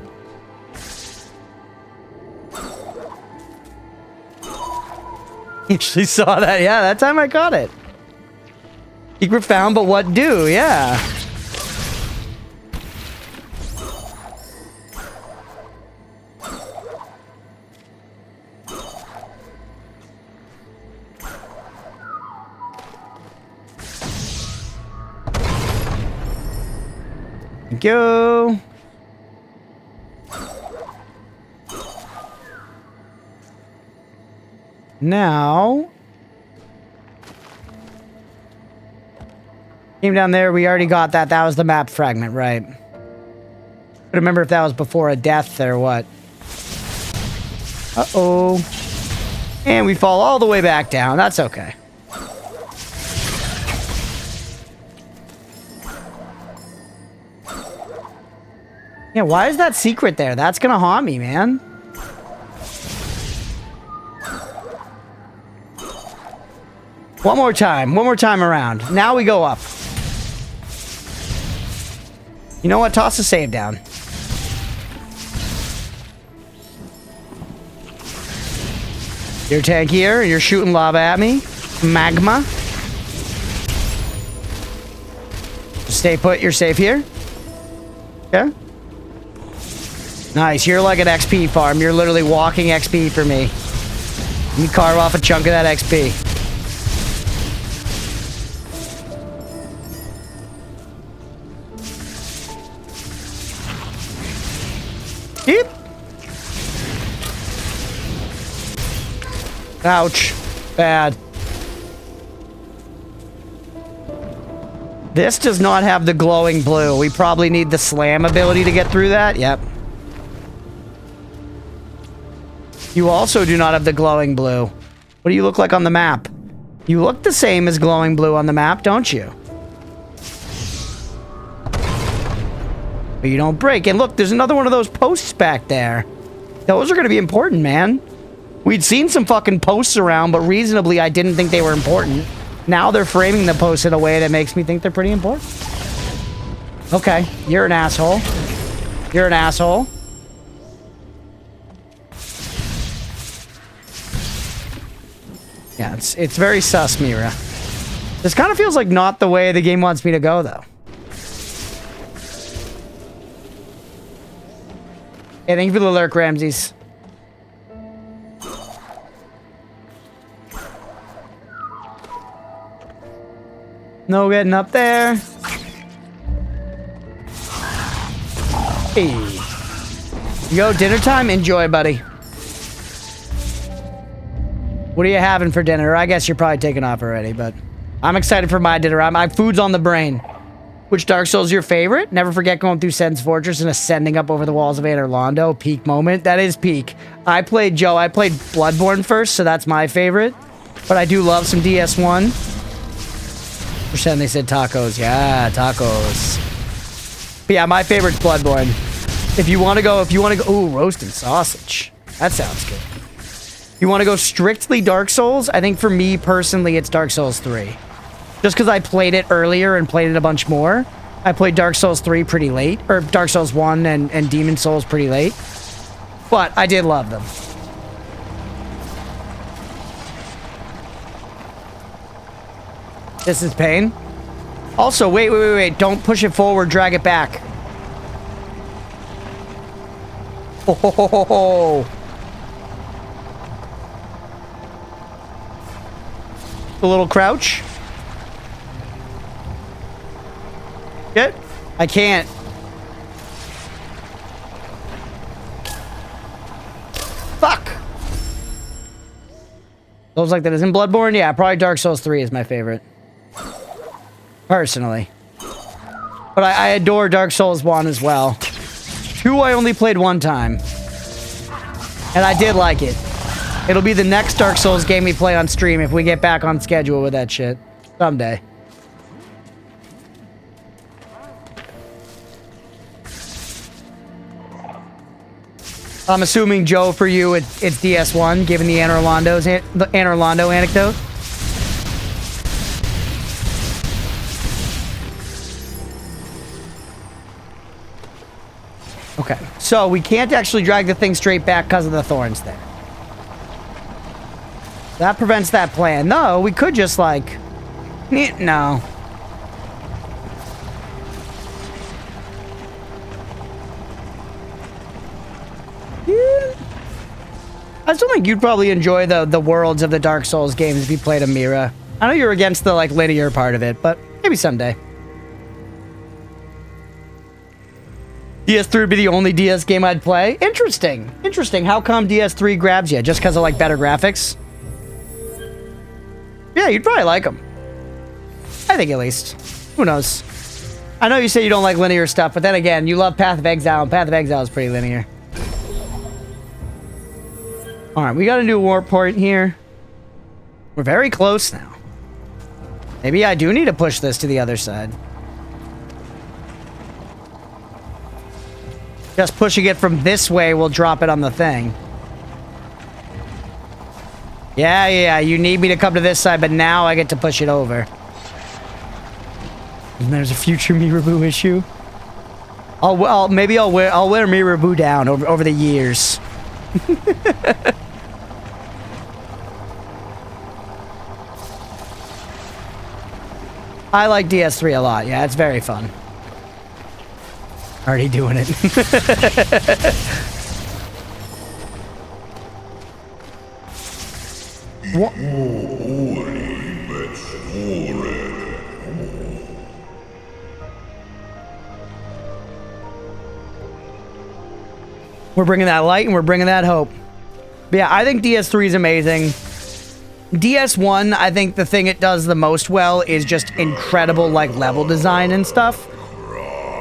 Actually saw that. Yeah, that time I caught it. Secret found, but what do? Yeah. Thank you. Now, came down there. We already got that. That was the map fragment, right? I remember if that was before a death or what. Uh-oh. And we fall all the way back down. That's okay. Yeah, why is that secret there? That's gonna haunt me, man. One more time around. Now we go up. You know what? Toss the save down. You're tankier, you're shooting lava at me. Magma. Stay put, you're safe here. Yeah. Nice, you're like an XP farm. You're literally walking XP for me. You carve off a chunk of that XP. Yep. Ouch. Bad. This does not have the glowing blue. We probably need the slam ability to get through that. Yep. You also do not have the glowing blue. What do you look like on the map? You look the same as glowing blue on the map, don't you? But you don't break. And look, there's another one of those posts back there. Those are going to be important, man. We'd seen some fucking posts around, but reasonably I didn't think they were important. Now they're framing the posts in a way that makes me think they're pretty important. Okay, you're an asshole. You're an asshole. Yeah, it's very sus, Mira. This kind of feels like not the way the game wants me to go, though. Hey, thank you for the lurk, Ramses. No getting up there. Hey. You go, dinner time? Enjoy, buddy. What are you having for dinner? I guess you're probably taking off already, but... I'm excited for my dinner. My food's on the brain. Which Dark Souls is your favorite? Never forget going through Sen's Fortress and ascending up over the walls of Anor Londo. Peak moment. That is peak. I played Bloodborne first, so that's my favorite. But I do love some DS1. Percent they said tacos. Yeah, tacos. But yeah, my favorite's Bloodborne. If you want to go, ooh, roasted sausage. That sounds good. If you want to go strictly Dark Souls, I think for me personally, it's Dark Souls 3. Just because I played it earlier and played it a bunch more. I played Dark Souls 3 pretty late. Or Dark Souls 1 and Demon Souls pretty late. But I did love them. This is pain. Also, wait. Don't push it forward. Drag it back. Oh. A little crouch. Get? I can't. Fuck. Souls like that is in Bloodborne? Yeah, probably Dark Souls 3 is my favorite. Personally. But I adore Dark Souls 1 as well. 2 I only played one time. And I did like it. It'll be the next Dark Souls game we play on stream if we get back on schedule with that shit. Someday. I'm assuming, Joe, for you, it's DS1, given the Anor Londo anecdote. Okay, so we can't actually drag the thing straight back because of the thorns there. That prevents that plan. No, we could just, like... No. I still think you'd probably enjoy the worlds of the Dark Souls games if you played a Mira. I know you're against the, like, linear part of it, but maybe someday. DS3 would be the only DS game I'd play. Interesting. Interesting. How come DS3 grabs you? Just because of, like, better graphics? Yeah, you'd probably like them. I think at least. Who knows? I know you say you don't like linear stuff, but then again, you love Path of Exile, and Path of Exile is pretty linear. Alright, we got a new warp point here. We're very close now. Maybe I do need to push this to the other side. Just pushing it from this way will drop it on the thing. Yeah, you need me to come to this side, but now I get to push it over. And there's a future Mirabu issue. Maybe I'll wear Mirabu down over the years. I like DS3 a lot. Yeah, it's very fun. Already doing it. What? We're bringing that light and we're bringing that hope. But yeah, I think DS3 is amazing. DS1, I think the thing it does the most well is just incredible, like, level design and stuff.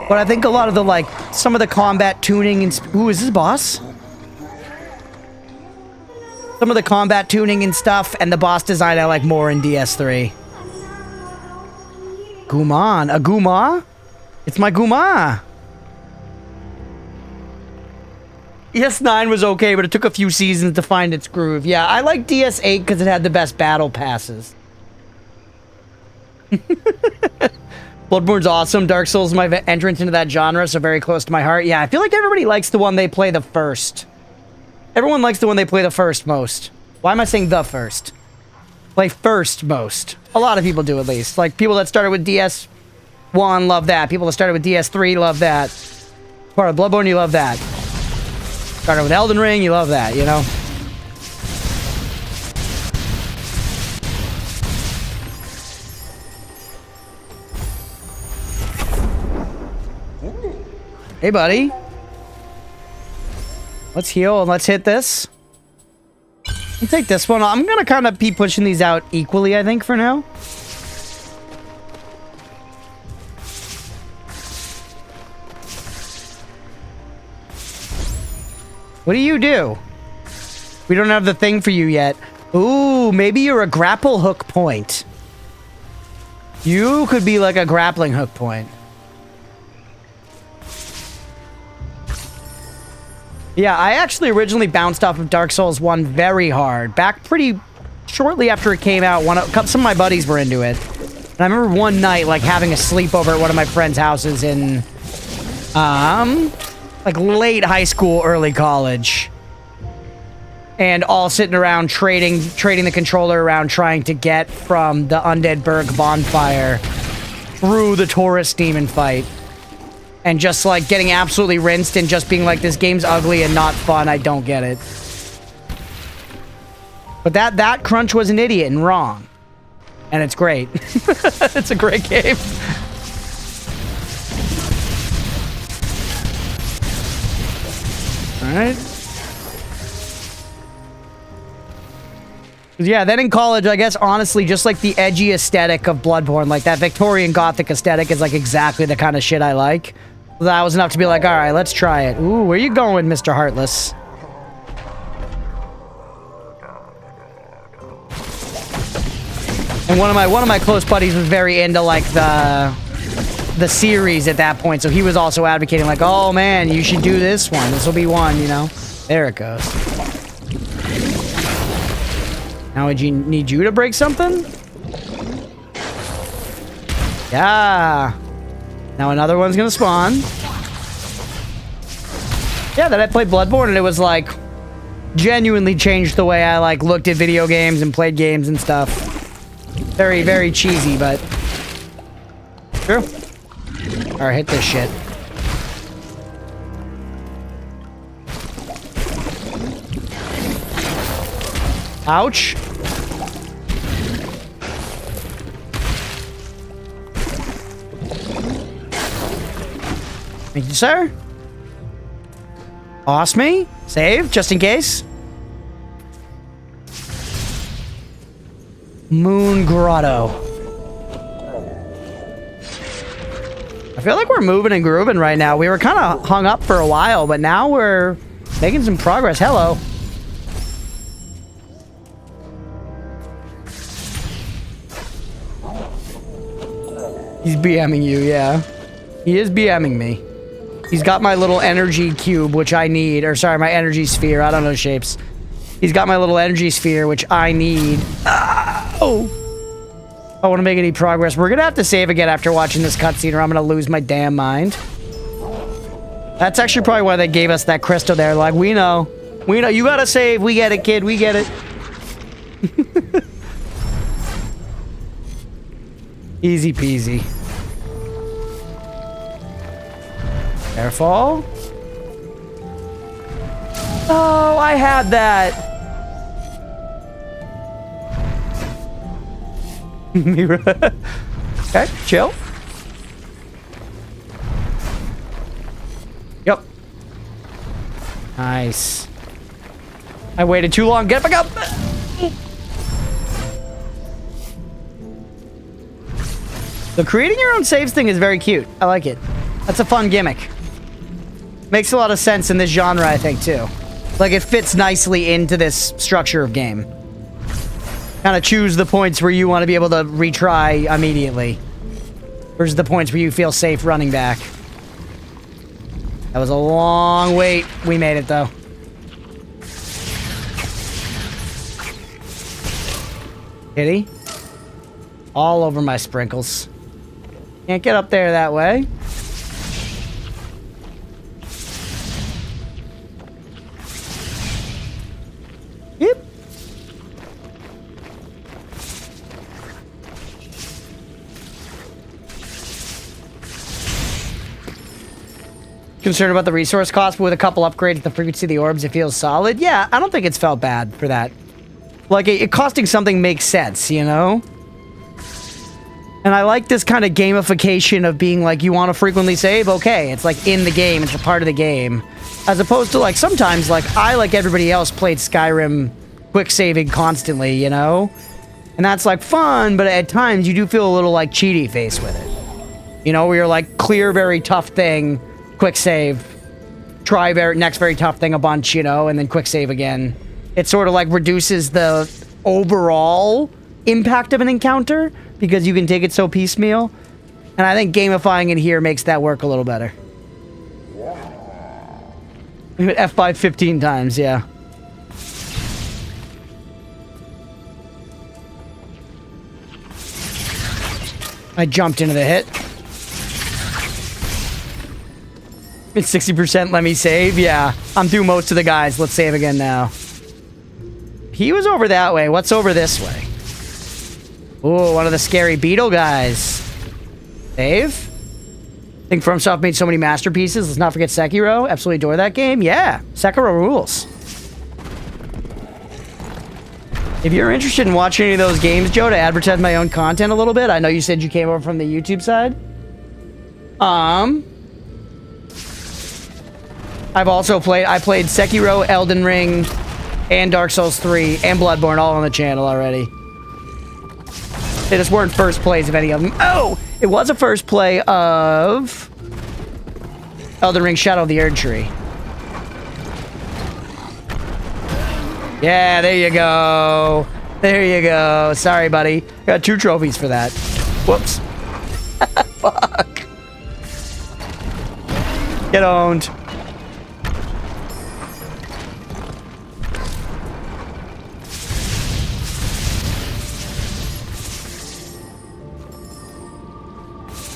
But I think a lot of the, like, some of the combat tuning and... Ooh, is this boss? Some of the combat tuning and stuff and the boss design I like more in DS3. Guman. A Guma? It's my Guma. DS9 was okay, but it took a few seasons to find its groove. Yeah, I like DS8 because it had the best battle passes. Bloodborne's awesome. Dark Souls is my entrance into that genre, so very close to my heart. Yeah, I feel like everybody likes the one they play the first. Everyone likes the one they play the first most. Why am I saying the first? Play first most. A lot of people do, at least. Like, people that started with DS1 love that. People that started with DS3 love that. Part of Bloodborne, you love that. Started with Elden Ring, you love that, you know? Hey, buddy. Let's heal and let's hit this. I'll take this one. I'm gonna kind of be pushing these out equally, I think, for now. What do you do? We don't have the thing for you yet. Ooh, maybe you're a grapple hook point. You could be like a grappling hook point. Yeah, I actually originally bounced off of Dark Souls 1 very hard. Back pretty shortly after it came out, some of my buddies were into it. And I remember one night, like, having a sleepover at one of my friends' houses in, like, late high school, early college. And all sitting around trading the controller around, trying to get from the Undead Burg bonfire through the Taurus demon fight. And just, like, getting absolutely rinsed and just being like, this game's ugly and not fun. I don't get it. But that Crunch was an idiot and wrong. And it's great. It's a great game. Alright. Yeah, then in college, I guess, honestly, just like the edgy aesthetic of Bloodborne, like that Victorian Gothic aesthetic is like exactly the kind of shit I like. That was enough to be like, all right, let's try it. Ooh, where you going, Mr. Heartless? And one of my close buddies was very into like the series at that point, so he was also advocating like, oh man, you should do this one. This will be one, you know. There it goes. Now would you need you to break something? Yeah. Now another one's gonna spawn. Yeah, then I played Bloodborne and it was like genuinely changed the way I like looked at video games and played games and stuff. Very, very cheesy, but true. Alright, hit this shit. Ouch. Thank you, sir. Toss me. Save, just in case. Moon Grotto. I feel like we're moving and grooving right now. We were kind of hung up for a while, but now we're making some progress. Hello. He's BMing you, yeah. He is BMing me. He's got my little energy cube, which I need. Or, sorry, my energy sphere. I don't know shapes. He's got my little energy sphere, which I need. Oh! I want to make any progress. We're going to have to save again after watching this cutscene, or I'm going to lose my damn mind. That's actually probably why they gave us that crystal there. Like, we know. We know. You got to save. We get it, kid. We get it. Easy peasy. Careful. Oh, I had that. Okay, chill. Yep. Nice. I waited too long. Get back up. The creating your own saves thing is very cute. I like it. That's a fun gimmick. Makes a lot of sense in this genre, I think, too. Like, it fits nicely into this structure of game. Kind of choose the points where you want to be able to retry immediately. Versus the points where you feel safe running back. That was a long wait. We made it, though. Kitty. All over my sprinkles. Can't get up there that way. Yep. Concerned about the resource cost, but with a couple upgrades, the frequency of the orbs, it feels solid. Yeah, I don't think it's felt bad for that. Like, it costing something makes sense, you know? And I like this kind of gamification of being like, you want to frequently save? Okay, it's like in the game, it's a part of the game. As opposed to like, sometimes like, I, like everybody else, played Skyrim quick saving constantly, you know? And that's like fun, but at times you do feel a little like cheaty face with it. You know, where you're like, clear, very tough thing, quick save, try next very tough thing a bunch, you know, and then quick save again. It sort of like reduces the overall impact of an encounter because you can take it so piecemeal. And I think gamifying it here makes that work a little better. F5 15 times, yeah. I jumped into the hit. It's 60%, let me save. Yeah, I'm through most of the guys. Let's save again now. He was over that way. What's over this way? Ooh, one of the scary beetle guys. Save? I think FromSoft made so many masterpieces. Let's not forget Sekiro. Absolutely adore that game. Yeah, Sekiro rules. If you're interested in watching any of those games, Joe, to advertise my own content a little bit, I know you said you came over from the YouTube side. I've also played Sekiro, Elden Ring, and Dark Souls 3, and Bloodborne all on the channel already. They just weren't first plays of any of them. Oh! It was a first play of Elden Ring Shadow of the Erd Tree. Yeah, there you go. There you go. Sorry, buddy. Got 2 trophies for that. Whoops. Fuck. Get owned.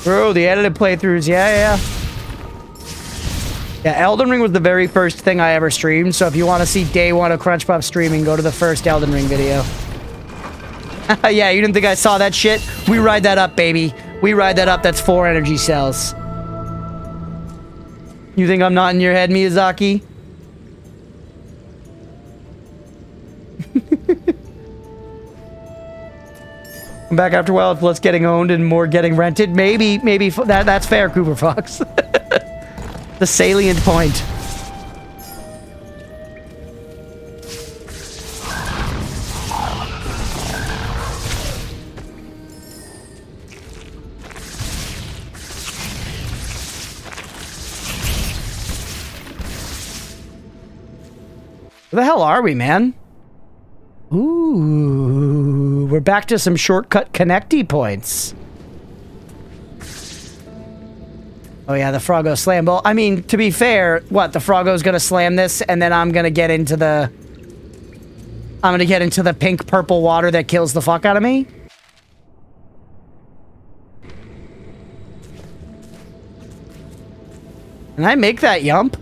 Bro, the edited playthroughs, yeah. Yeah, Elden Ring was the very first thing I ever streamed, so if you want to see day 1 of Crunchpuff streaming, go to the first Elden Ring video. Yeah, you didn't think I saw that shit? We ride that up, baby. We ride that up, that's 4 energy cells. You think I'm not in your head, Miyazaki? I'm back after a while, less getting owned and more getting rented. Maybe that's fair, Cooper Fox. The salient point. Where the hell are we, man? Ooh, we're back to some shortcut connecty points. Oh yeah, the Froggo slam. Well, I mean, to be fair, what, the Froggo's gonna slam this, and then I'm gonna get into the pink purple water that kills the fuck out of me? Can I make that yump?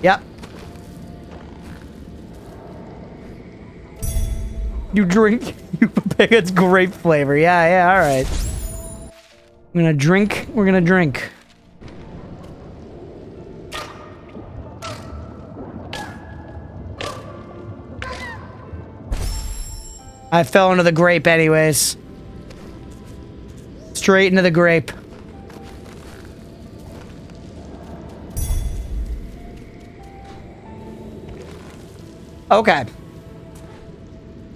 Yep. You drink, you pick its grape flavor. Yeah, alright. We're gonna drink. I fell into the grape anyways. Straight into the grape. Okay.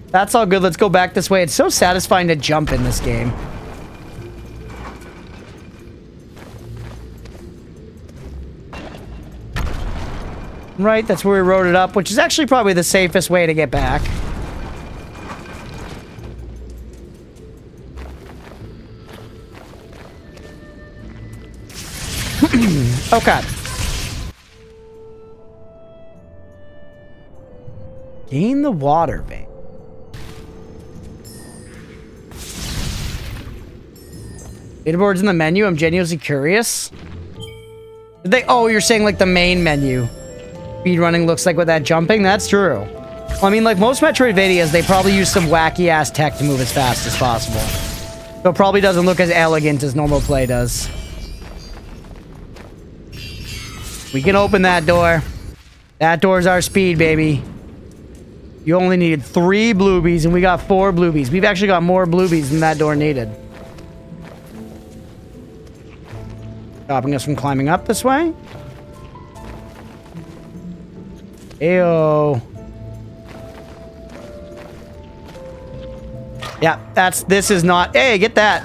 That's all good. Let's go back this way. It's so satisfying to jump in this game. Right, that's where we rode it up, which is actually probably the safest way to get back. Okay. Gain the water vein. Leaderboards in the menu? I'm genuinely curious. Did they? Oh, you're saying like the main menu. Speedrunning looks like with that jumping? That's true. Well, I mean, like most Metroidvanias, they probably use some wacky-ass tech to move as fast as possible. So it probably doesn't look as elegant as normal play does. We can open that door. That door's our speed, baby. You only needed 3 bluebies, and we got 4 bluebies. We've actually got more bluebies than that door needed. Stopping us from climbing up this way. Ayo. Yeah, this is not... Hey, get that.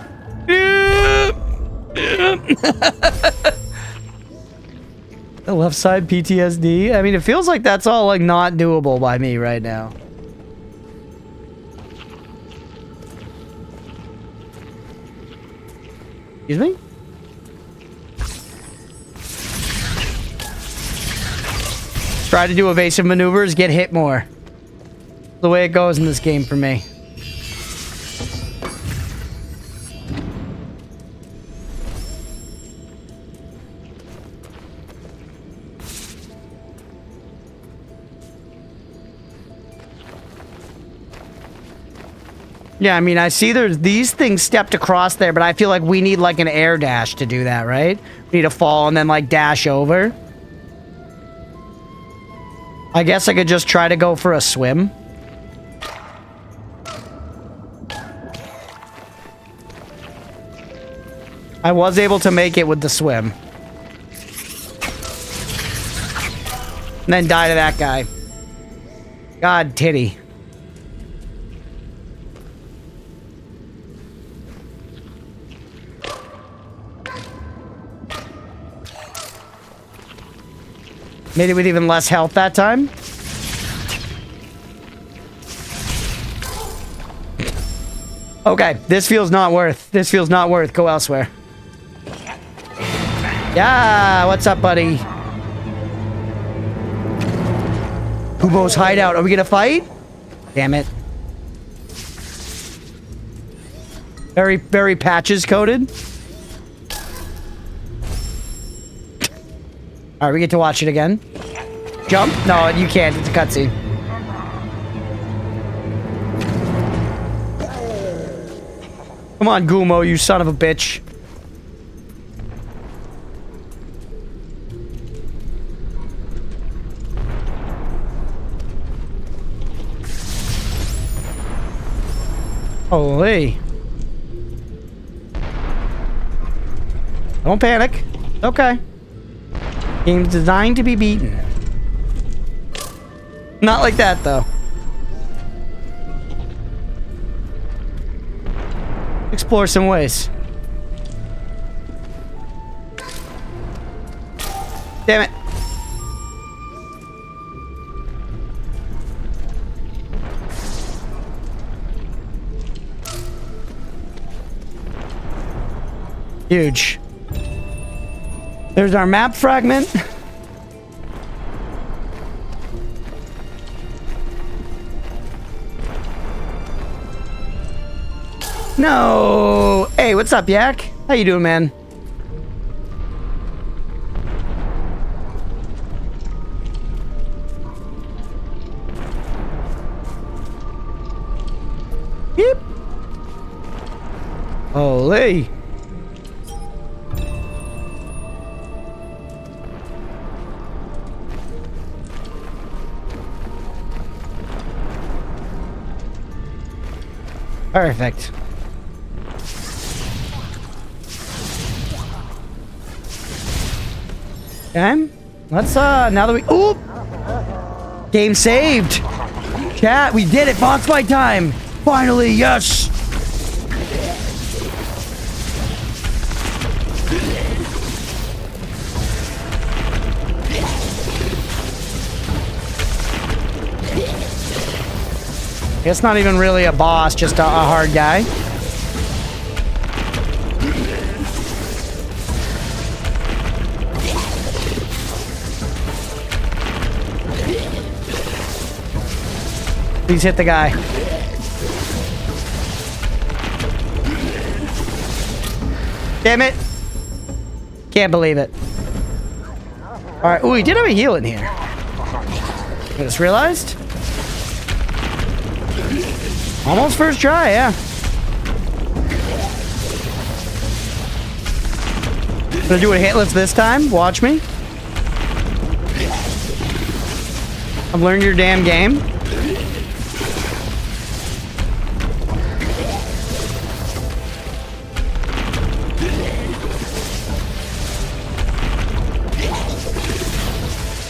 The left side PTSD. I mean, it feels like that's all like not doable by me right now. Excuse me? Try to do evasive maneuvers, get hit more. The way it goes in this game for me. Yeah, I mean, I see there's these things stepped across there, but I feel like we need like an air dash to do that, right? We need to fall and then like dash over. I guess I could just try to go for a swim. I was able to make it with the swim. And then die to that guy. God titty. Made it with even less health that time. Okay, this feels not worth. This feels not worth. Go elsewhere. Yeah, what's up, buddy? Kubo's hideout. Are we gonna fight? Damn it. Very, very patches coated. Alright, we get to watch it again. Jump? No, you can't. It's a cutscene. Come on, Gumo, you son of a bitch. Holy. Don't panic. Okay. Game's designed to be beaten. Not like that, though. Explore some ways. Damn it. Huge. There's our map fragment. No. Hey, what's up, Yak? How you doing, man? Yep. Holy. Perfect. Okay. Let's, now that we... Ooh! Game saved! Chat, we did it! Boss fight time! Finally, yes! It's not even really a boss, just a hard guy. Please hit the guy. Damn it. Can't believe it. Alright, ooh, he did have a heal in here. I just realized. Almost first try, yeah. Gonna do a hitless this time. Watch me. I've learned your damn game.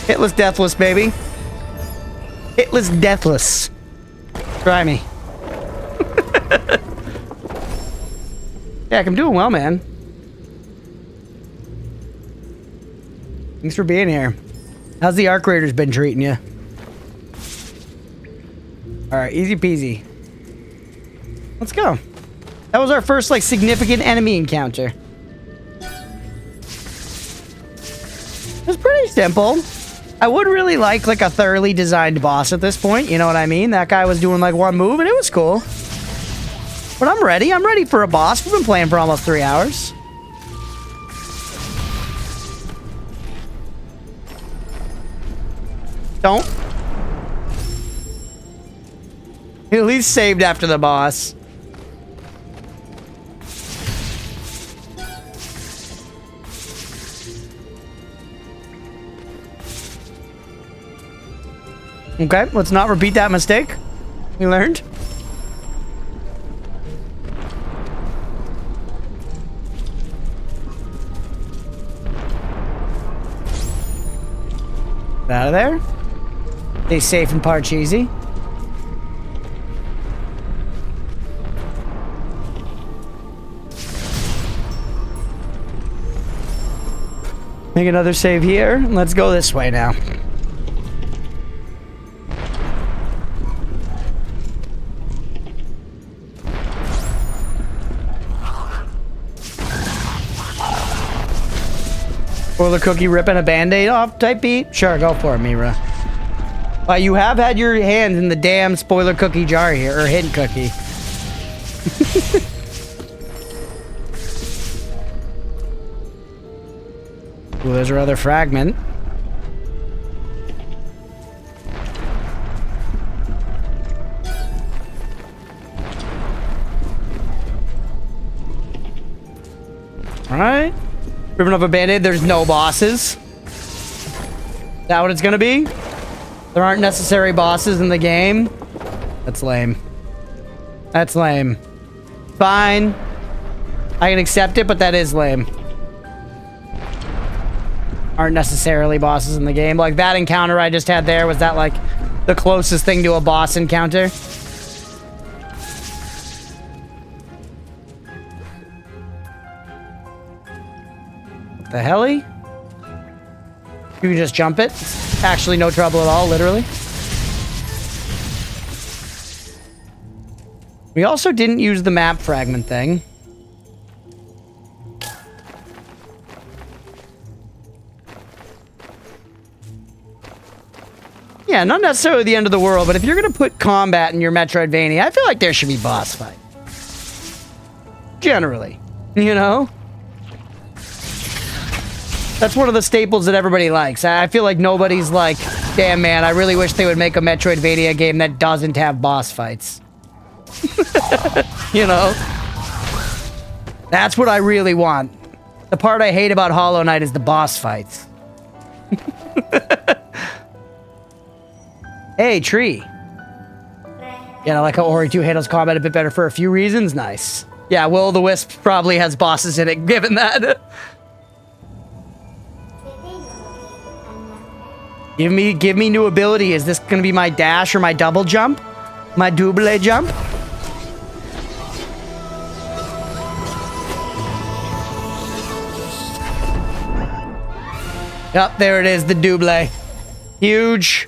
Hitless, deathless, baby. Hitless, deathless. Try me. Yeah, I'm doing well, man. Thanks for being here. How's the Arc Raiders been treating you? Alright, easy peasy. Let's go. That was our first, like, significant enemy encounter. It was pretty simple. I would really like a thoroughly designed boss at this point. You know what I mean? That guy was doing, like, one move, and it was cool. But I'm ready. I'm ready for a boss. We've been playing for almost 3 hours. Don't. He at least saved after the boss. Okay, let's not repeat that mistake. We learned. Get out of there. Stay safe and parch easy. Make another save here. Let's go this way now. Spoiler cookie ripping a band-aid off type beat? Sure, go for it, Mira. You have had your hands in the damn spoiler cookie jar here, or hidden cookie. Ooh, there's our other fragment. Alright. Ripping up a band-aid, there's no bosses. Is that what it's gonna be? There aren't necessary bosses in the game? That's lame. That's lame. Fine. I can accept it, but that is lame. Aren't necessarily bosses in the game. Like, that encounter I just had there, was that, like, the closest thing to a boss encounter? What the helly? You can just jump it. It's actually no trouble at all, literally. We also didn't use the map fragment thing. Yeah, not necessarily the end of the world, but if you're going to put combat in your Metroidvania, I feel like there should be boss fight. Generally. You know? That's one of the staples that everybody likes. I feel like nobody's like, damn man, I really wish they would make a Metroidvania game that doesn't have boss fights. You know? That's what I really want. The part I hate about Hollow Knight is the boss fights. Hey, tree. Yeah, I like how Ori 2 handles combat a bit better for a few reasons. Nice. Yeah, Will-o'-the-Wisp probably has bosses in it, given that. Give me new ability. Is this gonna be my dash or my double jump? My double jump? Yep, there it is, the double. Huge.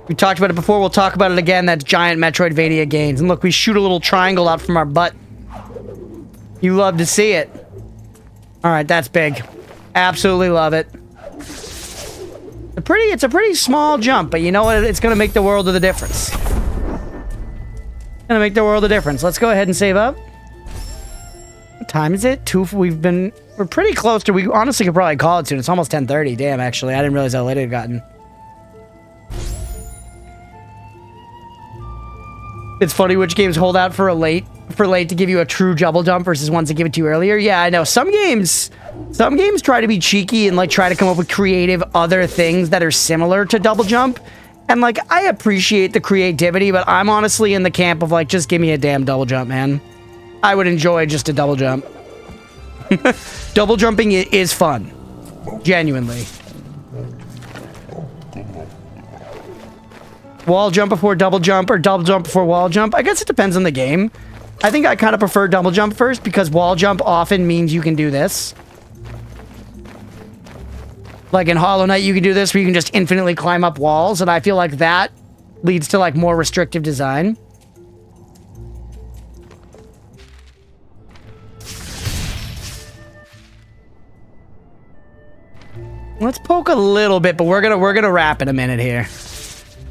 We talked about it before, we'll talk about it again. That's giant Metroidvania gains. And look, we shoot a little triangle out from our butt. You love to see it. Alright, that's big. Absolutely love it. It's a pretty small jump, but you know what? It's gonna make the world of the difference. Gonna make the world of difference. Let's go ahead and save up. What time is it? We're pretty close to, we honestly could probably call it soon. It's almost 10:30. Damn, actually. I didn't realize how late it had gotten. It's funny which games hold out for late to give you a true double jump versus ones that give it to you earlier. Yeah, I know. Some games try to be cheeky and like try to come up with creative other things that are similar to double jump. And like, I appreciate the creativity, but I'm honestly in the camp of like, just give me a damn double jump, man. I would enjoy just a double jump. Double jumping is fun. Genuinely. Wall jump before double jump or double jump before wall jump? I guess it depends on the game. I think I kind of prefer double jump first because wall jump often means you can do this. Like in Hollow Knight, you can do this where you can just infinitely climb up walls, and I feel like that leads to like more restrictive design. Let's poke a little bit, but we're gonna wrap in a minute here.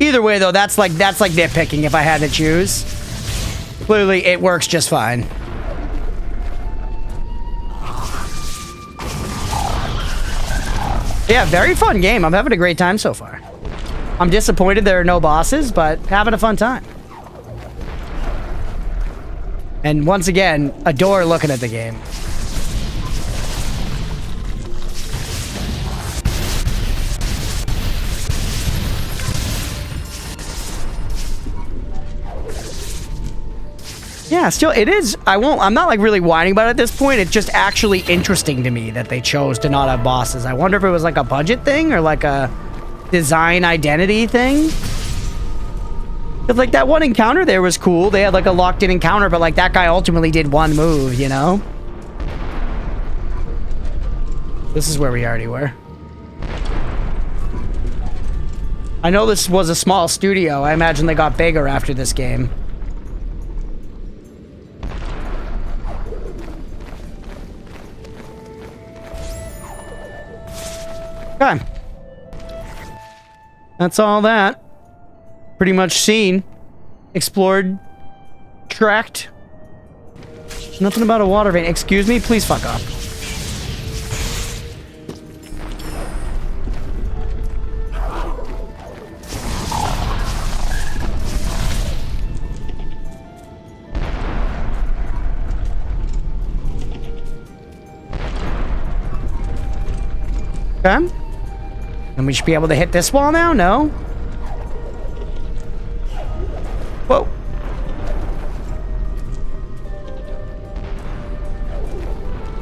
Either way, though, that's like nitpicking if I had to choose. Clearly, it works just fine. Yeah, very fun game. I'm having a great time so far. I'm disappointed there are no bosses, but having a fun time. And once again, adore looking at the game. Yeah, still, it is. I'm not like really whining about it at this point. It's just actually interesting to me that they chose to not have bosses. I wonder if it was like a budget thing or like a design identity thing. But like that one encounter there was cool. They had like a locked in encounter, but like that guy ultimately did one move, you know? This is where we already were. I know this was a small studio. I imagine they got bigger after this game. Okay. That's all that. Pretty much seen. Explored. Tracked. Nothing about a water vein. Excuse me? Please fuck off. Okay. And we should be able to hit this wall now? No? Whoa.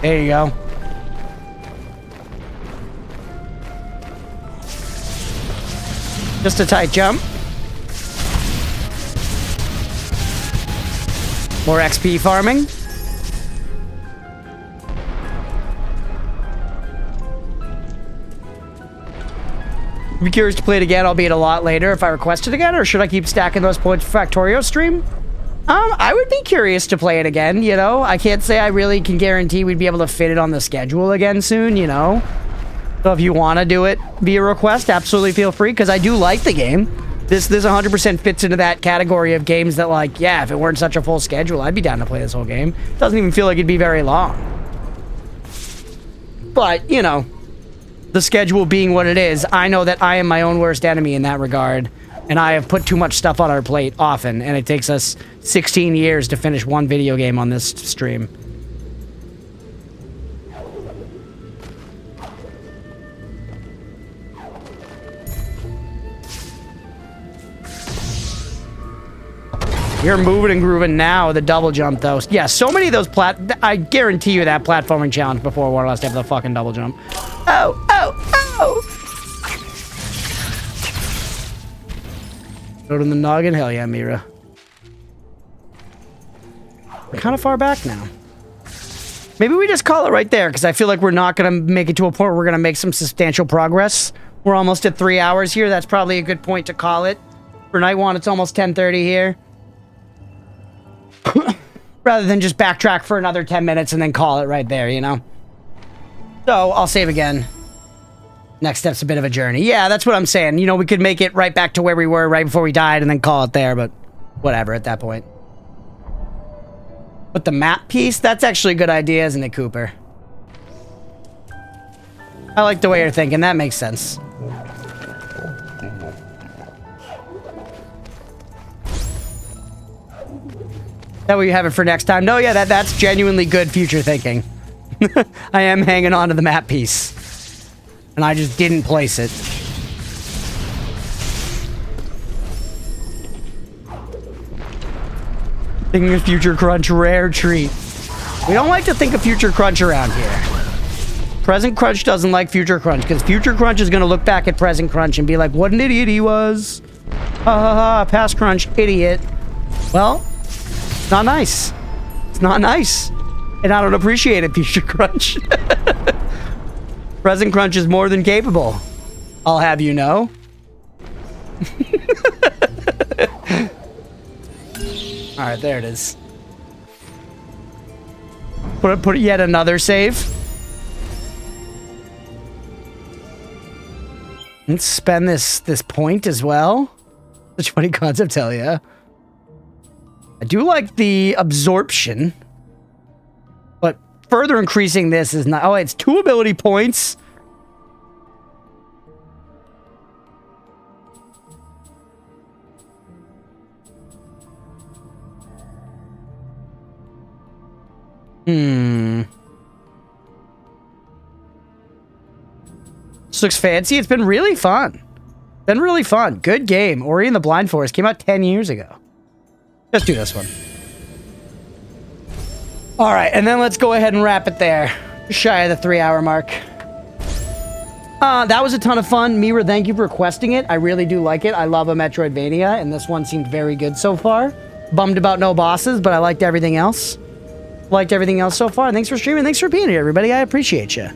There you go. Just a tight jump. More XP farming. I'd be curious to play it again, albeit a lot later if I request it again, or should I keep stacking those points for Factorio stream? I would be curious to play it again, you know? I can't say I really can guarantee we'd be able to fit it on the schedule again soon, you know? So if you want to do it via request, absolutely feel free, because I do like the game. This 100% fits into that category of games that, like, yeah, if it weren't such a full schedule, I'd be down to play this whole game. Doesn't even feel like it'd be very long. But, you know, the schedule being what it is, I know that I am my own worst enemy in that regard, and I have put too much stuff on our plate often, and it takes us 16 years to finish one video game on this stream. You're moving and grooving now, the double jump, though. Yeah, so many of those I guarantee you that platforming challenge before one of us have the fucking double jump. Oh, oh, oh! Go to the noggin? Hell yeah, Mira. We're kind of far back now. Maybe we just call it right there, because I feel like we're not going to make it to a point where we're going to make some substantial progress. We're almost at 3 hours here. That's probably a good point to call it. For night one, it's almost 10:30 here. Rather than just backtrack for another 10 minutes and then call it right there, you know? So, I'll save again. Next step's a bit of a journey. Yeah, that's what I'm saying. You know, we could make it right back to where we were right before we died and then call it there, but whatever at that point. But the map piece, that's actually a good idea, isn't it, Cooper? I like the way you're thinking. That makes sense. That way you have it for next time. No, yeah, that's genuinely good future thinking. I am hanging on to the map piece. And I just didn't place it. Thinking of Future Crunch, rare treat. We don't like to think of Future Crunch around here. Present Crunch doesn't like Future Crunch, because Future Crunch is going to look back at Present Crunch and be like, what an idiot he was. Ha ha ha, past Crunch, idiot. Well, it's not nice. It's not nice. And I don't appreciate it, Future Crunch. Present Crunch is more than capable. I'll have you know. All right, there it is. Put yet another save. Let's spend this point as well. The 20 concept, hell yeah. I do like the absorption, but further increasing this is not. Oh, it's 2 ability points. This looks fancy. It's been really fun. Been really fun. Good game. Ori and the Blind Forest came out 10 years ago. Let's do this one. All right, and then let's go ahead and wrap it there. Shy of the 3-hour mark. That was a ton of fun. Mira, thank you for requesting it. I really do like it. I love a Metroidvania, and this one seemed very good so far. Bummed about no bosses, but I liked everything else. Liked everything else so far. Thanks for streaming. Thanks for being here, everybody. I appreciate you.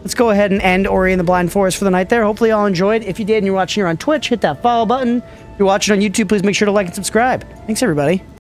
Let's go ahead and end Ori and the Blind Forest for the night there. Hopefully you all enjoyed. If you did and you're watching here on Twitch, hit that follow button. If you're watching on YouTube, please make sure to like and subscribe. Thanks, everybody.